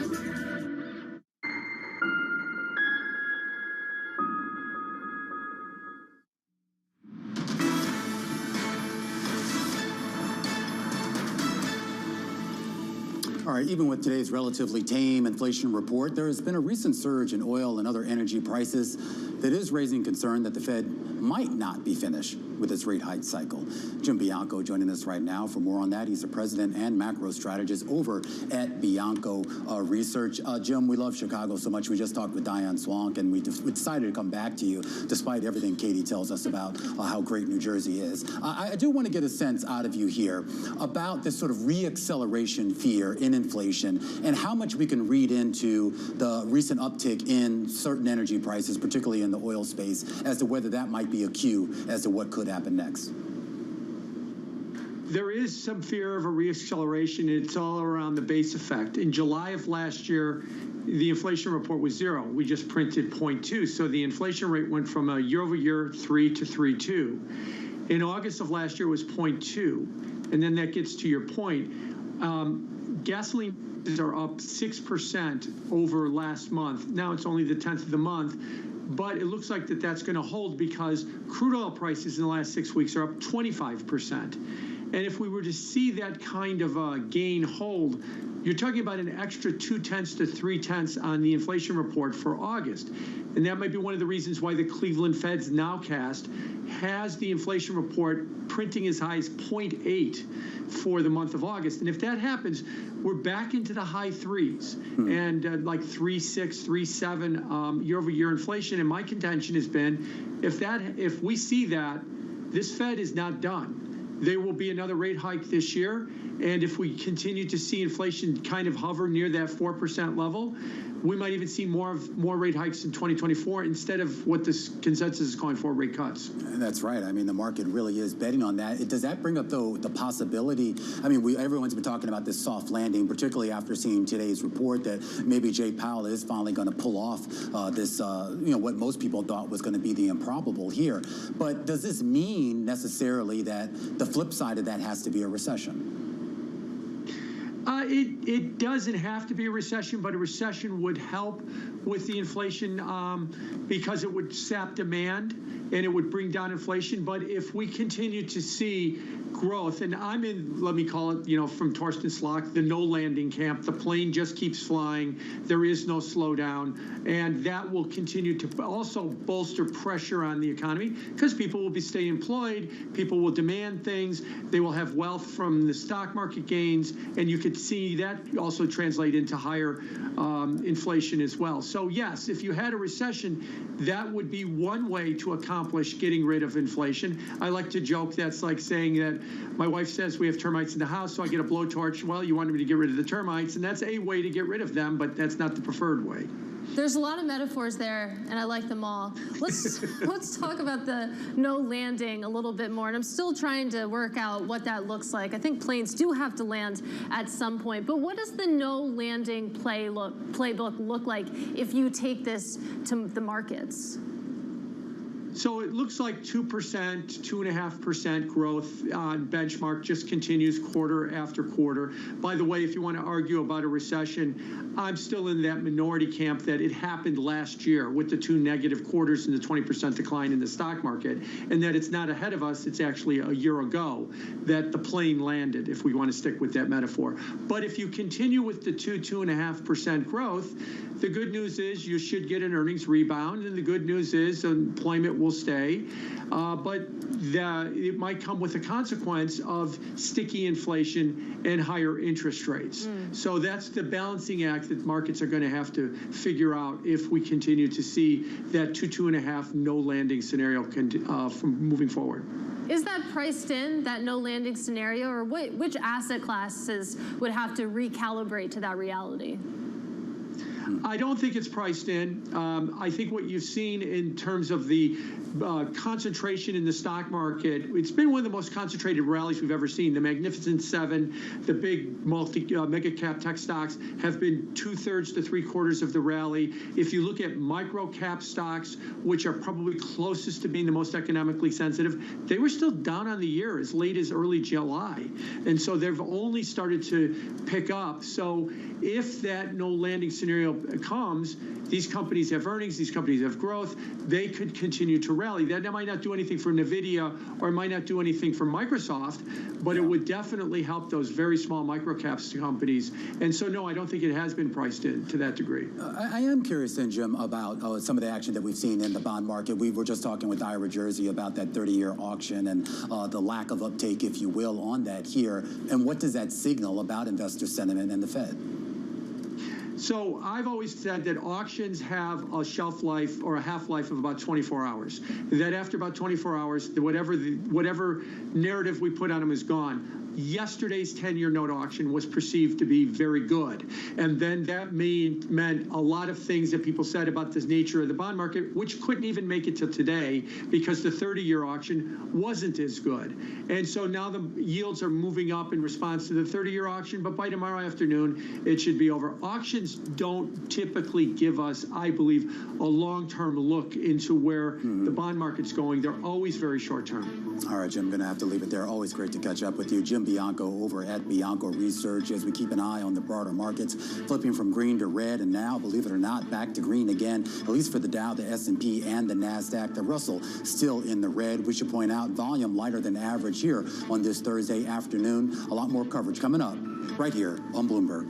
All right, even with today's relatively tame inflation report, there has been a recent surge in oil and other energy prices that is raising concern that the Fed might not be finished with its rate hike cycle. Jim Bianco joining us right now for more on that. He's the president and macro strategist over at Bianco Research. Jim, we love Chicago so much. We just talked with Diane Swank, and we decided to come back to you despite everything Katie tells us about how great New Jersey is. I do want to get a sense out of you here about this sort of reacceleration fear in inflation and how much we can read into the recent uptick in certain energy prices, particularly in the oil space, as to whether that might be a cue as to what could happen next. There is some fear of a reacceleration. It's all around the base effect. In July of last year, the inflation report was 0. We just printed 0.2. So the inflation rate went from a year-over-year 3 to 3.2. In August of last year, it was 0.2. And then that gets to your point. Gasoline prices are up 6% over last month. Now it's only the 10th of the month. But it looks like that's going to hold because crude oil prices in the last 6 weeks are up 25%. And if we were to see that kind of gain hold, you're talking about an extra 0.2 to 0.3 on the inflation report for August. And that might be one of the reasons why the Cleveland Fed's nowcast has the inflation report printing as high as 0.8 for the month of August. And if that happens, we're back into the high threes and like 3.6, 3.7 year-over-year inflation. And my contention has been, if we see that, this Fed is not done. there will be another rate hike this year. And if we continue to see inflation kind of hover near that 4% level, we might even see more rate hikes in 2024 instead of what this consensus is calling for, rate cuts. That's right. I mean, the market really is betting on that. Does that bring up, though, the possibility? I mean, everyone's been talking about this soft landing, particularly after seeing today's report that maybe Jay Powell is finally going to pull off this, what most people thought was going to be the improbable here. But does this mean necessarily that the flip side of that has to be a recession? It doesn't have to be a recession, but a recession would help with the inflation because it would sap demand and it would bring down inflation. But if we continue to see growth, and I'm in, let me call it, from Torsten Slok, the no landing camp, the plane just keeps flying, there is no slowdown, and that will continue to also bolster pressure on the economy because people will be staying employed, people will demand things, they will have wealth from the stock market gains, and you could see that also translate into higher inflation as well. So yes, if you had a recession, that would be one way to accomplish getting rid of inflation. I like to joke that's like saying that my wife says we have termites in the house, so I get a blowtorch. Well, you wanted me to get rid of the termites, and that's a way to get rid of them, but that's not the preferred way. There's a lot of metaphors there, and I like them all. Let's talk about the no landing a little bit more, and I'm still trying to work out what that looks like. I think planes do have to land at some point, but what does the no landing playbook look like if you take this to the markets? So it looks like 2%, 2.5% growth on benchmark just continues quarter after quarter. By the way, if you want to argue about a recession, I'm still in that minority camp that it happened last year with the 2 negative quarters and the 20% decline in the stock market, and that it's not ahead of us, it's actually a year ago that the plane landed, if we want to stick with that metaphor. But if you continue with the 2.5% growth, the good news is you should get an earnings rebound, and the good news is employment will stay, but it might come with a consequence of sticky inflation and higher interest rates. So that's the balancing act that markets are going to have to figure out if we continue to see that 2.5 no landing scenario from moving forward. Is that priced in, that no landing scenario, or which asset classes would have to recalibrate to that reality? I don't think it's priced in. I think what you've seen in terms of the concentration in the stock market, it's been one of the most concentrated rallies we've ever seen. The Magnificent Seven, the big mega cap tech stocks have been 2/3 to 3/4 of the rally. If you look at micro cap stocks, which are probably closest to being the most economically sensitive, they were still down on the year as late as early July. And so they've only started to pick up. So if that no landing scenario comes, these companies have earnings, these companies have growth, they could continue to rally. That might not do anything for NVIDIA or it might not do anything for Microsoft, but it would definitely help those very small microcaps companies. And so, no, I don't think it has been priced in to that degree. I am curious then, Jim, about some of the action that we've seen in the bond market. We were just talking with Ira Jersey about that 30-year auction and the lack of uptake, if you will, on that here. And what does that signal about investor sentiment and the Fed? So I've always said that auctions have a shelf life or a half-life of about 24 hours. That after about 24 hours, whatever narrative we put on them is gone. Yesterday's 10-year note auction was perceived to be very good. And then that meant a lot of things that people said about the nature of the bond market, which couldn't even make it to today because the 30-year auction wasn't as good. And so now the yields are moving up in response to the 30-year auction, but by tomorrow afternoon, it should be over. Auctions don't typically give us, I believe, a long-term look into where the bond market's going. They're always very short-term. All right, Jim, I'm going to have to leave it there. Always great to catch up with you. Jim Bianco over at Bianco Research as we keep an eye on the broader markets, flipping from green to red, and now, believe it or not, back to green again, at least for the Dow, the S&P, and the NASDAQ. The Russell still in the red. We should point out volume lighter than average here on this Thursday afternoon. A lot more coverage coming up right here on Bloomberg.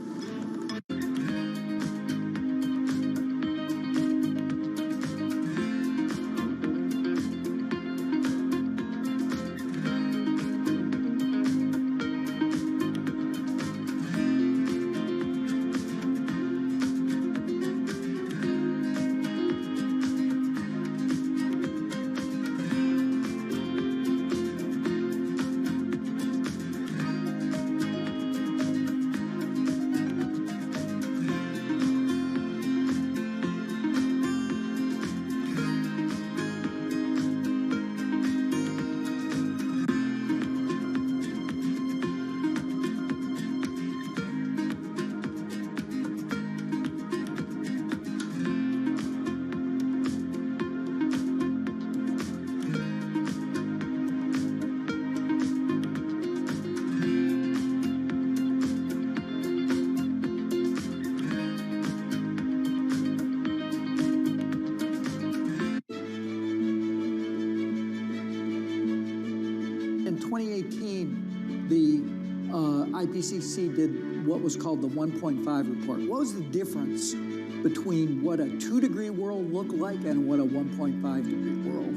IPCC did what was called the 1.5 report. What was the difference between what a 2-degree world looked like and what a 1.5-degree world?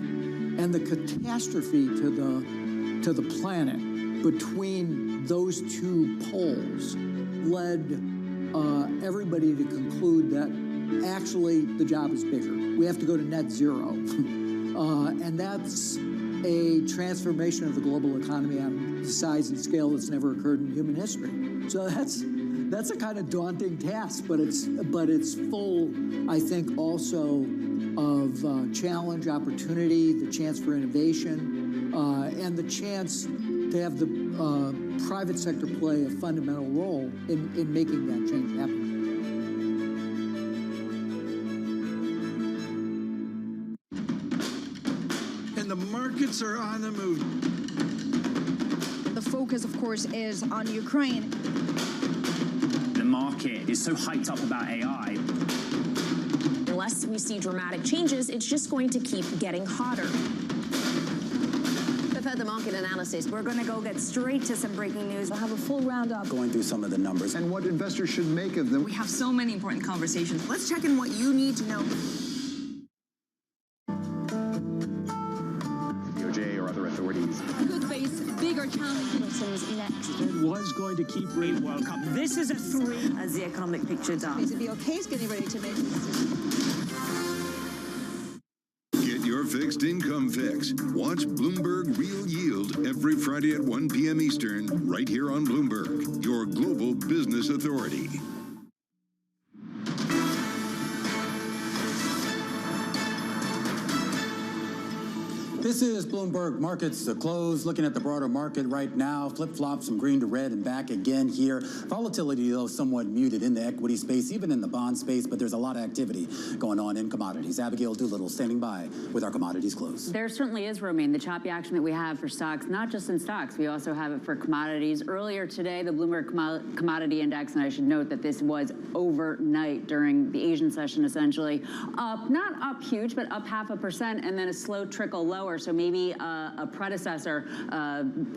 And the catastrophe to the planet between those two poles led everybody to conclude that actually the job is bigger. We have to go to net zero. And that's a transformation of the global economy on the size and scale that's never occurred in human history. So that's a kind of daunting task, but it's full, I think, also of challenge, opportunity, the chance for innovation, and the chance to have the private sector play a fundamental role in making that change happen. And the markets are on the move. The focus, of course, is on Ukraine. The market is so hyped up about AI. Unless we see dramatic changes, it's just going to keep getting hotter. We've had the market analysis. We're going to go get straight to some breaking news. We'll have a full roundup. Going through some of the numbers. And what investors should make of them. We have so many important conversations. Let's check in what you need to know. DOJ or other authorities. Could face bigger challenges. Next. It was going to keep rate World Cup. This is a 3. As the economic picture does. The OK is getting ready to make Get your fixed income fix. Watch Bloomberg Real Yield every Friday at 1 p.m. Eastern, right here on Bloomberg, your global business authority. This is Bloomberg Markets to close. Looking at the broader market right now, flip-flops from green to red and back again here. Volatility, though, somewhat muted in the equity space, even in the bond space, but there's a lot of activity going on in commodities. Abigail Doolittle standing by with our commodities close. There certainly is, Romaine, the choppy action that we have for stocks, not just in stocks, we also have it for commodities. Earlier today, the Bloomberg Commodity Index, and I should note that this was overnight during the Asian session, essentially, up, not up huge, but up 0.5%, and then a slow trickle lower. So maybe a predecessor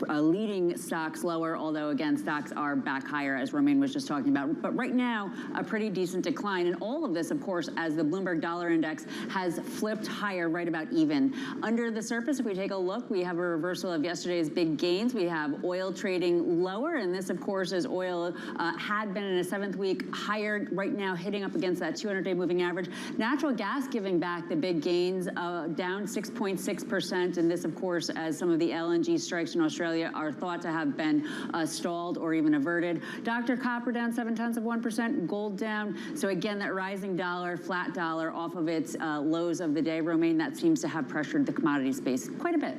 leading stocks lower, although again, stocks are back higher, as Romaine was just talking about. But right now, a pretty decent decline. And all of this, of course, as the Bloomberg Dollar Index has flipped higher, right about even. Under the surface, if we take a look, we have a reversal of yesterday's big gains. We have oil trading lower, and this, of course, as oil had been in a 7th week higher, right now hitting up against that 200-day moving average. Natural gas giving back the big gains, down 6.6%. And this, of course, as some of the LNG strikes in Australia are thought to have been stalled or even averted. Dr. Copper down 0.7%, gold down. So again, that rising dollar, flat dollar off of its lows of the day, Romaine, that seems to have pressured the commodity space quite a bit.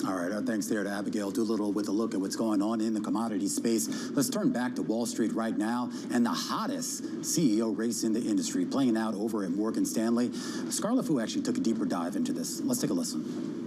All right, our thanks there to Abigail Doolittle with a look at what's going on in the commodity space. Let's turn back to Wall Street right now and the hottest CEO race in the industry playing out over at Morgan Stanley. Scarlett Fu actually took a deeper dive into this. Let's take a listen.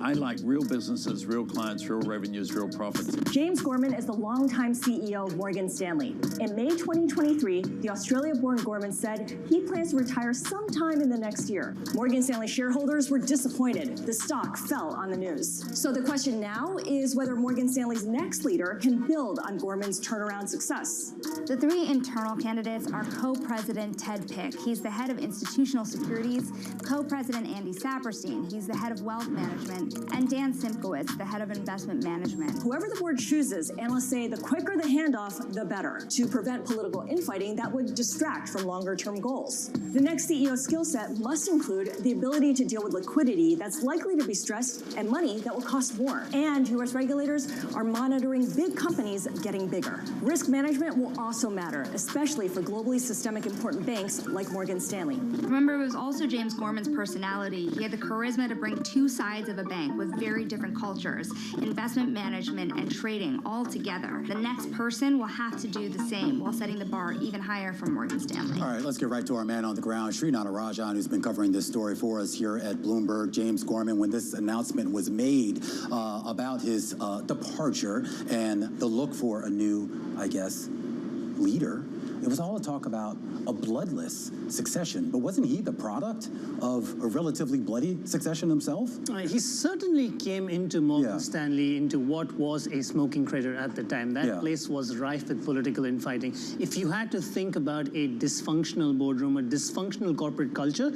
I like real businesses, real clients, real revenues, real profits. James Gorman is the longtime CEO of Morgan Stanley. In May 2023, the Australia-born Gorman said he plans to retire sometime in the next year. Morgan Stanley shareholders were disappointed. The stock fell on the news. So the question now is whether Morgan Stanley's next leader can build on Gorman's turnaround success. The 3 internal candidates are co-president Ted Pick. He's the head of institutional securities, co-president Andy Saperstein. He's the head of wealth management, and Dan Simkowitz, the head of investment management. Whoever the board chooses, analysts say the quicker the handoff, the better, to prevent political infighting that would distract from longer-term goals. The next CEO skill set must include the ability to deal with liquidity that's likely to be stressed and money that will cost more. And U.S. regulators are monitoring big companies getting bigger. Risk management will also matter, especially for globally systemic important banks like Morgan Stanley. Remember, it was also James Gorman's personality. He had the charisma to bring 2 sides of a bank with very different cultures, investment management and trading all together. The next person will have to do the same while setting the bar even higher for Morgan Stanley. All right, let's get right to our man on the ground, Sri Natarajan, who's been covering this story for us here at Bloomberg. James Gorman, when this announcement was made about his departure and the look for a new, I guess, leader, it was all a talk about a bloodless succession. But wasn't he the product of a relatively bloody succession himself? He certainly came into Morgan Stanley into what was a smoking crater at the time. That place was rife with political infighting. If you had to think about a dysfunctional boardroom, a dysfunctional corporate culture,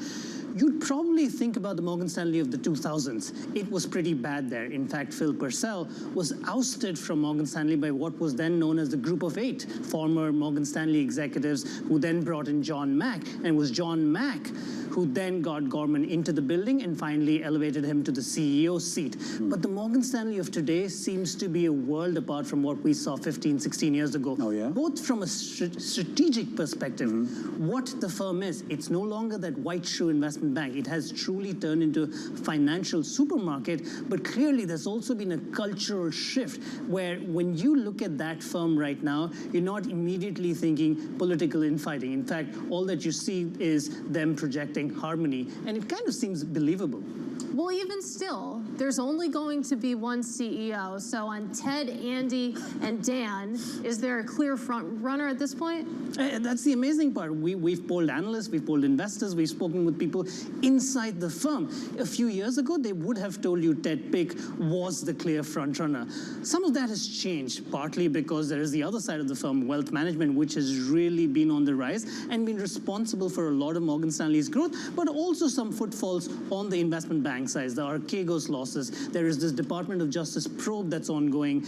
you'd probably think about the Morgan Stanley of the 2000s. It was pretty bad there. In fact, Phil Purcell was ousted from Morgan Stanley by what was then known as the Group of Eight, former Morgan Stanley executives who then brought in John Mack. And it was John Mack who then got Gorman into the building and finally elevated him to the CEO seat. But the Morgan Stanley of today seems to be a world apart from what we saw 15, 16 years ago. Both from a strategic perspective, what the firm is, it's no longer that white shoe investment bank. It has truly turned into a financial supermarket, but clearly there's also been a cultural shift where when you look at that firm right now, you're not immediately thinking political infighting. In fact, all that you see is them projecting harmony, and it kind of seems believable. Well, even still, there's only going to be one CEO. So on Ted, Andy, and Dan, is there a clear front runner at this point? That's the amazing part. We've polled analysts, we've polled investors, we've spoken with people inside the firm. A few years ago, they would have told you Ted Pick was the clear front runner. Some of that has changed, partly because there is the other side of the firm, wealth management, which has really been on the rise and been responsible for a lot of Morgan Stanley's growth, but also some footfalls on the investment bank side, the Archegos losses. There is this Department of Justice probe that's ongoing,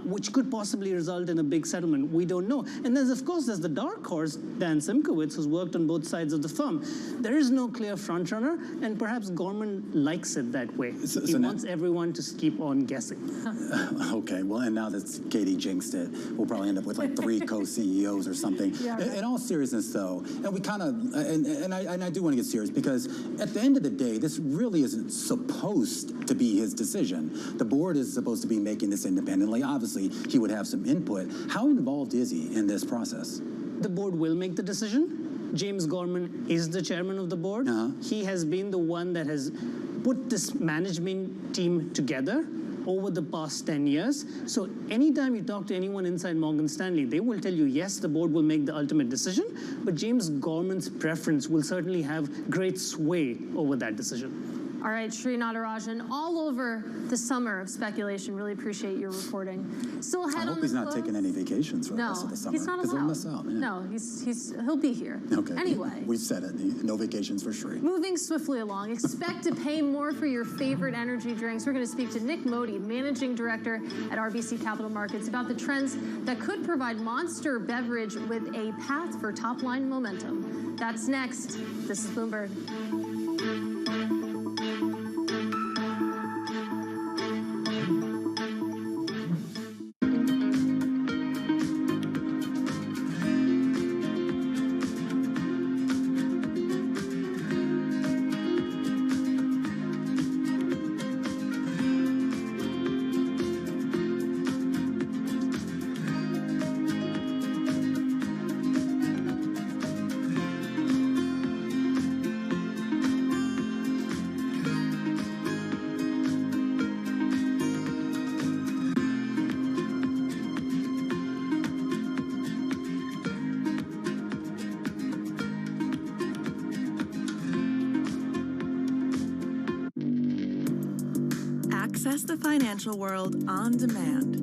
which could possibly result in a big settlement. We don't know. And then, of course, there's the dark horse, Dan Simkowitz, who's worked on both sides of the firm. There is no clear front runner, and perhaps Gorman likes it that way. He wants everyone to keep on guessing. Okay, well, and now that Katie jinxed it, we'll probably end up with like 3 co-CEOs or something. In all seriousness, though, and we kind of, and I do want to get serious, because at the end of the day, this really isn't supposed to be his decision. The board is supposed to be making this independently. Obviously, he would have some input. How involved is he in this process? The board will make the decision. James Gorman is the chairman of the board. He has been the one that has put this management team together over the past 10 years. So anytime you talk to anyone inside Morgan Stanley, they will tell you, yes, the board will make the ultimate decision, but James Gorman's preference will certainly have great sway over that decision. All right, Sri Natarajan, all over the summer of speculation. Really appreciate your reporting. Still ahead on the I hope he's not taking any vacations for the rest of the summer. He's not allowed. He'll miss out. No, he'll be here. Okay. Anyway. We've said it. No vacations for Sri. Moving swiftly along, expect to pay more for your favorite energy drinks. We're going to speak to Nick Modi, Managing Director at RBC Capital Markets, about the trends that could provide Monster Beverage with a path for top-line momentum. That's next. This is Bloomberg. Access the financial world on demand.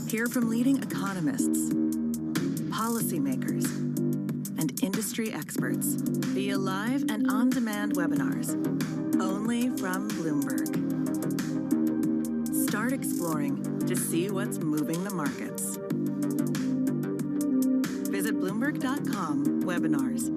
Hear from leading economists, policymakers, and industry experts via live and on-demand webinars, only from Bloomberg. Start exploring to see what's moving the markets. Visit Bloomberg.com/webinars.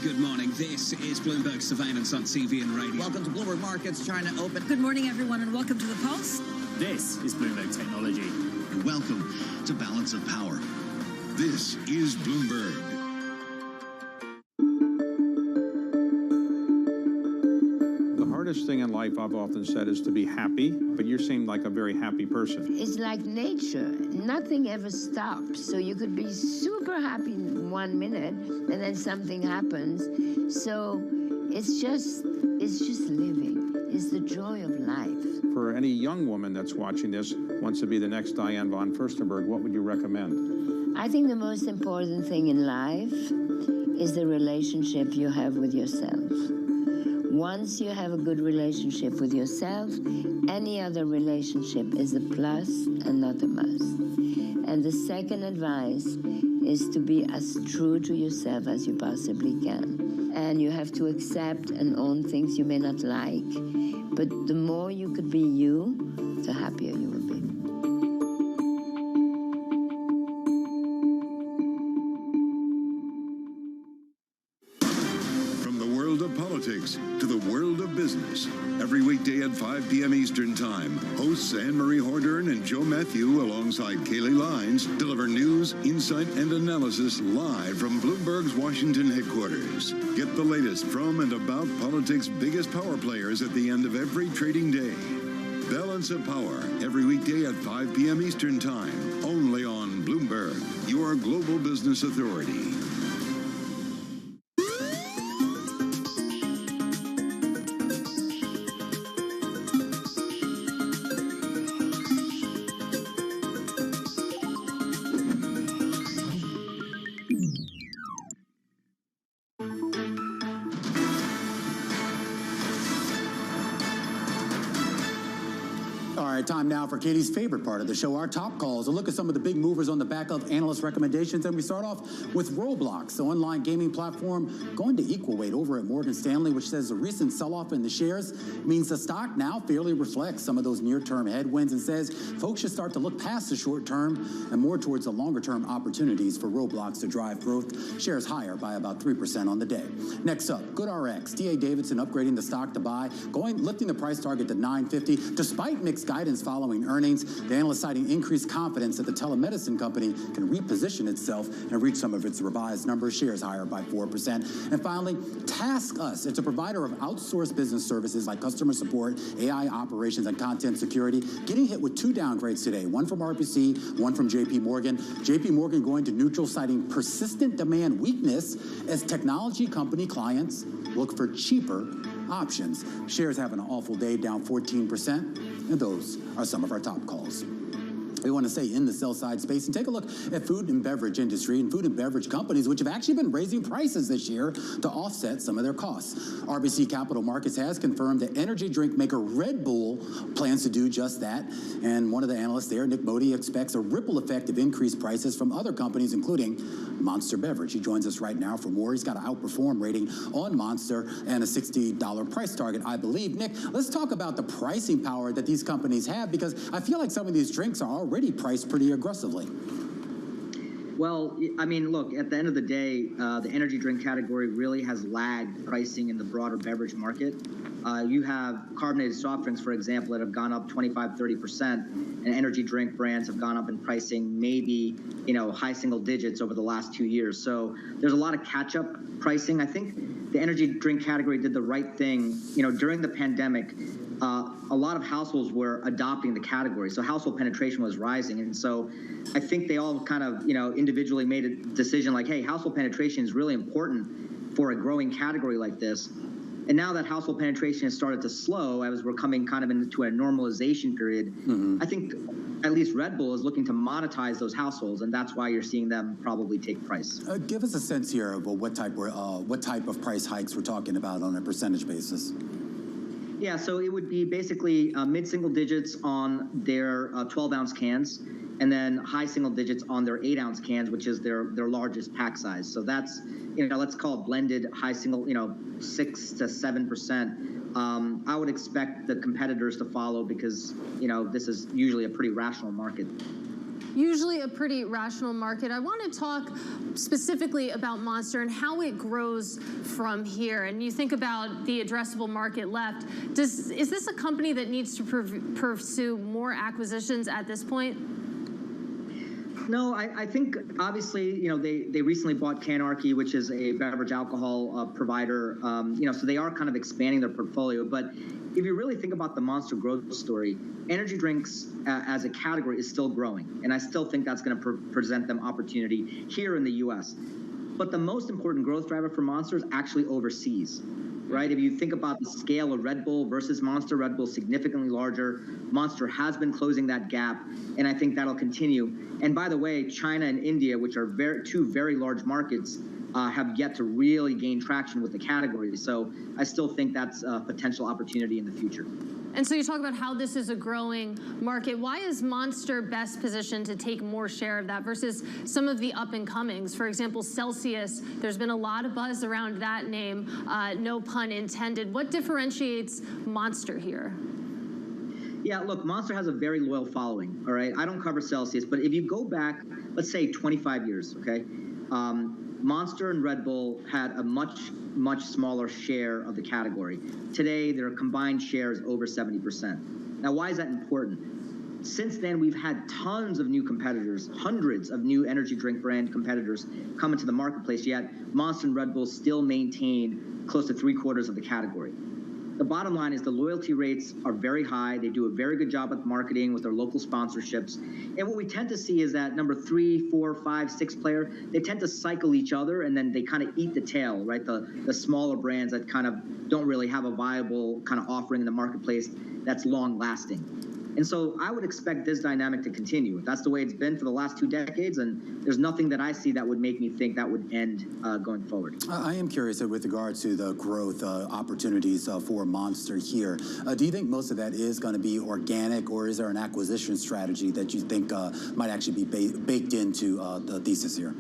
Good morning. This is Bloomberg Surveillance on TV and radio. Welcome to Bloomberg Markets, China Open. Good morning, everyone, and welcome to the Pulse. This is Bloomberg Technology. And welcome to Balance of Power. This is Bloomberg. The hardest thing in life, I've often said, is to be happy, but you seem like a very happy person. It's like nature. Nothing ever stops. So you could be super happy 1 minute, and then something happens. So it's just living. is the joy of life. For any young woman that's watching this, wants to be the next Diane von Furstenberg, what would you recommend? I think the most important thing in life is the relationship you have with yourself. Once you have a good relationship with yourself, any other relationship is a plus and not a must. And the second advice is to be as true to yourself as you possibly can. And you have to accept and own things you may not like, but the more you could be you, the happier you will be. From the world of politics to the world of business, every weekday at 5 p.m. Eastern Time, hosts Anne-Marie Hordern and Joe Matthew alongside Kaylee Lines deliver news, insight, and analysis live from Bloomberg's Washington headquarters. Get the latest from and about politics' biggest power players at the end of every trading day. Balance of Power, every weekday at 5 p.m. Eastern Time, only on Bloomberg, your global business authority. Time now for Katie's favorite part of the show, our top calls. A look at some of the big movers on the back of analyst recommendations. And we start off with Roblox, the online gaming platform, going to equal weight over at Morgan Stanley, which says the recent sell-off in the shares means the stock now fairly reflects some of those near-term headwinds and says folks should start to look past the short term and more towards the longer-term opportunities for Roblox to drive growth. Shares higher by about 3% on the day. Next up, GoodRx. D.A. Davidson upgrading the stock to buy, lifting the price target to $9.50 despite mixed guidance following earnings. The analyst citing increased confidence that the telemedicine company can reposition itself and reach some of its revised numbers. Shares higher by 4%. And finally, TaskUs. It's a provider of outsourced business services like customer support, AI operations, and content security. Getting hit with two downgrades today, one from RBC, one from JP Morgan. JP Morgan going to neutral, citing persistent demand weakness as technology company clients look for cheaper options. Shares have an awful day, down 14%. And those are some of our top calls. We want to stay in the sell-side space and take a look at food and beverage industry and food and beverage companies, which have actually been raising prices this year to offset some of their costs. RBC Capital Markets has confirmed that energy drink maker Red Bull plans to do just that. And one of the analysts there, Nick Modi, expects a ripple effect of increased prices from other companies, including Monster Beverage. He joins us right now for more. He's got an outperform rating on Monster and a $60 price target, I believe. Nick, let's talk about the pricing power that these companies have, because I feel like some of these drinks are already priced pretty aggressively. Well, I mean, look, at the end of the day, the energy drink category really has lagged pricing in the broader beverage market. You have carbonated soft drinks, for example, that have gone up 25-30%, and energy drink brands have gone up in pricing maybe, high single digits over the last 2 years. So there's a lot of catch-up pricing. I think the energy drink category did the right thing. During the pandemic, a lot of households were adopting the category, so household penetration was rising. And so I think they all kind of, individually made a decision like, hey, household penetration is really important for a growing category like this. And now that household penetration has started to slow as we're coming kind of into a normalization period, I think at least Red Bull is looking to monetize those households, and that's why you're seeing them probably take price. Give us a sense here of what type of price hikes we're talking about on a percentage basis. Yeah, so it would be basically mid-single digits on their 12-ounce cans, and then high single digits on their 8-ounce cans, which is their largest pack size. So that's, let's call it blended high single, 6 to 7%. I would expect the competitors to follow because, this is usually a pretty rational market. Usually a pretty rational market. I want to talk specifically about Monster and how it grows from here. And you think about the addressable market left. Is this a company that needs to pursue more acquisitions at this point? No, I think obviously, they recently bought Canarchy, which is a beverage alcohol provider. So they are kind of expanding their portfolio. But if you really think about the Monster growth story, energy drinks as a category is still growing. And I still think that's going to present them opportunity here in the U.S. But the most important growth driver for Monster is actually overseas. right? If you think about the scale of Red Bull versus Monster, Red Bull significantly larger. Monster has been closing that gap, and I think that'll continue. And by the way, China and India, which are two very large markets, have yet to really gain traction with the category. So I still think that's a potential opportunity in the future. And so you talk about how this is a growing market. Why is Monster best positioned to take more share of that versus some of the up-and-comings? For example, Celsius, there's been a lot of buzz around that name, no pun intended. What differentiates Monster here? Yeah, look, Monster has a very loyal following, all right? I don't cover Celsius, but if you go back, let's say 25 years, okay? Monster and Red Bull had a much smaller share of the category. Today, their combined share is over 70%. Now, why is that important? Since then, we've had tons of new competitors, hundreds of new energy drink brand competitors come into the marketplace, yet Monster and Red Bull still maintain close to 3/4 of the category. The bottom line is the loyalty rates are very high. They do a very good job with marketing, with their local sponsorships. And what we tend to see is that number 3, 4, 5, 6 player, they tend to cycle each other, and then they kind of eat the tail, right? The smaller brands that kind of don't really have a viable kind of offering in the marketplace that's long lasting. And so I would expect this dynamic to continue. That's the way it's been for the last 2 decades, and there's nothing that I see that would make me think that would end going forward. I am curious with regard to the growth opportunities for Monster here. Do you think most of that is going to be organic, or is there an acquisition strategy that you think might actually be baked into the thesis here?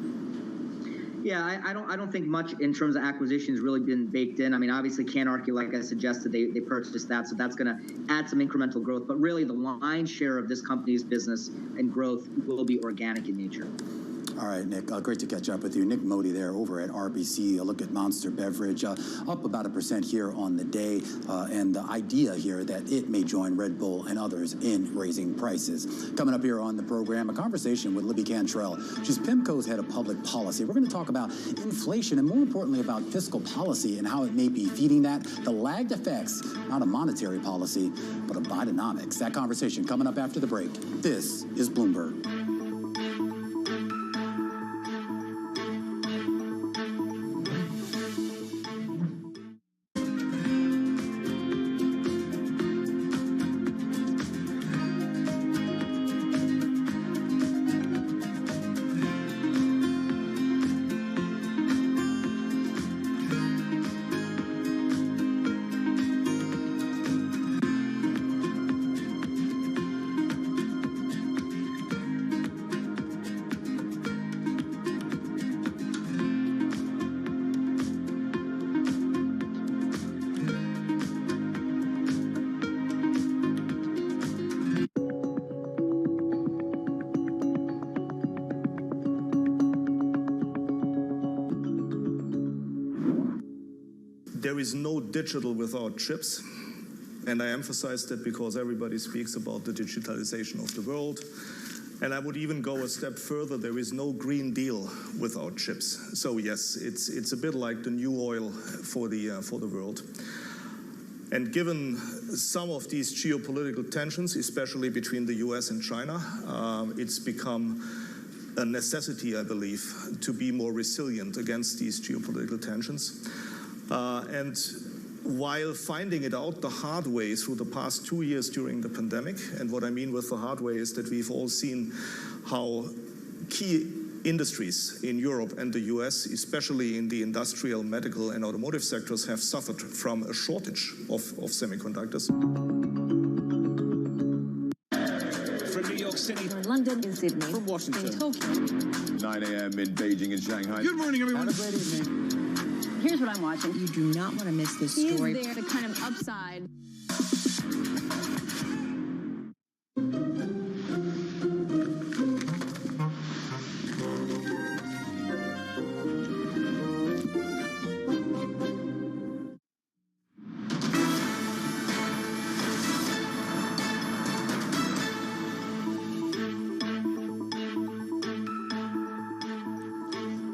Yeah, I don't think much in terms of acquisitions really been baked in. I mean, obviously, Canarchy, like I suggested, they purchased that, so that's going to add some incremental growth. But really, the lion's share of this company's business and growth will be organic in nature. All right, Nick, great to catch up with you. Nick Modi there over at RBC. A look at Monster Beverage, up about 1% here on the day, and the idea here that it may join Red Bull and others in raising prices. Coming up here on the program, a conversation with Libby Cantrell. She's PIMCO's head of public policy. We're going to talk about inflation and, more importantly, about fiscal policy and how it may be feeding that, the lagged effects, not of monetary policy, but of Bidenomics. That conversation coming up after the break. This is Bloomberg. There is no digital without chips, and I emphasize that because everybody speaks about the digitalization of the world. And I would even go a step further. There is no Green Deal without chips. So yes, it's a bit like the new oil for the world. And given some of these geopolitical tensions, especially between the US and China, it's become a necessity, I believe, to be more resilient against these geopolitical tensions. And while finding it out the hard way through the past 2 years during the pandemic, and what I mean with the hard way is that we've all seen how key industries in Europe and the US, especially in the industrial, medical, and automotive sectors, have suffered from a shortage of semiconductors. From New York City, From London, in Sydney, from Washington, in Tokyo. 9 a.m. in Beijing and Shanghai. Good morning, everyone. Have a great evening. Here's what I'm watching. You do not want to miss this story. Is there the kind of upside?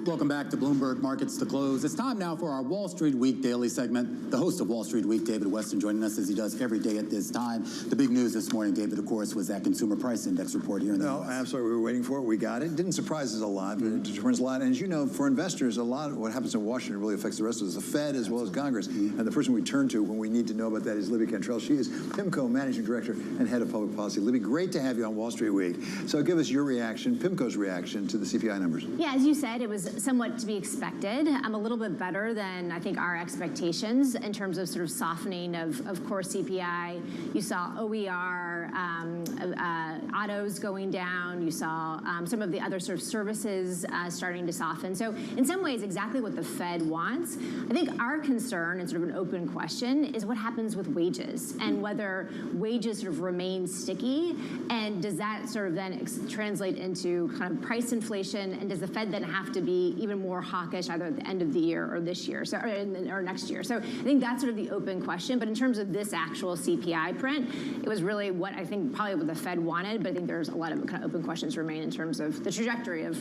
Welcome back to Bloomberg Markets to Close. It's time now for our Wall Street Week Daily segment. The host of Wall Street Week, David Weston, joining us as he does every day at this time. The big news this morning, David, of course, was that consumer price index report here in the U.S. Absolutely. We were waiting for it. We got it. Didn't surprise us a lot, but it determines a lot. And as you know, for investors, a lot of what happens in Washington really affects the rest of us, the Fed as well as Congress. And the person we turn to when we need to know about that is Libby Cantrell. She is PIMCO Managing Director and Head of Public Policy. Libby, great to have you on Wall Street Week. So give us your reaction, PIMCO's reaction to the CPI numbers. Yeah, as you said, it was somewhat to be expected. A little bit better than I think our expectations in terms of sort of softening of core CPI. You saw OER, autos going down. You saw some of the other sort of services starting to soften. So in some ways, exactly what the Fed wants. I think our concern, and sort of an open question, is what happens with wages and whether wages sort of remain sticky, and does that sort of then translate into kind of price inflation, and does the Fed then have to be even more hawkish either at the end of the year or this year, or next year? So I think that's sort of the open question. But in terms of this actual CPI print, it was really what I think probably what the Fed wanted, but I think there's a lot of kind of open questions remain in terms of the trajectory of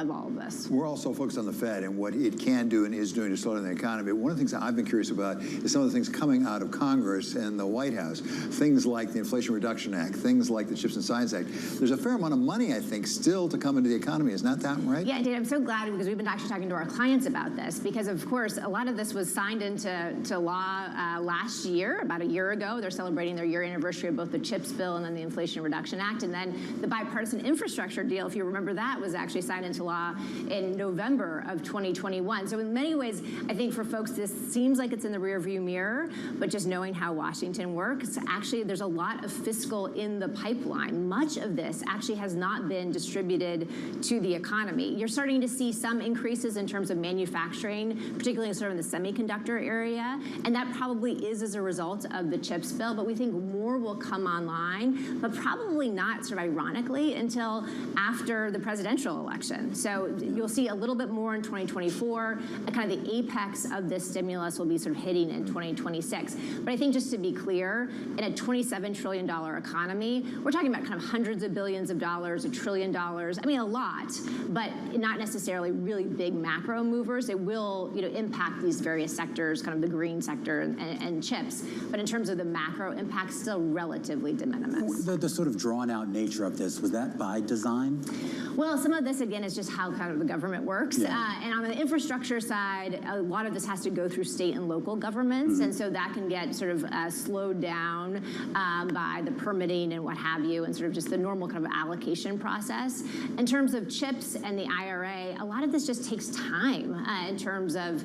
all of this. We're also focused on the Fed and what it can do and is doing to slow down the economy. One of the things that I've been curious about is some of the things coming out of Congress and the White House, things like the Inflation Reduction Act, things like the Chips and Science Act. There's a fair amount of money, I think, still to come into the economy. Is not that right? Yeah, indeed. I'm so glad because we've been actually talking to our clients about this because, of course, a lot of this was signed into law last year, about a year ago. They're celebrating their year anniversary of both the CHIPS bill and then the Inflation Reduction Act. And then the bipartisan infrastructure deal, if you remember that, was actually signed into law in November of 2021. So in many ways, I think for folks, this seems like it's in the rearview mirror, but just knowing how Washington works, actually there's a lot of fiscal in the pipeline. Much of this actually has not been distributed to the economy. You're starting to see some increases in terms of manufacturing, particularly sort of in the semiconductor area, and that probably is as a result of the CHIPS bill, but we think more will come online, but probably not, sort of ironically, until after the presidential election. So you'll see a little bit more in 2024, kind of the apex of this stimulus will be sort of hitting in 2026. But I think just to be clear, in a $27 trillion economy, we're talking about kind of hundreds of billions of dollars, $1 trillion. I mean, a lot, but not necessarily really big macro movers. It will, impact these various sectors, kind of the green sector and chips. But in terms of the macro impact, still relatively de minimis. The sort of drawn out nature of this, was that by design? Well, some of this, again, is just how kind of the government works. Yeah. And on the infrastructure side, a lot of this has to go through state and local governments. And so that can get sort of slowed down by the permitting and what have you, and sort of just the normal kind of allocation process. In terms of CHIPS and the IRA, a lot of this just takes time in terms of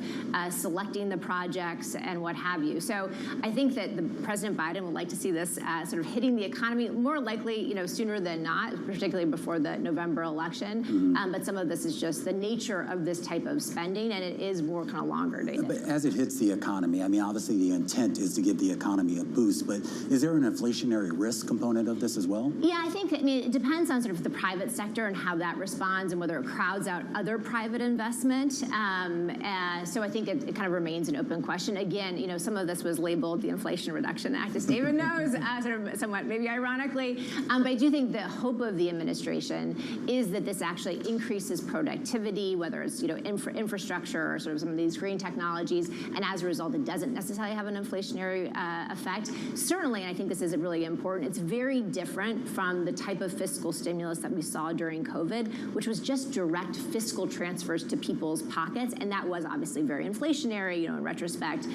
selecting the projects and what have you. So I think that President Biden would like to see this sort of hitting the economy more likely, sooner than not, particularly before the November election. But some of this is just the nature of this type of spending, and it is more kind of longer dated. But as it hits the economy, I mean, obviously the intent is to give the economy a boost, but is there an inflationary risk component of this as well? Yeah, it depends on sort of the private sector and how that responds and whether it crowds out other private investment. So I think it kind of remains an open question. Again, some of this was labeled the Inflation Reduction Act, as David knows, sort of somewhat maybe ironically. But I do think the hope of the administration is that this actually increases productivity, whether it's infrastructure or sort of some of these green technologies, and as a result, it doesn't necessarily have an inflationary effect. Certainly, and I think this is really important, it's very different from the type of fiscal stimulus that we saw during COVID, which was just direct fiscal transfers to people's pockets, and that was obviously very inflationary, in retrospect.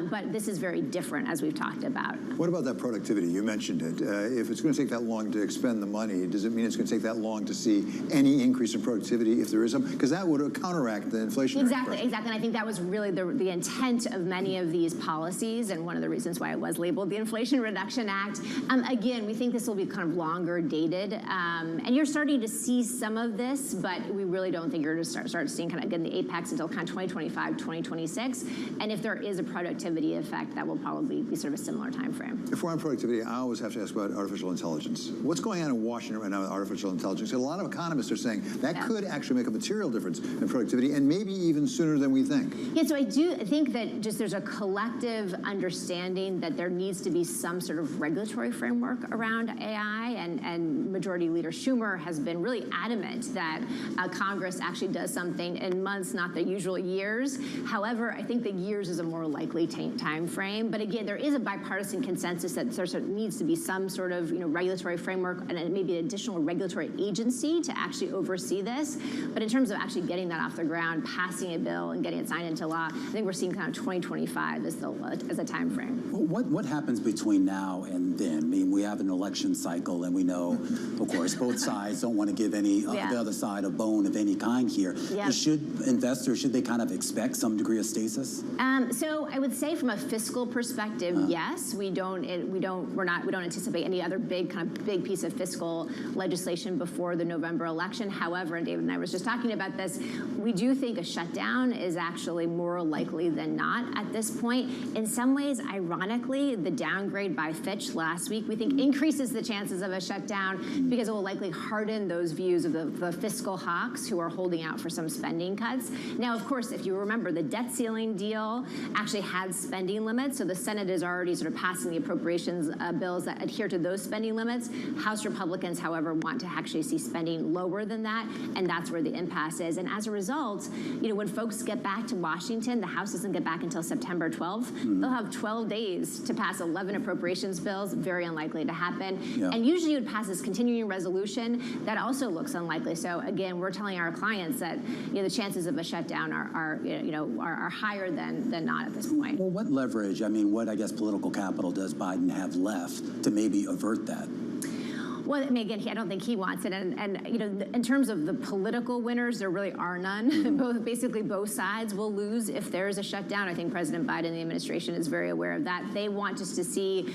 But this is very different, as we've talked about. What about that productivity? You mentioned it. If it's going to take that long to expend the money, does it mean it's going to take that long to see any increase in productivity if there is some? Because that would counteract the inflation. Exactly. And I think that was really the intent of many of these policies, and one of the reasons why it was labeled the Inflation Reduction Act. Again, we think this will be kind of longer dated, and you're starting to see some of this, but we really don't think you're going to start seeing kind of, again, the apex until kind of 2025, 2026. And if there is a productivity effect, that will probably be sort of a similar time frame. If we're on productivity, I always have to ask about artificial intelligence. What's going on in Washington right now with artificial intelligence? A lot of economists are saying that could actually make a material difference in productivity, and maybe even sooner than we think. Yeah, so I do think that just there's a collective understanding that there needs to be some sort of regulatory framework around AI, and Majority Leader Schumer has been really adamant that Congress Congress actually does something in months, not the usual years. However, I think that years is a more likely time frame. But again, there is a bipartisan consensus that there needs to be some sort of regulatory framework and maybe an additional regulatory agency to actually oversee this. But in terms of actually getting that off the ground, passing a bill and getting it signed into law, I think we're seeing kind of 2025 as a time frame. What happens between now and then? I mean, we have an election cycle, and we know, of course, both sides don't want to give the other side a bone of any kind here. Yeah. Should they kind of expect some degree of stasis? So I would say from a fiscal perspective, yes, we don't anticipate any other big piece of fiscal legislation before the November election. However, and David and I was just talking about this, we do think a shutdown is actually more likely than not at this point. In some ways, ironically, the downgrade by Fitch last week, we think increases the chances of a shutdown because it will likely harden those views of the fiscal hawks who are holding out for some spending cuts. Now, of course, if you remember, the debt ceiling deal actually had spending limits, so the Senate is already sort of passing the appropriations bills that adhere to those spending limits. House Republicans, however, want to actually see spending lower than that, and that's where the impasse is. And as a result, when folks get back to Washington, the House doesn't get back until September 12th. They'll have 12 days to pass 11 appropriations bills, very unlikely to happen. Yeah. And usually you would pass this continuing resolution. That also looks unlikely. So again, we're telling our clients that the chances of a shutdown are higher than not at this point. Well, what leverage, what I guess political capital does Biden have left to maybe avert that? Well, again, I don't think he wants it. And in terms of the political winners, there really are none. Basically, both sides will lose if there is a shutdown. I think President Biden and the administration is very aware of that. They want just to see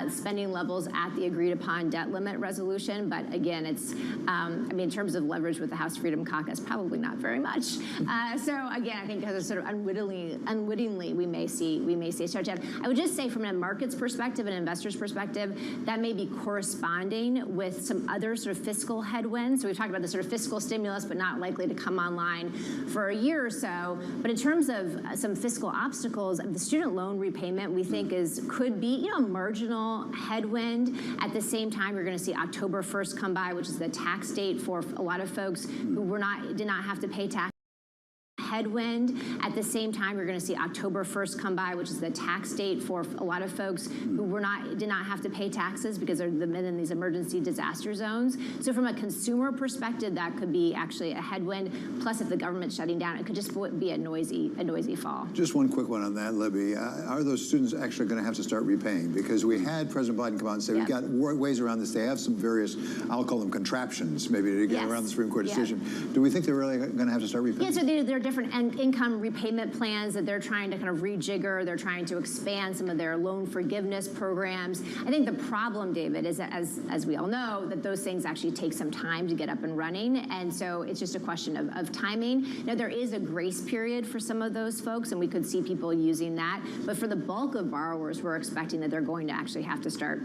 spending levels at the agreed-upon debt limit resolution. But again, it's, in terms of leverage with the House Freedom Caucus, probably not very much. So again, I think because sort of unwittingly, we may see a shutdown. I would just say, from a market's perspective and investor's perspective, that may be corresponding with some other sort of fiscal headwinds. So we've talked about the sort of fiscal stimulus, but not likely to come online for a year or so. But in terms of some fiscal obstacles, the student loan repayment, we think could be a marginal headwind. At the same time, you're going to see October 1st come by, which is the tax date for a lot of folks who did not have to pay tax. Headwind. At the same time, you're going to see October 1st come by, which is the tax date for a lot of folks who did not have to pay taxes because they're in these emergency disaster zones. So from a consumer perspective, that could be actually a headwind. Plus, if the government's shutting down, it could just be a noisy fall. Just one quick one on that, Libby. Are those students actually going to have to start repaying? Because we had President Biden come out and say we've got ways around this. They have some various, I'll call them contraptions, maybe to get around the Supreme Court decision. Do we think they're really going to have to start repaying? Yeah, so they're different income repayment plans that they're trying to kind of rejigger. They're trying to expand some of their loan forgiveness programs. I think the problem, David, is that as we all know, that those things actually take some time to get up and running. And so it's just a question of timing. Now, there is a grace period for some of those folks, and we could see people using that. But for the bulk of borrowers, we're expecting that they're going to actually have to start,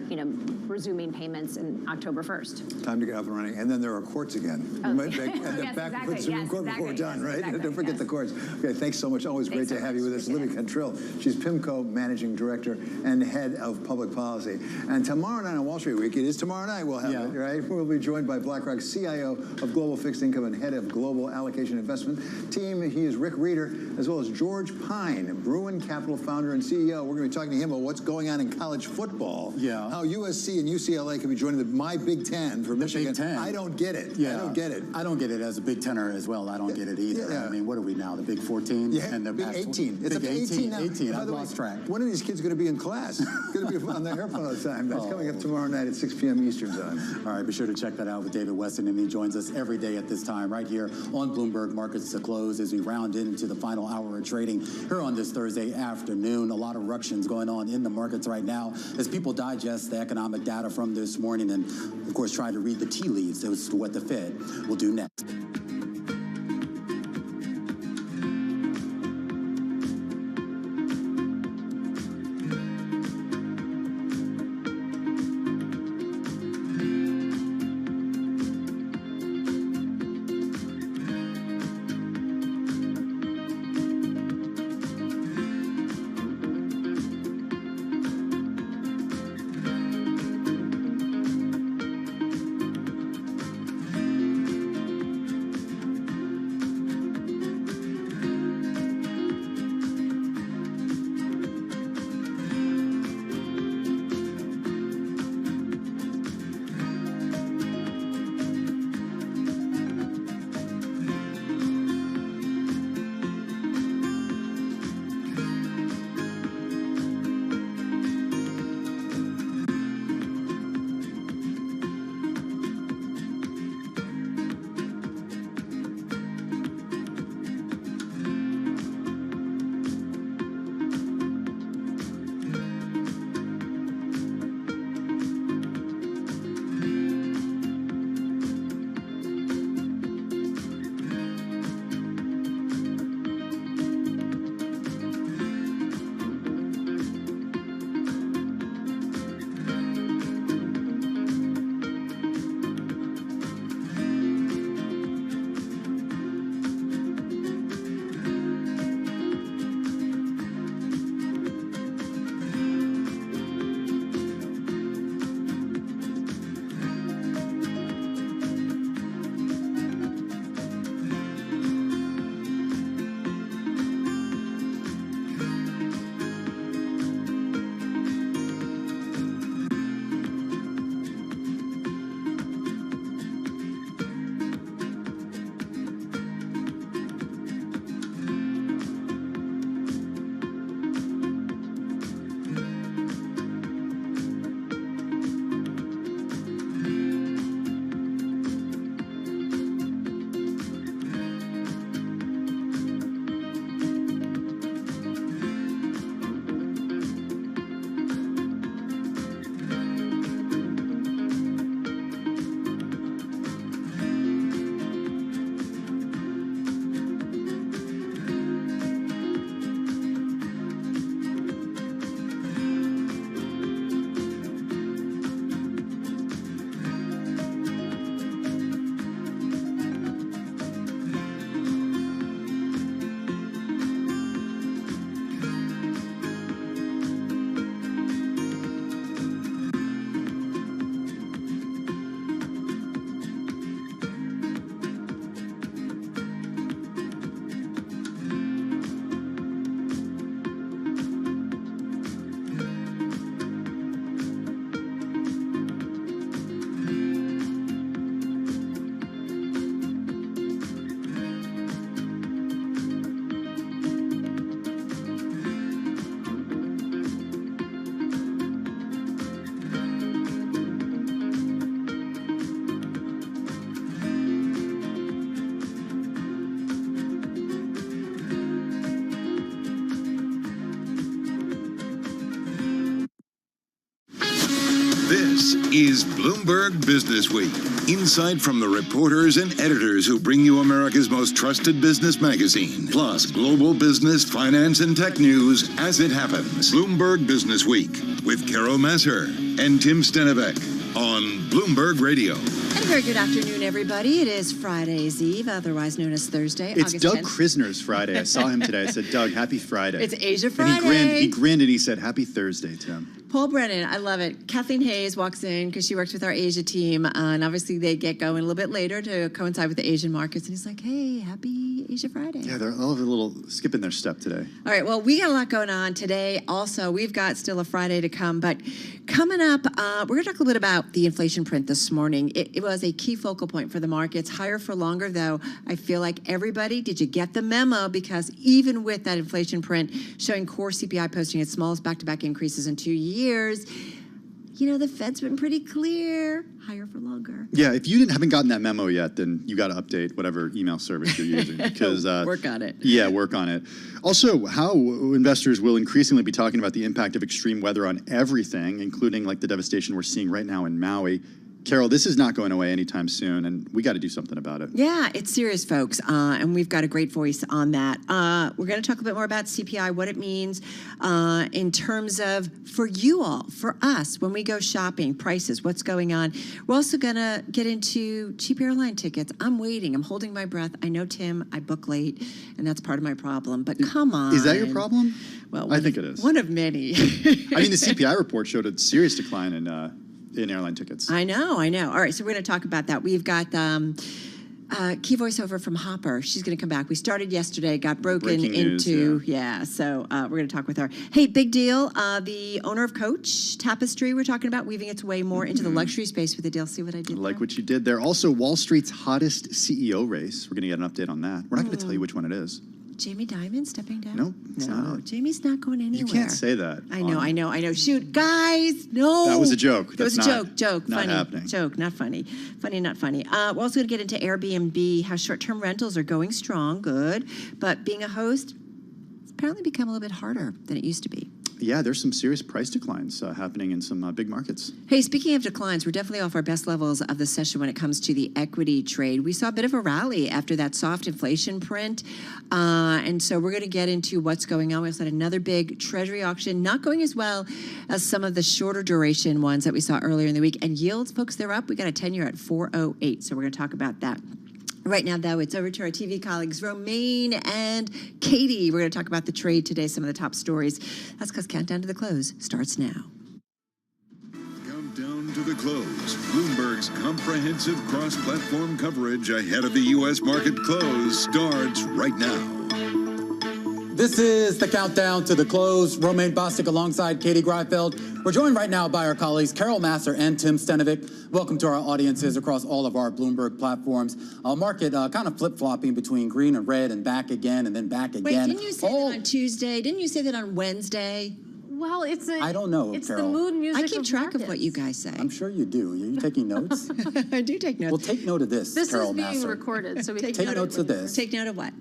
resuming payments in October 1st. Time to get up and running. And then there are courts again. We might back with the Supreme Court before we're done, right? Don't forget the courts. Okay, thanks so much. Always great to have you with us. Libby Cantrill. She's PIMCO Managing Director and Head of Public Policy. And tomorrow night on Wall Street Week, it is tomorrow night we'll have it, right? We'll be joined by BlackRock's CIO of Global Fixed Income and Head of Global Allocation Investment Team. He is Rick Reeder, as well as George Pine, Bruin Capital founder and CEO. We're going to be talking to him about what's going on in college football. Yeah. How USC and UCLA can be joining my Big Ten for Michigan. Big Ten. I don't get it. Yeah. I don't get it. I don't get it as a Big Tenner as well. I don't get it either. Yeah. What are we now? The Big 14? Yeah, and the Big 18. It's up to 18 now. 18. I've lost track. One of these kids is going to be in class. Going to be on the airplane all the time. That's coming up tomorrow night at 6 p.m. Eastern time. All right, be sure to check that out with David Weston, and he joins us every day at this time right here on Bloomberg Markets to Close as we round into the final hour of trading here on this Thursday afternoon. A lot of ructions going on in the markets right now as people digest the economic data from this morning and, of course, try to read the tea leaves as to what the Fed will do next. This is Bloomberg Business Week. Insight from the reporters and editors who bring you America's most trusted business magazine, plus global business, finance, and tech news as it happens. Bloomberg Business Week with Carol Masser and Tim Stenevec on Bloomberg Radio. And a very good afternoon, everybody. It is Friday's Eve, otherwise known as Thursday. It's August Doug 10th. Krisner's Friday. I saw him today. I said, Doug, happy Friday. It's Asia Friday. And he grinned and he said, happy Thursday, Tim. Paul Brennan, I love it. Kathleen Hayes walks in because she works with our Asia team, and obviously they get going a little bit later to coincide with the Asian markets. And he's like, hey, happy Asia Friday. Yeah, they're all a little skipping their step today. All right, well, we got a lot going on today. Also, we've got still a Friday to come, but coming up, we're going to talk a little bit about the inflation print this morning. It was a key focal point for the markets. Higher for longer, though. I feel like everybody, did you get the memo? Because even with that inflation print showing core CPI posting its smallest back-to-back increases in 2 years, you know, the Fed's been pretty clear. Higher for longer. Yeah, if you haven't gotten that memo yet, then you got to update whatever email service you're using. Because work on it. Yeah, work on it. Also, how investors will increasingly be talking about the impact of extreme weather on everything, including like the devastation we're seeing right now in Maui. Carol, this is not going away anytime soon, and we got to do something about it. Yeah, it's serious, folks, and we've got a great voice on that. We're going to talk a bit more about CPI, what it means in terms of, for you all, for us, when we go shopping, prices, what's going on. We're also going to get into cheap airline tickets. I'm waiting. I'm holding my breath. I know, Tim, I book late, and that's part of my problem, but come on. Is that your problem? Well, I think it is. One of many. I mean, the CPI report showed a serious decline in airline tickets. I know. All right, so we're going to talk about that. We've got key voiceover from Hopper. She's going to come back. We started yesterday, got broken into, so we're going to talk with her. Hey, big deal. The owner of Coach, Tapestry, we're talking about weaving its way more into the luxury space with the deal. See what I did I like what you did there. Also, Wall Street's hottest CEO race. We're going to get an update on that. We're not going to tell you which one it is. Jamie Dimon stepping down? No, it's not it. Jamie's not going anywhere. You can't say that. I know. Shoot, guys, no. That was a joke. That was a joke. Not Funny. happening. Joke, not funny. Funny, not funny. We're also going to get into Airbnb, how short-term rentals are going strong, good. But being a host, it's apparently become a little bit harder than it used to be. Yeah, there's some serious price declines happening in some big markets. Hey, speaking of declines, we're definitely off our best levels of the session when it comes to the equity trade. We saw a bit of a rally after that soft inflation print, and so we're going to get into what's going on. We also had another big Treasury auction, not going as well as some of the shorter duration ones that we saw earlier in the week. And yields, folks, they're up. We got a 10-year at 4.08, so we're going to talk about that. Right now, though, it's over to our TV colleagues, Romaine and Katie. We're going to talk about the trade today, some of the top stories. That's because Countdown to the Close starts now. Countdown to the Close. Bloomberg's comprehensive cross-platform coverage ahead of the U.S. market close starts right now. This is the Countdown to the Close. Romaine Bostic alongside Katie Greifeld. We're joined right now by our colleagues Carol Masser and Tim Stenevec. Welcome to our audiences across all of our Bloomberg platforms. Our market kind of flip-flopping between green and red and back again and then back again. Wait, didn't you say that on Tuesday? Didn't you say that on Wednesday? Well, I don't know, It's Carol. the mood music. I keep track markets. of what you guys say. I'm sure you do. Are you taking notes? I do take notes. Well, take note of this, This Carol is being Masser. recorded, so we Take notes of this. Take note of what?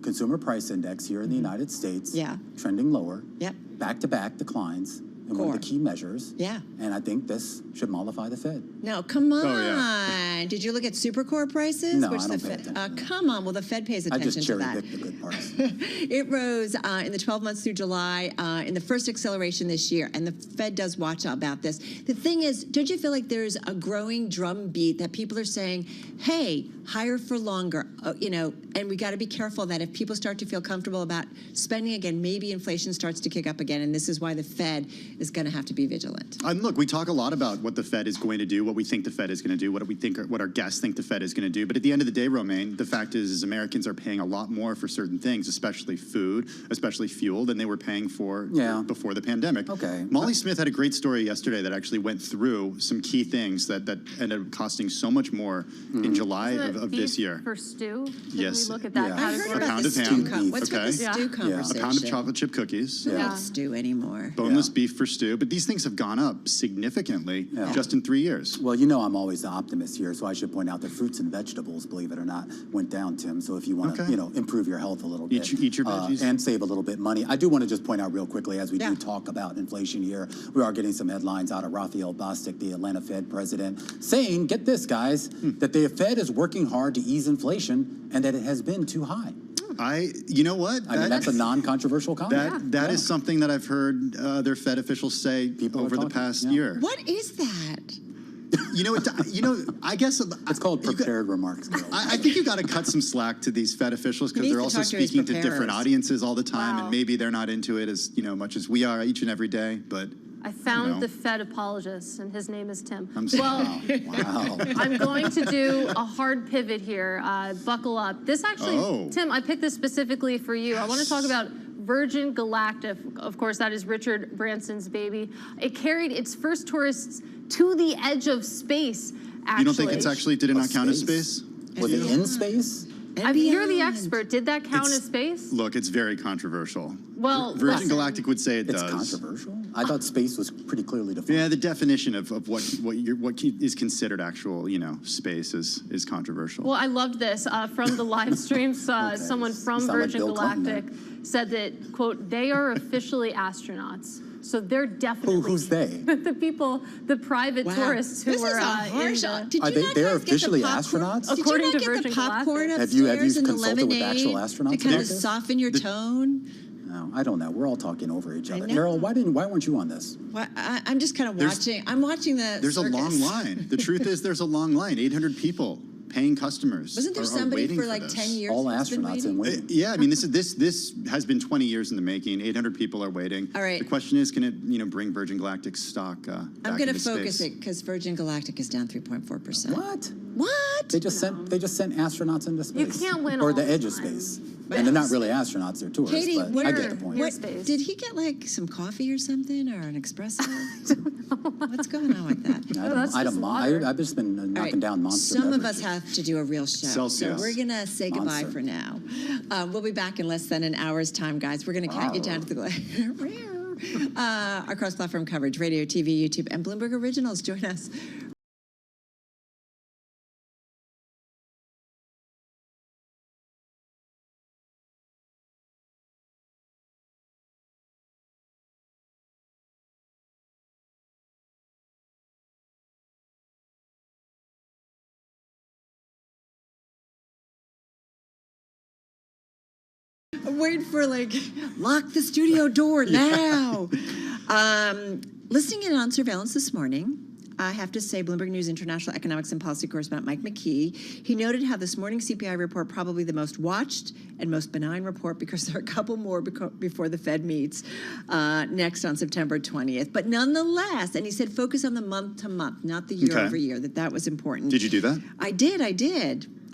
Consumer price index here in the United States. Yeah. Trending lower. Yep. Back-to-back declines. And one of the key measures. Yeah. And I think this should mollify the Fed. No, come on. Oh, yeah. Did you look at Supercore prices? No, Which I don't the pay Fed, attention. come on. Well, the Fed pays I attention just to that. cherry-pick the good parts. It rose in the 12 months through July in the first acceleration this year, and the Fed does watch about this. The thing is, don't you feel like there's a growing drumbeat that people are saying, hey, higher for longer, and we got to be careful that if people start to feel comfortable about spending again, maybe inflation starts to kick up again, and this is why the Fed is going to have to be vigilant. And look, we talk a lot about what the Fed is going to do, what we think the Fed is going to do, what our guests think the Fed is going to do. But at the end of the day, Romaine, the fact is Americans are paying a lot more for certain things, especially food, especially fuel, than they were paying for before the pandemic. Okay. Molly Smith had a great story yesterday that actually went through some key things that ended up costing so much more in July of this year. For stew? Yes. We look at that I category? heard about pound the of stew ham. What's with the stew conversation? A pound of chocolate chip cookies. Who eats stew anymore? Boneless beef for Stu, but these things have gone up significantly just in 3 years. Well, you know I'm always the optimist here, so I should point out that fruits and vegetables, believe it or not, went down, Tim. So if you want to, improve your health a little bit. Eat your veggies. And save a little bit money. I do want to just point out real quickly, as we do talk about inflation here, we are getting some headlines out of Raphael Bostic, the Atlanta Fed president, saying, get this, guys, that the Fed is working hard to ease inflation and that it has been too high. You know what? I mean, that's a non-controversial comment. That is something that I've heard their Fed officials say over the past year. What is that? I guess it's called prepared remarks. I think you got to cut some slack to these Fed officials because they're also speaking to different audiences all the time, and maybe they're not into it as much as we are each and every day. But I found the Fed apologist, and his name is Tim. Wow. I'm going to do a hard pivot here. Buckle up. This actually, Tim, I picked this specifically for you. I want to talk about Virgin Galactic. Of course, that is Richard Branson's baby. It carried its first tourists to the edge of space, actually. You don't think it's actually, did it not count as space? Was it in space? You're the expert. Did that count as space? Look, it's very controversial. Well, Virgin Galactic would say it does. It's controversial? I thought space was pretty clearly defined. Yeah, the definition of what is considered actual, space is controversial. Well, I loved this. From the live streams, someone from Virgin Galactic said that, quote, they are officially astronauts. So they're definitely who's they? The people, the private tourists who were they're officially astronauts? According to Did you not Virgin get the popcorn Galactic? upstairs and the consulted with lemonade actual astronauts to kind about of this? soften your tone? No, I don't know. We're all talking over each other. know. Carol, why weren't you on this? Well, I'm just kind of watching. I'm watching the There's circus. a long line. The truth is there's a long line. 800 people. Paying customers. Wasn't there somebody for like 10 years? All astronauts and waiting. Yeah, I mean, this has been 20 years in the making. 800 people are waiting. All right. The question is, can it bring Virgin Galactic stock back I'm going to into focus space? it because Virgin Galactic is down 3.4%. What? What? They just sent astronauts into space. You can't win or all the the edge of time. space. And they're not really astronauts; they're tourists. Katie, but I get the point. Did he get like some coffee or something, or an espresso? What's going on with that? I've just been knocking down Monster. Some of us have to do a real show, Celsius. so we're gonna say goodbye for now. We'll be back in less than an hour's time, guys. We're gonna count you down to the our cross-platform coverage, radio, TV, YouTube, and Bloomberg Originals. Join us. I'm waiting for lock the studio door now. Listening in on surveillance this morning, I have to say Bloomberg News international economics and policy correspondent Mike McKee, he noted how this morning's CPI report probably the most watched and most benign report because there are a couple more before the Fed meets next on September 20th. But nonetheless, and he said focus on the month to month, not the year over year, that was important. Did you do that? I did.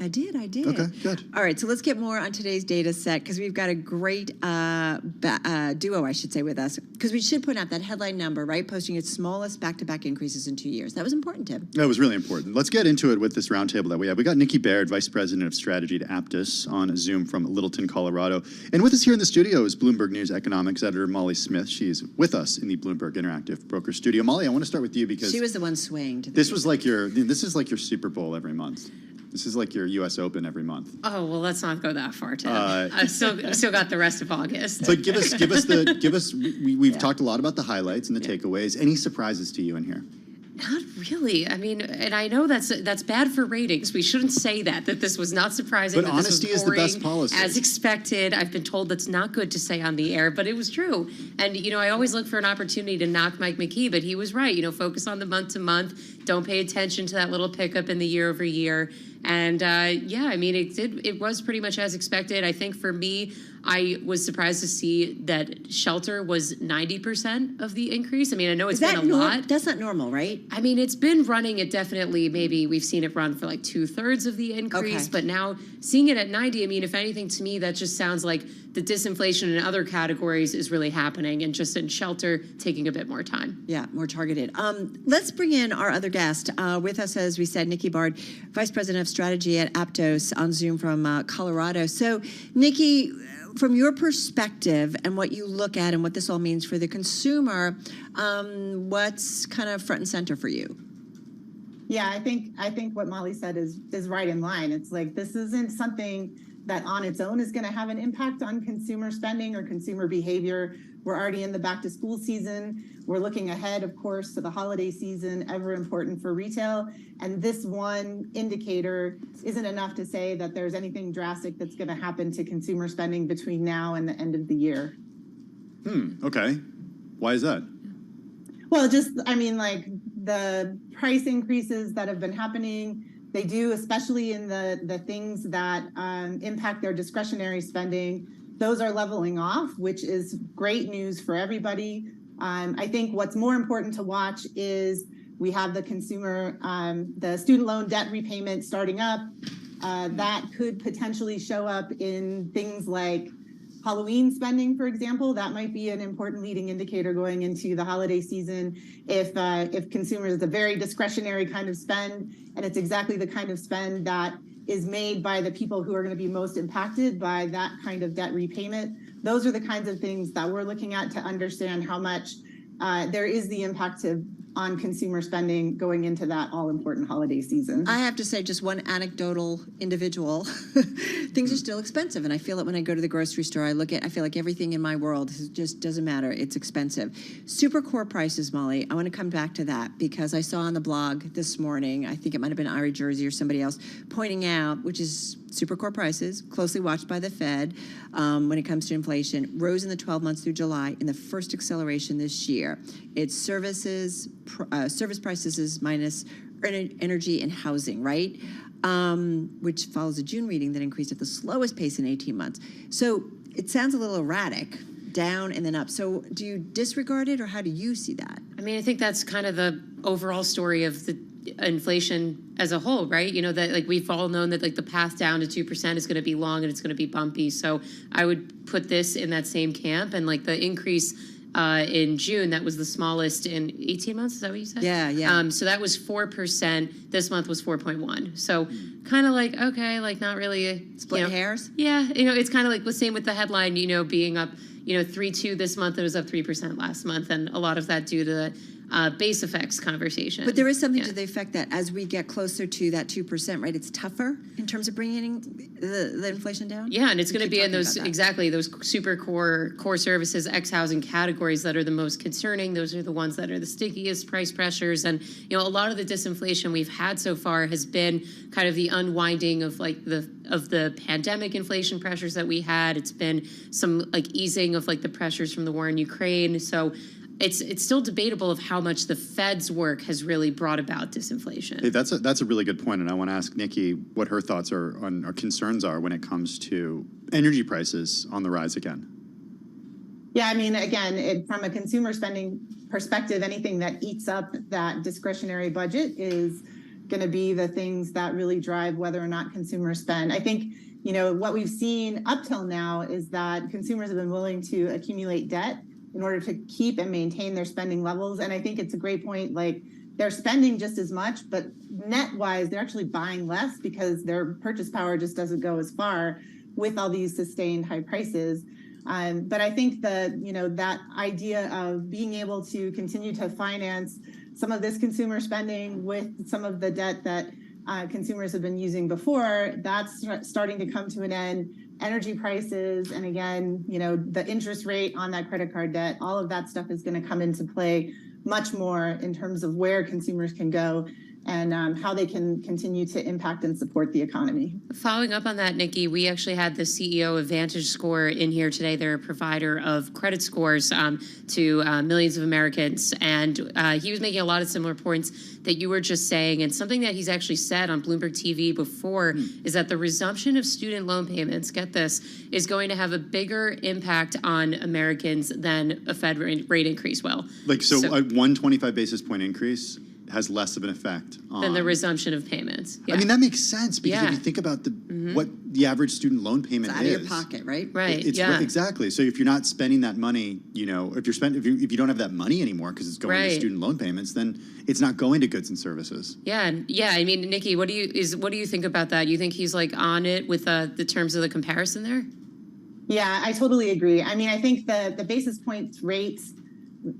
Okay, good. All right, so let's get more on today's data set because we've got a great duo, I should say, with us. Because we should point out that headline number, right? Posting its smallest back-to-back increases in 2 years. That was important, Tim. That was really important. Let's get into it with this roundtable that we have. We got Nikki Baird, Vice President of Strategy at Aptos, on Zoom from Littleton, Colorado. And with us here in the studio is Bloomberg News economics editor Molly Smith. She's with us in the Bloomberg Interactive Broker Studio. Molly, I want to start with you because she was the one swaying to this is like your Super Bowl every month. This is like your U.S. Open every month. Oh well, let's not go that far, Tim. I've still got the rest of August. But we've talked a lot about the highlights and the takeaways. Any surprises to you in here? Not really. I mean, and I know that's bad for ratings. We shouldn't say that this was not surprising. But honesty is the best policy. As expected. I've been told that's not good to say on the air, but it was true. And, I always look for an opportunity to knock Mike McKee, but he was right. Focus on the month to month. Don't pay attention to that little pickup in the year over year. And, it was pretty much as expected. I think for me, I was surprised to see that shelter was 90% of the increase. I mean, I know it's been a lot. That's not normal, right? I mean, it's been running at definitely, maybe we've seen it run for like 2/3 of the increase, but now seeing it at 90, I mean, if anything, to me, that just sounds like the disinflation in other categories is really happening and just in shelter taking a bit more time. Yeah, more targeted. Let's bring in our other guest. With us, as we said, Nikki Baird, Vice President of Strategy at Aptos on Zoom from Colorado. So, Nikki, from your perspective and what you look at and what this all means for the consumer, what's kind of front and center for you? Yeah, I think what Molly said is right in line. It's like this isn't something that on its own is going to have an impact on consumer spending or consumer behavior. We're already in the back to school season. We're looking ahead, of course, to the holiday season, ever important for retail. And this one indicator isn't enough to say that there's anything drastic that's going to happen to consumer spending between now and the end of the year. Okay. Why is that? Well, just, I mean, like the price increases that have been happening, they do, especially in the things that impact their discretionary spending. Those are leveling off, which is great news for everybody. I think what's more important to watch is we have the consumer, the student loan debt repayment starting up. That could potentially show up in things like Halloween spending, for example. That might be an important leading indicator going into the holiday season. If consumers, it's a very discretionary kind of spend, and it's exactly the kind of spend that is made by the people who are going to be most impacted by that kind of debt repayment. Those are the kinds of things that we're looking at to understand how much there is the impact on consumer spending going into that all-important holiday season. I have to say, just one anecdotal individual, things are still expensive. And I feel it when I go to the grocery store. I feel like everything in my world just doesn't matter. It's expensive. Super core prices, Molly, I want to come back to that because I saw on the blog this morning, I think it might have been Ari Jersey or somebody else, pointing out, which is super core prices, closely watched by the Fed when it comes to inflation, rose in the 12 months through July in the first acceleration this year. It's service prices is minus energy and housing, right? Which follows a June reading that increased at the slowest pace in 18 months. So it sounds a little erratic, down and then up. So do you disregard it, or how do you see that? I mean, I think that's kind of the overall story of the inflation as a whole, right? You know, that like we've all known that like the path down to 2% is going to be long and it's going to be bumpy. So I would put this in that same camp, and like the increase in June, that was the smallest in 18 months. Is that what you said? Yeah, yeah. So that was 4%. This month was 4.1. So kind of like, okay, like not really split hairs. Yeah, you know, it's kind of like the same with the headline, you know, being up, 3.2 this month. It was up 3% last month, and a lot of that due to the base effects conversation. But there is something to the effect that as we get closer to that 2%, right, it's tougher in terms of bringing the inflation down? Yeah, and it's going to be in those, those super core services, ex-housing categories that are the most concerning. Those are the ones that are the stickiest price pressures. And, a lot of the disinflation we've had so far has been kind of the unwinding of like the pandemic inflation pressures that we had. It's been some like easing of like the pressures from the war in Ukraine. So it's still debatable of how much the Fed's work has really brought about disinflation. Hey, that's a really good point, and I want to ask Nikki what her thoughts are on our concerns are when it comes to energy prices on the rise again. Yeah, I mean, again, from a consumer spending perspective, anything that eats up that discretionary budget is going to be the things that really drive whether or not consumers spend. I think, what we've seen up till now is that consumers have been willing to accumulate debt in order to keep and maintain their spending levels. And I think it's a great point, like they're spending just as much, but net wise, they're actually buying less because their purchase power just doesn't go as far with all these sustained high prices. But I think that idea of being able to continue to finance some of this consumer spending with some of the debt that consumers have been using before, that's starting to come to an end. Energy prices, and again, the interest rate on that credit card debt, all of that stuff is going to come into play much more in terms of where consumers can go and how they can continue to impact and support the economy. Following up on that, Nikki, we actually had the CEO of VantageScore in here today. They're a provider of credit scores to millions of Americans. And he was making a lot of similar points that you were just saying. And something that he's actually said on Bloomberg TV before is that the resumption of student loan payments, get this, is going to have a bigger impact on Americans than a Fed rate increase will. So a 125 basis point increase has less of an effect than the resumption of payments. Yeah. I mean, that makes sense because if you think about what the average student loan payment it's is. out of your pocket, right? Right. Exactly. So if you're not spending that money, if you don't have that money anymore because it's going to student loan payments, then it's not going to goods and services. Yeah. I mean, Nikki, what do you think about that? You think he's like on it with the terms of the comparison there? Yeah, I totally agree. I mean, I think the basis points rates,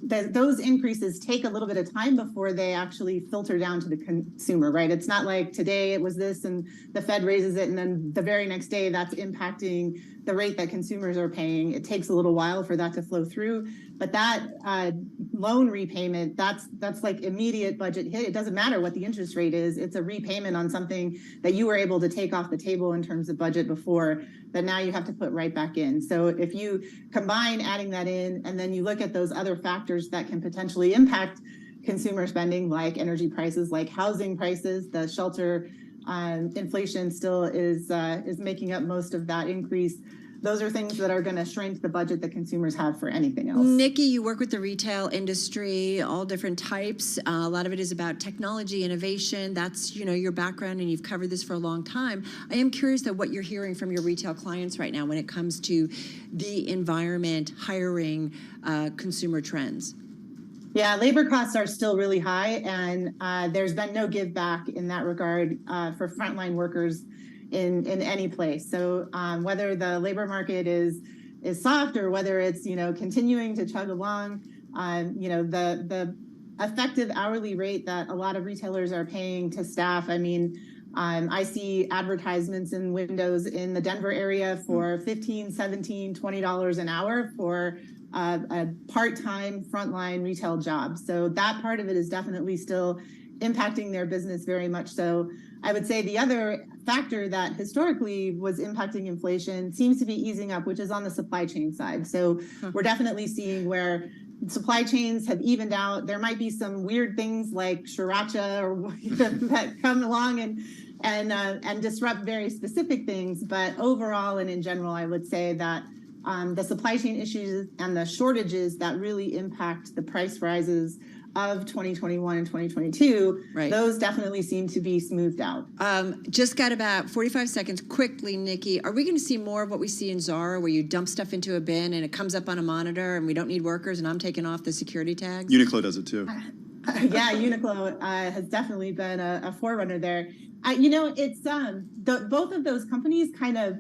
those increases take a little bit of time before they actually filter down to the consumer, right? It's not like today it was this and the Fed raises it and then the very next day that's impacting the rate that consumers are paying. It takes a little while for that to flow through, but that loan repayment, that's like immediate budget hit. It doesn't matter what the interest rate is. It's a repayment on something that you were able to take off the table in terms of budget before, that now you have to put right back in. So if you combine adding that in and then you look at those other factors that can potentially impact consumer spending, like energy prices, like housing prices, the shelter inflation still is making up most of that increase. Those are things that are going to shrink the budget that consumers have for anything else. Nikki, you work with the retail industry, all different types. A lot of it is about technology, innovation. That's, your background, and you've covered this for a long time. I am curious though what you're hearing from your retail clients right now when it comes to the environment, hiring, consumer trends. Yeah, labor costs are still really high, and there's been no give back in that regard for frontline workers in any place. So whether the labor market is soft or whether it's continuing to chug along, the effective hourly rate that a lot of retailers are paying to staff. I mean, I see advertisements in windows in the Denver area for $15, $17, $20 an hour for a part-time frontline retail job. So that part of it is definitely still impacting their business very much so. I would say the other factor that historically was impacting inflation seems to be easing up, which is on the supply chain side. So we're definitely seeing where supply chains have evened out. There might be some weird things like sriracha or that come along and disrupt very specific things. But overall and in general, I would say that the supply chain issues and the shortages that really impact the price rises of 2021 and 2022, those definitely seem to be smoothed out. Just got about 45 seconds. Quickly, Nikki, are we going to see more of what we see in Zara, where you dump stuff into a bin and it comes up on a monitor and we don't need workers and I'm taking off the security tags? Uniqlo does it too. Yeah, Uniqlo has definitely been a forerunner there. It's both of those companies kind of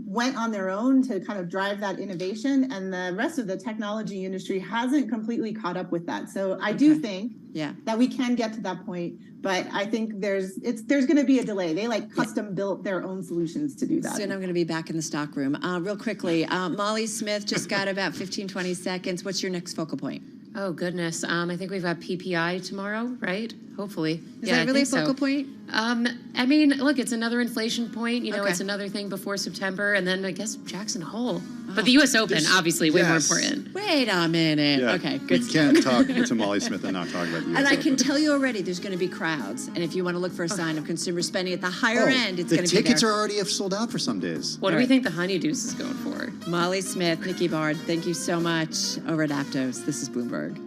went on their own to kind of drive that innovation, and the rest of the technology industry hasn't completely caught up with that. So I do think that we can get to that point, but I think there's going to be a delay. They custom built their own solutions to do that. Soon I'm going to be back in the stock room. Real quickly, Molly Smith, just got about 15, 20 seconds. What's your next focal point? Oh, goodness. I think we've got PPI tomorrow, right? Hopefully. Is that really a focal point? I mean, look, it's another inflation point. It's another thing before September. And then I guess Jackson Hole. But the U.S. Open, obviously, way more important. Wait a minute. Yeah. Okay, good. We can't talk to Molly Smith and not talk about the U.S. And I can Open. tell you already, there's going to be crowds. And if you want to look for a sign of consumer spending at the higher end, it's going to be there. The tickets are already sold out for some days. What do we think the Honeydews is going for? Molly Smith, Nikki Bard, thank you so much. Over at Aptos, this is Bloomberg.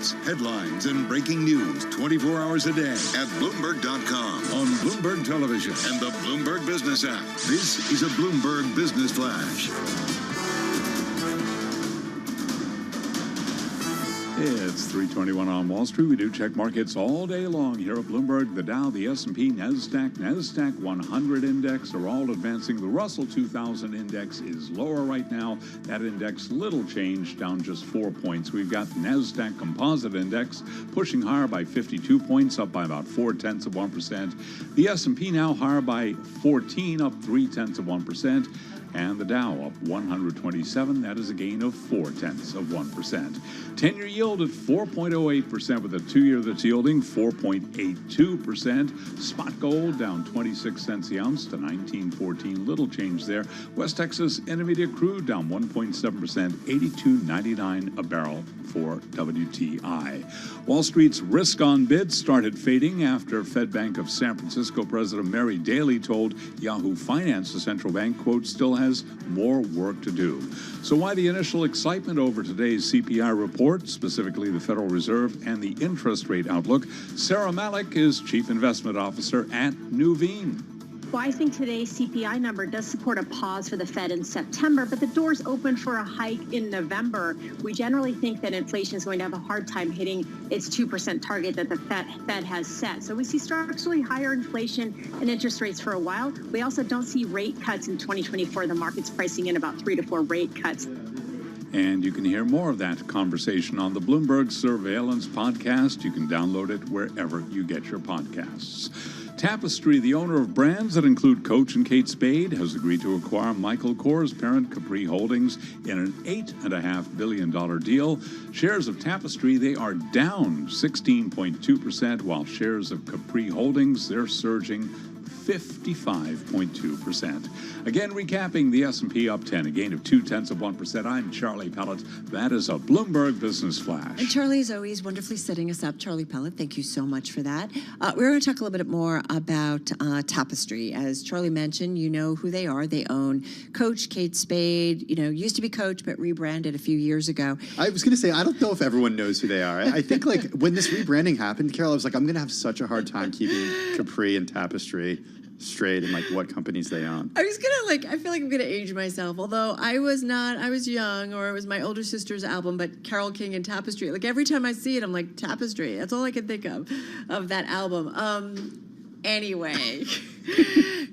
markets, headlines, and breaking news 24 hours a day at Bloomberg.com, on Bloomberg Television, and the Bloomberg Business app. This is a Bloomberg Business Flash. It's 3:21 on Wall Street. We do check markets all day long here at Bloomberg. The Dow, the S&P, NASDAQ 100 index are all advancing. The Russell 2000 index is lower right now. That index little change, down just 4 points. We've got the NASDAQ Composite Index pushing higher by 52 points, up by about 0.4%. The S&P now higher by 14, up 0.3%. And the Dow up 127. That is a gain of 0.4%. 10-year yield at 4.08% with a 2-year that's yielding 4.82%. Spot gold down 26 cents the ounce to $19.14. Little change there. West Texas Intermediate crude down 1.7%, $82.99 a barrel for WTI. Wall Street's risk-on bids started fading after Fed Bank of San Francisco President Mary Daly told Yahoo Finance the central bank, quote, still has more work to do. So why the initial excitement over today's CPI report, specifically the Federal Reserve and the interest rate outlook? Sarah Malik is Chief Investment Officer at Nuveen. Well, I think today's CPI number does support a pause for the Fed in September, but the door's open for a hike in November. We generally think that inflation is going to have a hard time hitting its 2% target that the Fed has set. So we see structurally higher inflation and interest rates for a while. We also don't see rate cuts in 2024. The market's pricing in about 3 to 4 rate cuts. And you can hear more of that conversation on the Bloomberg Surveillance podcast. You can download it wherever you get your podcasts. Tapestry, the owner of brands that include Coach and Kate Spade, has agreed to acquire Michael Kors' parent Capri Holdings in an $8.5 billion deal. Shares of Tapestry, they are down 16.2%, while shares of Capri Holdings, they're surging 55.2%. Again, recapping the S&P up 10, a gain of 0.2%. I'm Charlie Pellet. That is a Bloomberg Business Flash. And Charlie is always wonderfully setting us up. Charlie Pellet, thank you so much for that. We're going to talk a little bit more about Tapestry. As Charlie mentioned, you know who they are. They own Coach, Kate Spade, used to be Coach, but rebranded a few years ago. I was going to say, I don't know if everyone knows who they are. I think when this rebranding happened, Carol, I was like, I'm going to have such a hard time keeping Capri and Tapestry straight and what companies they own. I was gonna I feel like I'm gonna age myself, although I was young, or it was my older sister's album, but Carole King and Tapestry. Every time I see it, I'm like, Tapestry. That's all I can think of that album. Anyway.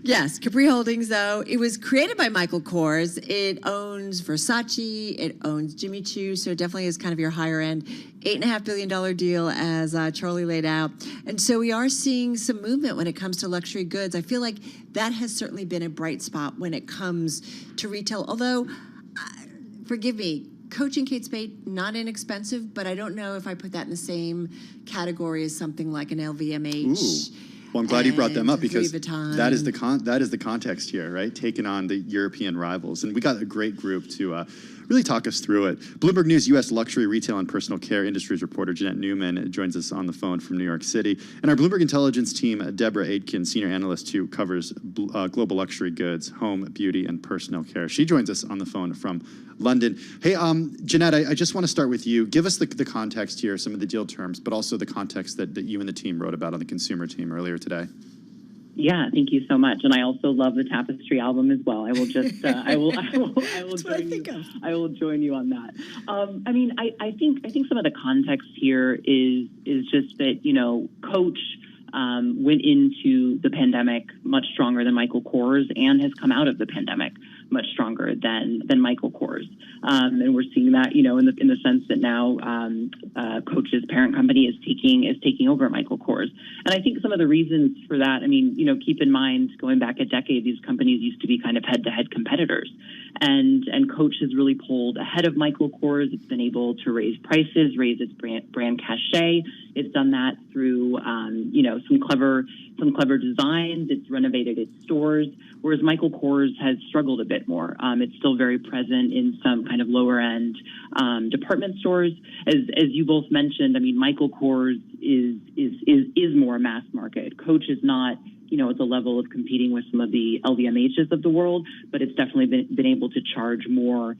Yes, Capri Holdings, though, it was created by Michael Kors. It owns Versace, it owns Jimmy Choo, so it definitely is kind of your higher end $8.5 billion deal, as Charlie laid out. And so we are seeing some movement when it comes to luxury goods. I feel like that has certainly been a bright spot when it comes to retail, although, forgive me, Coach and Kate Spade, not inexpensive, but I don't know if I put that in the same category as something like an LVMH. Ooh. Well, I'm glad you brought them up, because that is the context here, right? Taking on the European rivals. And we got a great group to really talk us through it. Bloomberg News U.S. luxury, retail, and personal care industries reporter Jeanette Newman joins us on the phone from New York City. And our Bloomberg Intelligence team, Deborah Aitken, senior analyst who covers global luxury goods, home, beauty, and personal care. She joins us on the phone from London. Hey, Jeanette, I just want to start with you. Give us the context here, some of the deal terms, but also the context that you and the team wrote about on the consumer team earlier today. Yeah, thank you so much, and I also love the Tapestry album as well. I will just, I will join you on that. I think some of the context here is just that Coach went into the pandemic much stronger than Michael Kors, and has come out of the pandemic much stronger than Michael Kors, and we're seeing that in the sense that now Coach's parent company is taking over Michael Kors, and I think some of the reasons for that, keep in mind, going back a decade, these companies used to be kind of head-to-head competitors, and Coach has really pulled ahead of Michael Kors. It's been able to raise prices, raise its brand cachet. It's done that through some clever designs. It's renovated its stores, whereas Michael Kors has struggled a bit more. It's still very present in some kind of lower end department stores. As you both mentioned, Michael Kors is more mass market. Coach is not at the level of competing with some of the LVMHs of the world, but it's definitely been able to charge more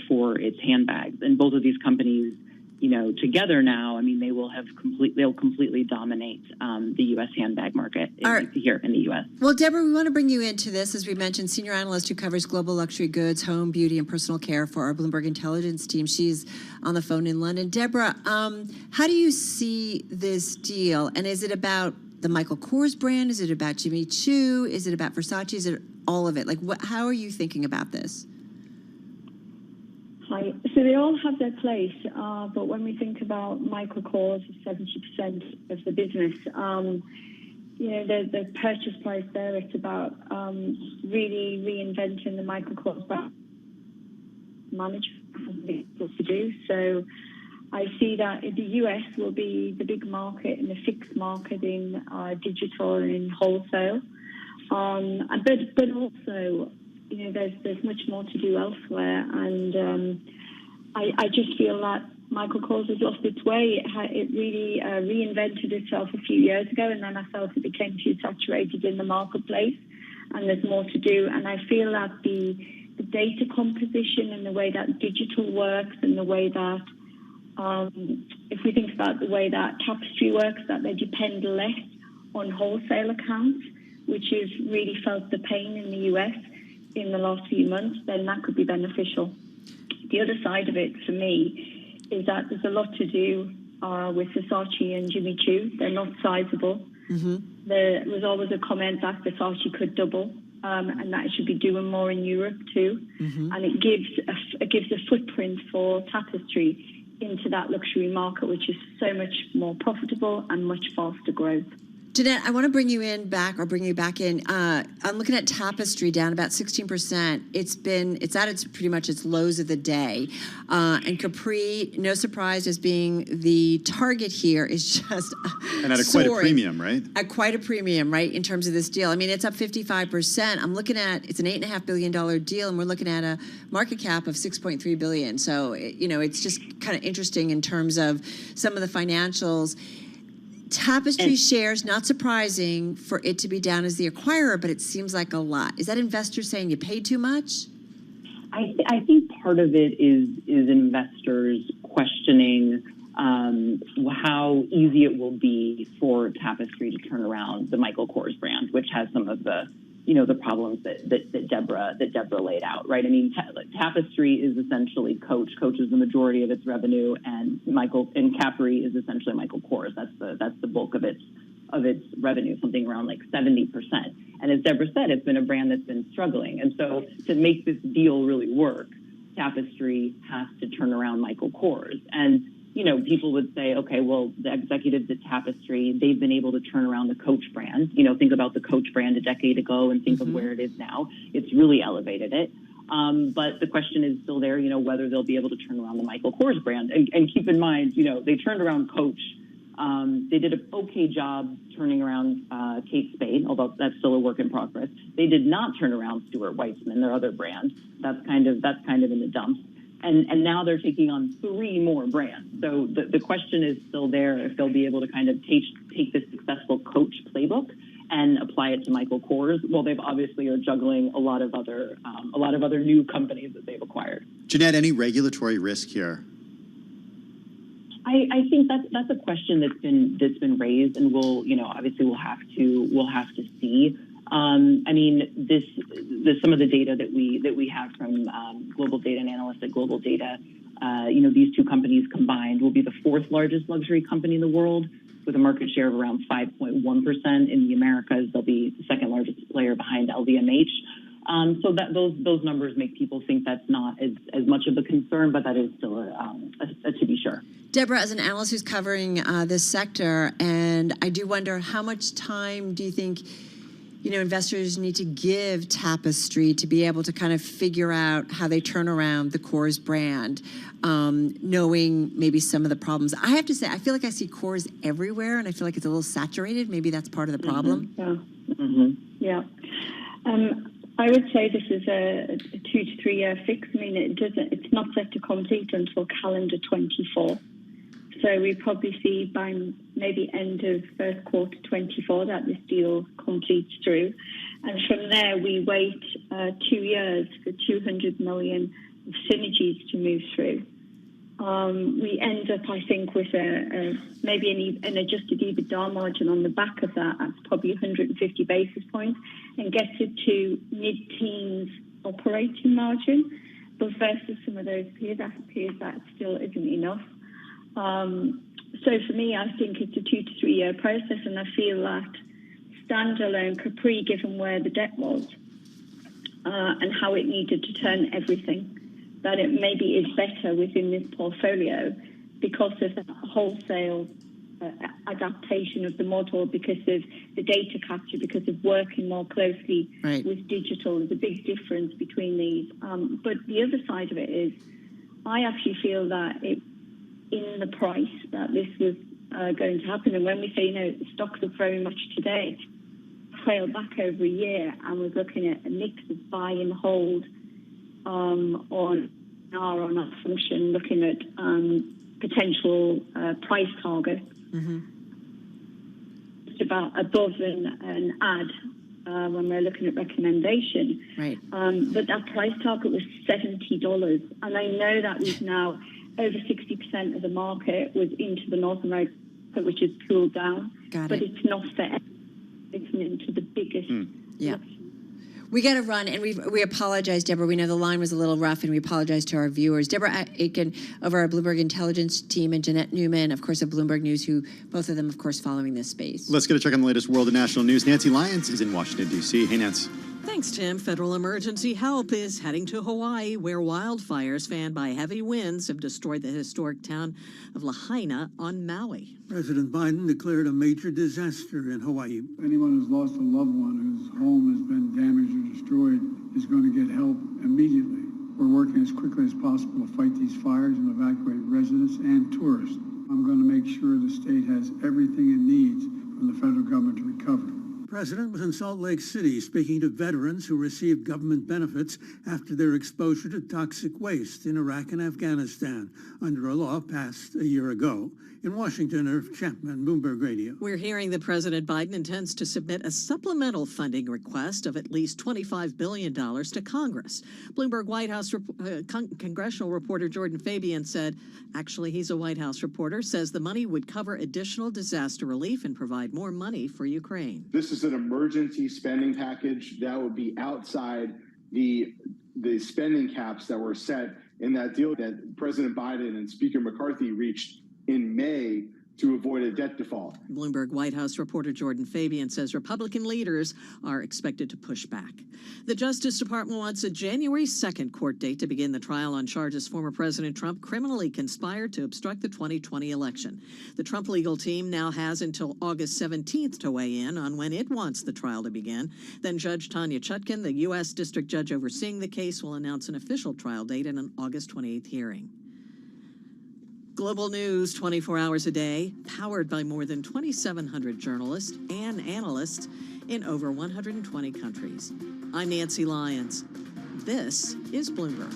for its handbags. And both of these companies together now, I mean, they'll completely dominate the U.S. handbag market here in the U.S. Well, Deborah, we want to bring you into this, as we mentioned, senior analyst who covers global luxury goods, home, beauty, and personal care for our Bloomberg Intelligence team. She's on the phone in London. Deborah, how do you see this deal? And is it about the Michael Kors brand? Is it about Jimmy Choo? Is it about Versace? Is it all of it? Like, how are you thinking about this? Hi. So they all have their place, but when we think about Michael Kors, 70% of the business, the purchase price there, it's about really reinventing the Michael Kors brand. Management to do so. I see that the US will be the big market and the fixed market in digital and in wholesale, but also. There's much more to do elsewhere, and I just feel that Michael Kors has lost its way. It really reinvented itself a few years ago, and then I felt it became too saturated in the marketplace, and there's more to do. And I feel that the data composition and the way that digital works and the way that, if we think about the way that Tapestry works, that they depend less on wholesale accounts, which has really felt the pain in the US in the last few months, then that could be beneficial. The other side of it for me is that there's a lot to do with Versace and Jimmy Choo. They're not sizable. Mm-hmm. There was always a comment that Versace could double, and that it should be doing more in Europe too. Mm-hmm. And it gives a footprint for Tapestry into that luxury market, which is so much more profitable and much faster growth. Jeanette, I want to bring you back in. I'm looking at Tapestry down about 16%. It's at pretty much its lows of the day. And Capri, no surprise as being the target here, is just and at quite a premium, right? At quite a premium, right, in terms of this deal. I mean, it's up 55%. I'm looking at, it's an $8.5 billion deal, and we're looking at a market cap of $6.3 billion. So, it's just kind of interesting in terms of some of the financials. Tapestry shares, not surprising for it to be down as the acquirer, but it seems like a lot. Is that investors saying you paid too much? I think part of it is investors questioning how easy it will be for Tapestry to turn around the Michael Kors brand, which has some of the problems that Deborah laid out, right? I mean, Tapestry is essentially Coach. Coach is the majority of its revenue, and Capri is essentially Michael Kors. That's the bulk of its revenue, something around like 70%. And as Deborah said, it's been a brand that's been struggling. And so to make this deal really work, Tapestry has to turn around Michael Kors. And people would say, okay, well, the executives at Tapestry, they've been able to turn around the Coach brand. Think about the Coach brand a decade ago and think of where it is now. It's really elevated it. But the question is still there, whether they'll be able to turn around the Michael Kors brand. And keep in mind, they turned around Coach. They did an okay job turning around Kate Spade, although that's still a work in progress. They did not turn around Stuart Weitzman, their other brand. That's kind of in the dumps. And now they're taking on 3 more brands. So the question is still there if they'll be able to kind of take this successful Coach playbook and apply it to Michael Kors. Well, they've obviously are juggling a lot of other new companies that they've acquired. Jeanette, any regulatory risk here? I think that's a question that's been raised, and we'll have to see. I mean, some of the data that we have from Global Data and analysts at Global Data, these two companies combined will be the 4th largest luxury company in the world, with a market share of around 5.1%. In the Americas, they'll be the 2nd largest player behind LVMH. So that those numbers make people think that's not as much of a concern, but that is still a to be sure. Deborah, as an analyst who's covering this sector, and I do wonder, how much time do you think investors need to give Tapestry to be able to kind of figure out how they turn around the Kors brand, knowing maybe some of the problems? I have to say, I feel like I see Kors everywhere, and I feel like it's a little saturated. Maybe that's part of the problem. Yeah. I would say this is a 2 to 3 year fix. I mean, it's not set to complete until calendar 24. So we probably see by maybe end of first quarter 24 that this deal completes through. And from there, we wait 2 years for $200 million of synergies to move through. we end up, I think, with maybe an adjusted EBITDA margin on the back of that at probably 150 basis points and gets it to mid-teens operating margin. But versus some of those peers, that still isn't enough. So for me, I think it's a 2 to 3 year process, and I feel that standalone Capri, given where the debt was and how it needed to turn everything, that it maybe is better within this portfolio because of the wholesale adaptation of the model, because of the data capture, because of working more closely with digital. There's a big difference between these. But the other side of it is, I actually feel that in the price that this was going to happen, and when we say, the stocks are very much today, trailed back over a year, and we're looking at a mix of buy and hold on our function, looking at potential price target. It's about above an add when we're looking at recommendation. But that price target was $70, and I know that we've now over 60% of the market was into the North America, which has cooled down. But it's not for everyone. It's into the biggest. We got to run, and we apologize, Deborah. We know the line was a little rough, and we apologize to our viewers. Deborah Aitken of our Bloomberg Intelligence team, and Jeanette Newman, of course, of Bloomberg News, who both of them, of course, following this space. Let's get a check on the latest world and national news. Nancy Lyons is in Washington, D.C. Hey, Nance. Thanks, Tim. Federal emergency help is heading to Hawaii, where wildfires fanned by heavy winds have destroyed the historic town of Lahaina on Maui. President Biden declared a major disaster in Hawaii. Anyone who's lost a loved one whose home has been damaged or destroyed is going to get help immediately. We're working as quickly as possible to fight these fires and evacuate residents and tourists. I'm going to make sure the state has everything it needs from the federal government to recover. The president was in Salt Lake City speaking to veterans who received government benefits after their exposure to toxic waste in Iraq and Afghanistan under a law passed a year ago. In Washington, Irv Chapman, Bloomberg Radio. We're hearing that President Biden intends to submit a supplemental funding request of at least $25 billion to Congress. Bloomberg White House congressional reporter Jordan Fabian said, actually he's a White House reporter, says the money would cover additional disaster relief and provide more money for Ukraine. This is an emergency spending package that would be outside the spending caps that were set in that deal that President Biden and Speaker McCarthy reached in May to avoid a debt default. Bloomberg White House reporter Jordan Fabian says Republican leaders are expected to push back. The Justice Department wants a January 2nd court date to begin the trial on charges former President Trump criminally conspired to obstruct the 2020 election. The Trump legal team now has until August 17th to weigh in on when it wants the trial to begin. Then Judge Tanya Chutkan, the U.S. District Judge overseeing the case, will announce an official trial date in an August 28th hearing. Global news 24 hours a day, powered by more than 2,700 journalists and analysts in over 120 countries. I'm Nancy Lyons. This is Bloomberg.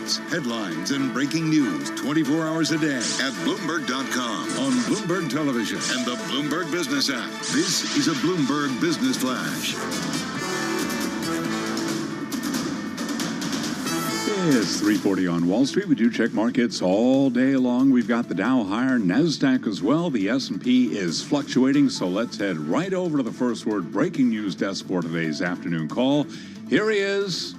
markets, headlines, and breaking news 24 hours a day at Bloomberg.com, on Bloomberg Television, and the Bloomberg Business app. This is a Bloomberg Business Flash. It's 3:40 on Wall Street. We do check markets all day long. We've got the Dow higher, NASDAQ as well. The S&P is fluctuating, so let's head right over to the first word breaking news desk for today's afternoon call. Here he is,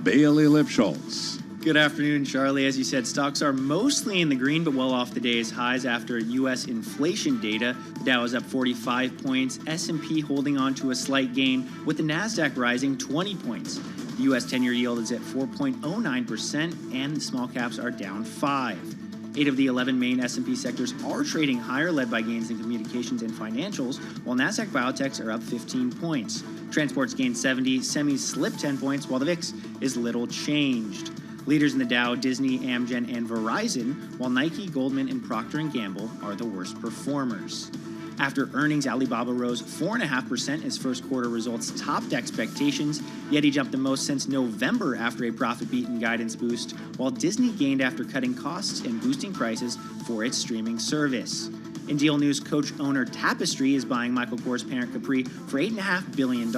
Bailey Lipschultz. Good afternoon, Charlie. As you said, stocks are mostly in the green, but well off the day's highs after U.S. inflation data. The Dow is up 45 points, S&P holding on to a slight gain, with the NASDAQ rising 20 points. The U.S. 10-year yield is at 4.09%, and the small caps are down 5. 8 of the 11 main S&P sectors are trading higher, led by gains in communications and financials, while NASDAQ biotechs are up 15 points. Transports gained 70, semis slipped 10 points, while the VIX is little changed. Leaders in the Dow, Disney, Amgen, and Verizon, while Nike, Goldman, and Procter & Gamble are the worst performers. After earnings, Alibaba rose 4.5% as first quarter results topped expectations, yet he jumped the most since November after a profit beat and guidance boost, while Disney gained after cutting costs and boosting prices for its streaming service. In deal news, Coach owner Tapestry is buying Michael Kors' parent Capri for $8.5 billion.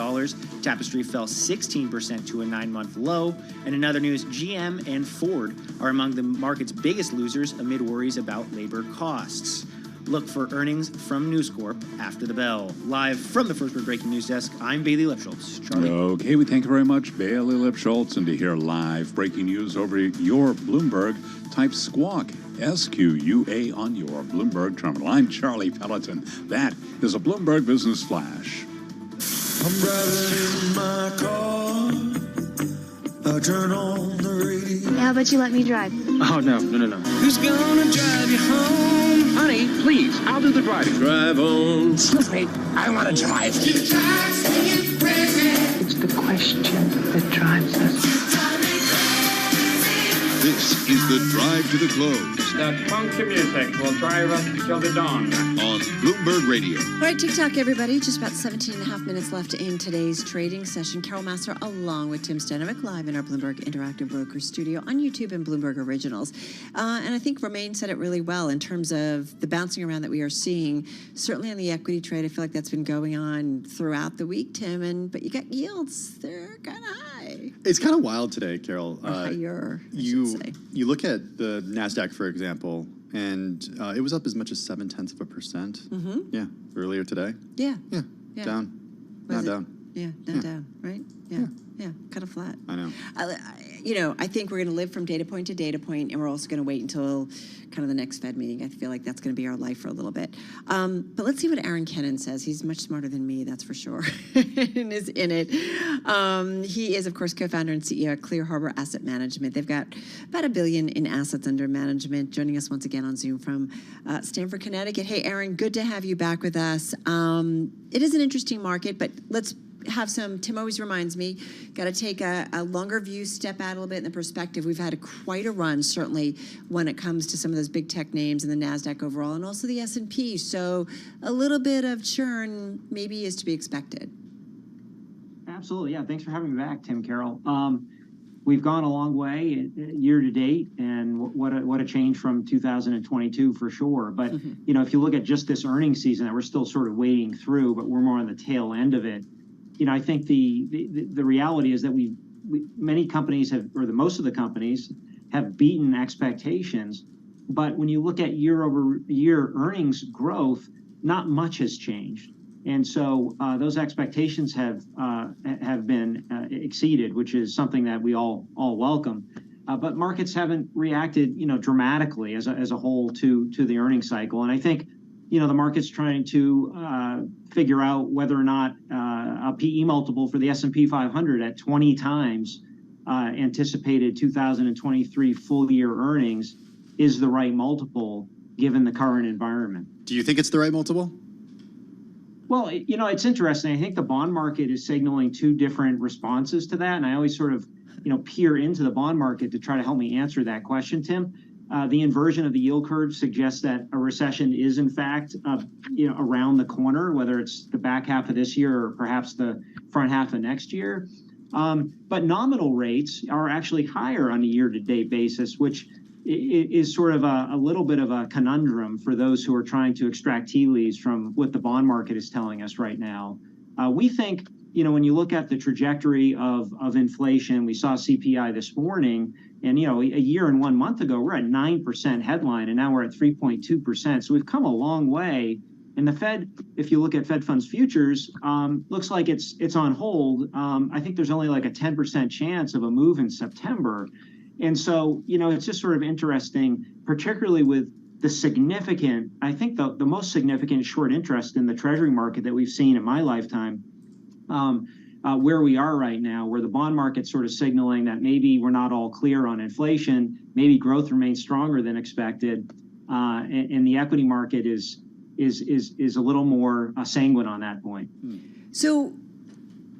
Tapestry fell 16% to a 9-month low. And in other news, GM and Ford are among the market's biggest losers amid worries about labor costs. Look for earnings from News Corp after the bell. Live from the First Word Breaking News Desk, I'm Bailey Lipschultz. Charlie? Okay, we thank you very much, Bailey Lipschultz. And to hear live breaking news over your Bloomberg, type SQUAWK, SQUA, on your Bloomberg terminal. I'm Charlie Pelleton. That is a Bloomberg Business Flash. I'm driving in my car. I turn on the radio. How about you let me drive? Oh, no. Who's gonna drive you home? Honey, please, I'll do the driving. Drive on. Excuse me, I want to drive. It's the question that drives us. This is the Drive to the Close. That funky music will drive us till the dawn. On Bloomberg Radio. All right, TikTok, everybody. Just about 17 and a half minutes left in today's trading session. Carol Master along with Tim Stenemick live in our Bloomberg Interactive Broker studio on YouTube and Bloomberg Originals. And I think Romain said it really well in terms of the bouncing around that we are seeing. Certainly on the equity trade, I feel like that's been going on throughout the week, Tim. But you got yields. They're kind of high. It's kind of wild today, Carol. Higher, you look at the NASDAQ, for example, and it was up as much as 0.7%. Mm-hmm. Yeah, earlier today. Yeah. Down. Now down. Yeah, down, right? Yeah, kind of flat. I know. I think we're going to live from data point to data point, and we're also going to wait until kind of the next Fed meeting. I feel like that's going to be our life for a little bit. But let's see what Aaron Kennan says. He's much smarter than me, that's for sure, and is in it. He is, of course, co-founder and CEO at Clear Harbor Asset Management. They've got about $1 billion in assets under management. Joining us once again on Zoom from Stamford, Connecticut. Hey, Aaron, good to have you back with us. It is an interesting market, but let's have some, Tim always reminds me, got to take a longer view, step out a little bit in the perspective. We've had quite a run, certainly, when it comes to some of those big tech names in the NASDAQ overall, and also the S&P. So a little bit of churn maybe is to be expected. Absolutely, yeah. Thanks for having me back, Tim, Carol. We've gone a long way year to date, and what a change from 2022 for sure. But, if you look at just this earnings season that we're still sort of wading through, but we're more on the tail end of it, I think the reality is that many companies most of the companies have beaten expectations, but when you look at year over year earnings growth, not much has changed, and so those expectations have been exceeded, which is something that we all welcome. But markets haven't reacted, dramatically as a whole to the earnings cycle, and I think the market's trying to figure out whether or not a PE multiple for the S&P 500 at 20 times anticipated 2023 full year earnings is the right multiple given the current environment. Do you think it's the right multiple? Well, it's interesting. I think the bond market is signaling two different responses to that, and I always sort of, peer into the bond market to try to help me answer that question, Tim. The inversion of the yield curve suggests that a recession is, in fact, around the corner, whether it's the back half of this year or perhaps the front half of next year. But nominal rates are actually higher on a year-to-date basis, which is sort of a little bit of a conundrum for those who are trying to extract tea leaves from what the bond market is telling us right now. We think, when you look at the trajectory of inflation, we saw CPI this morning, and, a year and 1 month ago, we're at 9% headline, and now we're at 3.2%. So we've come a long way. And the Fed, if you look at Fed funds futures, looks like it's on hold. I think there's only like a 10% chance of a move in September. And so, it's just sort of interesting, particularly with the significant, I think the most significant short interest in the Treasury market that we've seen in my lifetime, where we are right now, where the bond market's sort of signaling that maybe we're not all clear on inflation, maybe growth remains stronger than expected, and the equity market is a little more sanguine on that point. So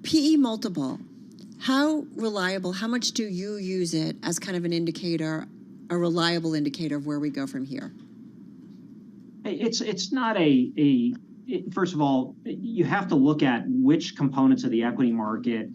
PE multiple, how reliable, how much do you use it as kind of an indicator, a reliable indicator of where we go from here? It's not first of all, you have to look at which components of the equity market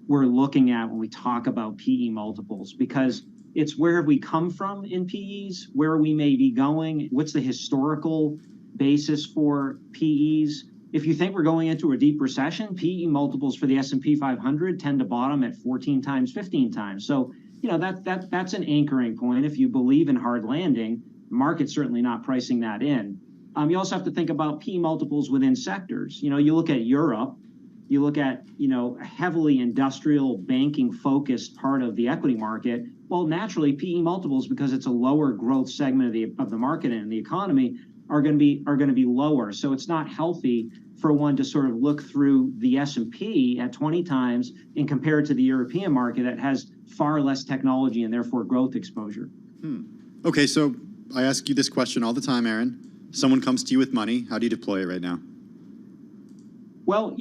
we're looking at when we talk about PE multiples, because it's where have we come from in PEs, where we may be going, what's the historical basis for PEs. If you think we're going into a deep recession, PE multiples for the S&P 500 tend to bottom at 14 times, 15 times. So, that's an anchoring point. If you believe in hard landing, the market's certainly not pricing that in. You also have to think about PE multiples within sectors. You look at Europe, you look at, a heavily industrial banking focused part of the equity market. Well, naturally, PE multiples, because it's a lower growth segment of the market and the economy, are going to be lower. So it's not healthy for one to sort of look through the S&P at 20 times and compare it to the European market that has far less technology and therefore growth exposure. Okay, so I ask you this question all the time, Aaron. Someone comes to you with money. How do you deploy it right now? Well,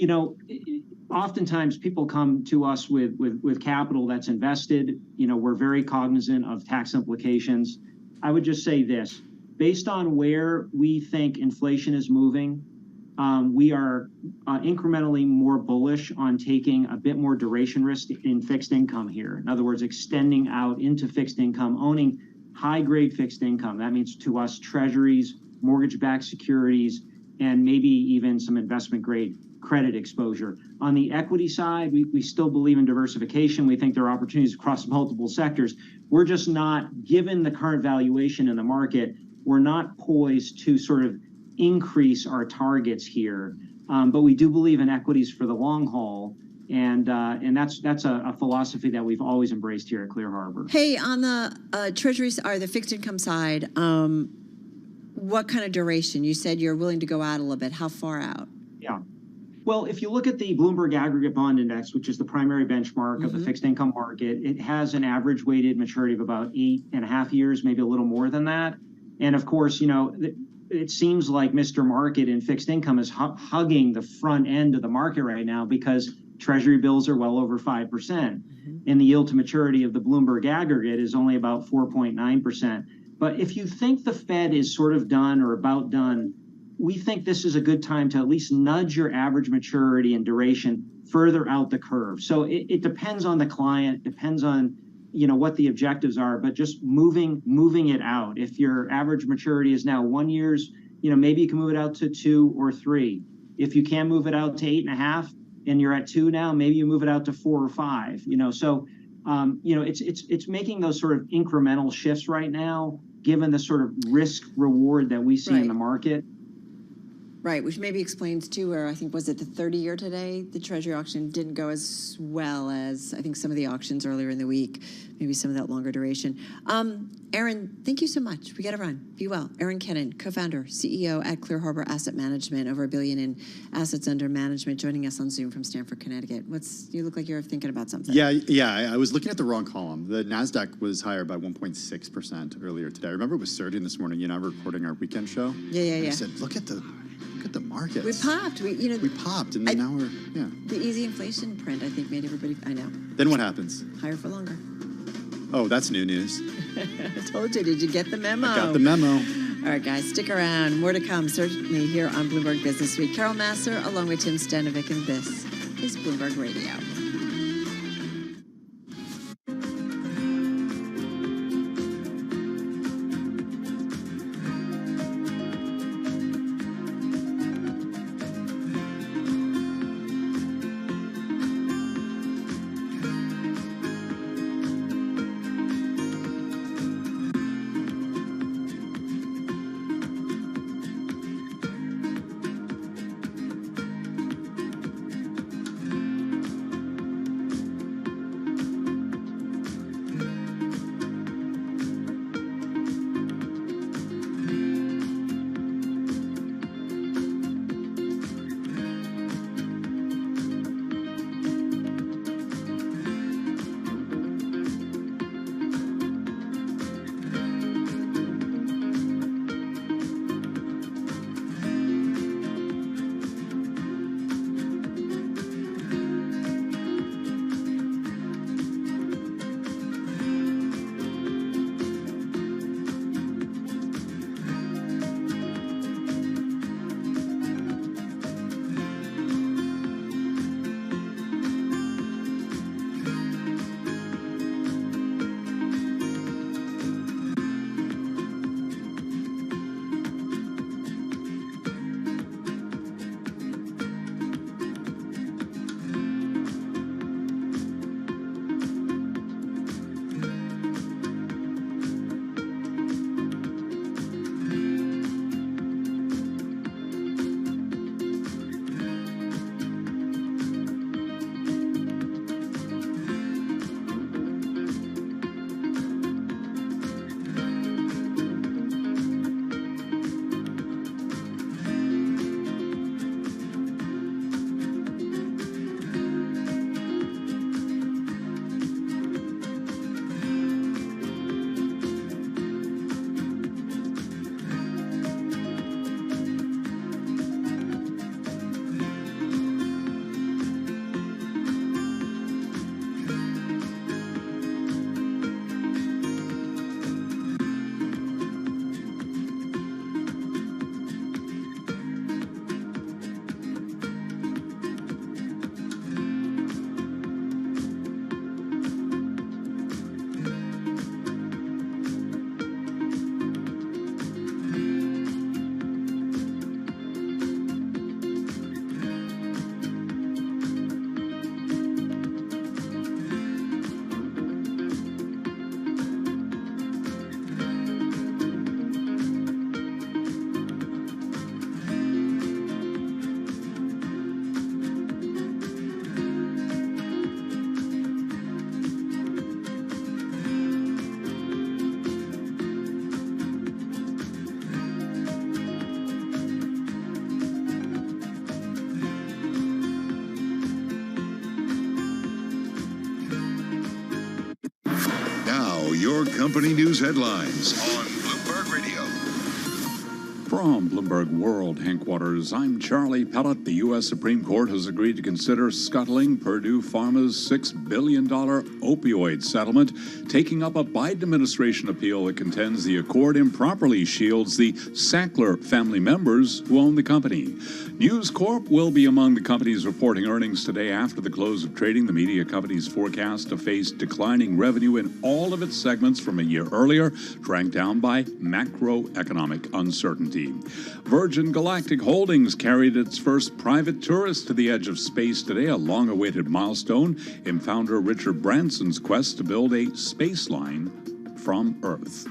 oftentimes people come to us with capital that's invested. We're very cognizant of tax implications. I would just say this. Based on where we think inflation is moving, we are incrementally more bullish on taking a bit more duration risk in fixed income here. In other words, extending out into fixed income, owning high-grade fixed income. That means to us treasuries, mortgage-backed securities, and maybe even some investment-grade credit exposure. On the equity side, we still believe in diversification. We think there are opportunities across multiple sectors. We're just not, given the current valuation in the market, we're not poised to sort of increase our targets here. But we do believe in equities for the long haul. And that's a philosophy that we've always embraced here at Clear Harbor. Hey, on the treasuries or the fixed income side, what kind of duration? You said you're willing to go out a little bit. How far out? Yeah. Well, if you look at the Bloomberg Aggregate Bond Index, which is the primary benchmark of the fixed income market, it has an average weighted maturity of about 8.5 years, maybe a little more than that. And of course, it seems like Mr. Market in fixed income is hugging the front end of the market right now because Treasury bills are well over 5%. And the yield to maturity of the Bloomberg Aggregate is only about 4.9%. But if you think the Fed is sort of done or about done, we think this is a good time to at least nudge your average maturity and duration further out the curve. So it depends on the client, depends on what the objectives are, but just moving it out. If your average maturity is now 1 year, maybe you can move it out to 2 or 3. If you can move it out to 8.5 and you're at 2 now, maybe you move it out to 4 or 5. So it's making those sort of incremental shifts right now, given the sort of risk reward that we see in the market. Right, which maybe explains too where I think, was it the 30-year today? The Treasury auction didn't go as well as I think some of the auctions earlier in the week, maybe some of that longer duration. Aaron, thank you so much. We got to run. Be well. Aaron Kennan, co-founder, CEO at Clear Harbor Asset Management, over $1 billion in assets under management, joining us on Zoom from Stamford, Connecticut. You look like you're thinking about something. Yeah. I was looking at the wrong column. The NASDAQ was higher by 1.6% earlier today. I remember it was surging this morning. We're recording our weekend show. Yeah. I said, look at the markets. We popped. We popped, and then now we're, The easy inflation print, I think, made everybody, I know. Then what happens? Higher for longer. Oh, that's new news. I told you. Did you get the memo? I got the memo. All right, guys, stick around. More to come, certainly here on Bloomberg Business Week. Carol Massar, along with Tim Stanovic, and this is Bloomberg Radio. your company news headlines on Bloomberg Radio. From Bloomberg World Headquarters, I'm Charlie Pellet. The U.S. Supreme Court has agreed to consider scuttling Purdue Pharma's $6 billion opioid settlement, taking up a Biden administration appeal that contends the accord improperly shields the Sackler family members who own the company. News Corp will be among the companies reporting earnings today after the close of trading. The media company's forecast to face declining revenue in all of its segments from a year earlier, dragged down by macroeconomic uncertainty. Virgin Galactic Holdings carried its first private tourist to the edge of space today, a long-awaited milestone in founder Richard Branson's quest to build a space line from Earth.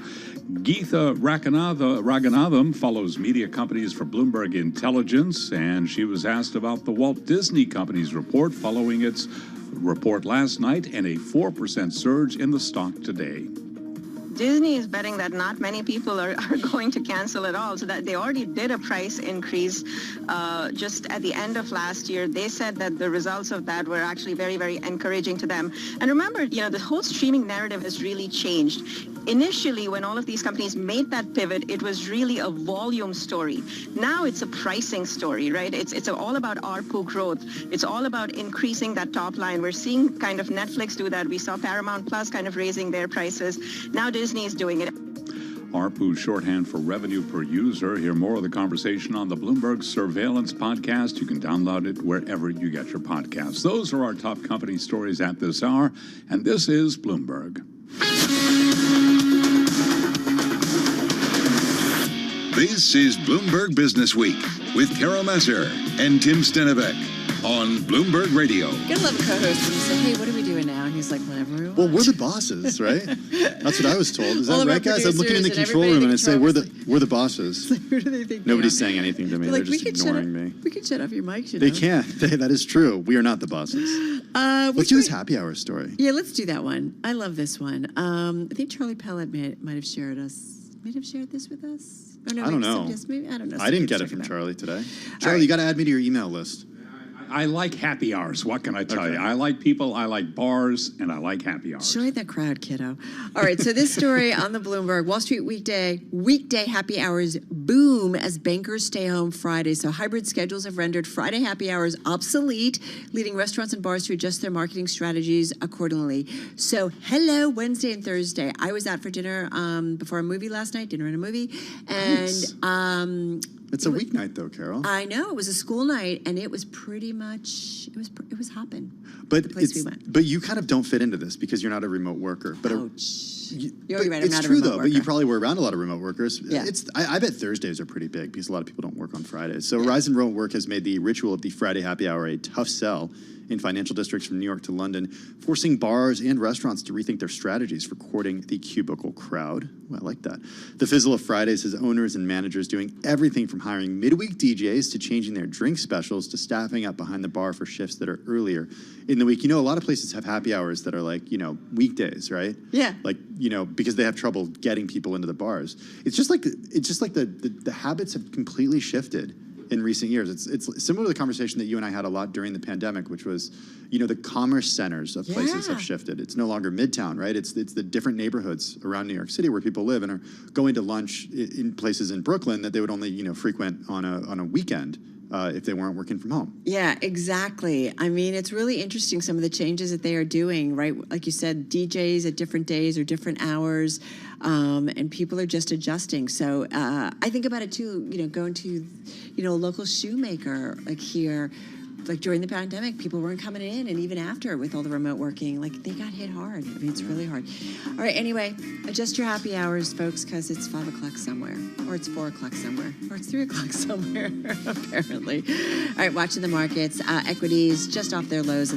Geetha Raghunathan follows media companies for Bloomberg Intelligence, and she was asked about the Walt Disney Company's report following its report last night and a 4% surge in the stock today. Disney is betting that not many people are going to cancel at all, so that they already did a price increase just at the end of last year. They said that the results of that were actually very, very encouraging to them. And remember, the whole streaming narrative has really changed. Initially, when all of these companies made that pivot, it was really a volume story. Now it's a pricing story, right? It's all about ARPU growth. It's all about increasing that top line. We're seeing kind of Netflix do that. We saw Paramount Plus kind of raising their prices. Now Disney is doing it. ARPU, shorthand for revenue per user. Hear more of the conversation on the Bloomberg Surveillance podcast. You can download it wherever you get your podcasts. Those are our top company stories at this hour, and this is Bloomberg. This is Bloomberg Business Week with Carol Messer and Tim Stenevec on Bloomberg Radio. You're gonna love a co-host when you say, "Hey, what are we doing now?" And he's like, "Whatever we want." Well, we're the bosses, right? That's what I was told. Is All that of our right, guys? I'm looking in the producers control and room and I say, everybody in we're the bosses. Who do they think? Nobody's saying anything to me. They're They're like, just ignoring me. We can shut off your mics. They can't. That is true. We are not the bosses. Let's do this happy hour story. Yeah, let's do that one. I love this one. I think Charlie Pellet might have shared this with us. Oh, no, I don't know. I don't know. I didn't get it from Charlie today. Charlie, you got to add me to your email list. I like happy hours. What can I tell you? I like people, I like bars, and I like happy hours. Join the crowd, kiddo. All right, so this story on the Bloomberg, Wall Street weekday happy hours boom as bankers stay home Friday. So hybrid schedules have rendered Friday happy hours obsolete, leading restaurants and bars to adjust their marketing strategies accordingly. So hello, Wednesday and Thursday. I was out for dinner before a movie last night, dinner and a movie. Nice. And it's a weeknight though, Carol. I know, it was a school night, and it was pretty much, it was hopping. But the place we went. But you kind of don't fit into this because you're not a remote worker. But You're right, I'm it's not a true remote though. worker. But you probably were around a lot of remote workers. Yeah. I bet Thursdays are pretty big because a lot of people don't work on Fridays. So Verizon Remote Work has made the ritual of the Friday happy hour a tough sell in financial districts from New York to London, forcing bars and restaurants to rethink their strategies for courting the cubicle crowd. Well, I like that. The fizzle of Fridays has owners and managers doing everything from hiring midweek DJs to changing their drink specials to staffing up behind the bar for shifts that are earlier in the week. A lot of places have happy hours that are like, weekdays, right? Yeah. Like, because they have trouble getting people into the bars. It's just like the habits have completely shifted in recent years. It's similar to the conversation that you and I had a lot during the pandemic, which was, the commerce centers of places have shifted. It's no longer Midtown, right? It's the different neighborhoods around New York City where people live and are going to lunch in places in Brooklyn that they would only, frequent on a weekend. If they weren't working from home. Yeah, exactly. I mean, it's really interesting, some of the changes that they are doing, right? Like you said, DJs at different days or different hours, and people are just adjusting. So I think about it too, going to, a local shoemaker like here, like during the pandemic, people weren't coming in, and even after with all the remote working, like they got hit hard. I mean, it's really hard. All right, anyway, adjust your happy hours, folks, because it's 5 o'clock somewhere, or it's 4 o'clock somewhere, or it's 3 o'clock somewhere, apparently. All right, watching the markets, equities just off their lows of the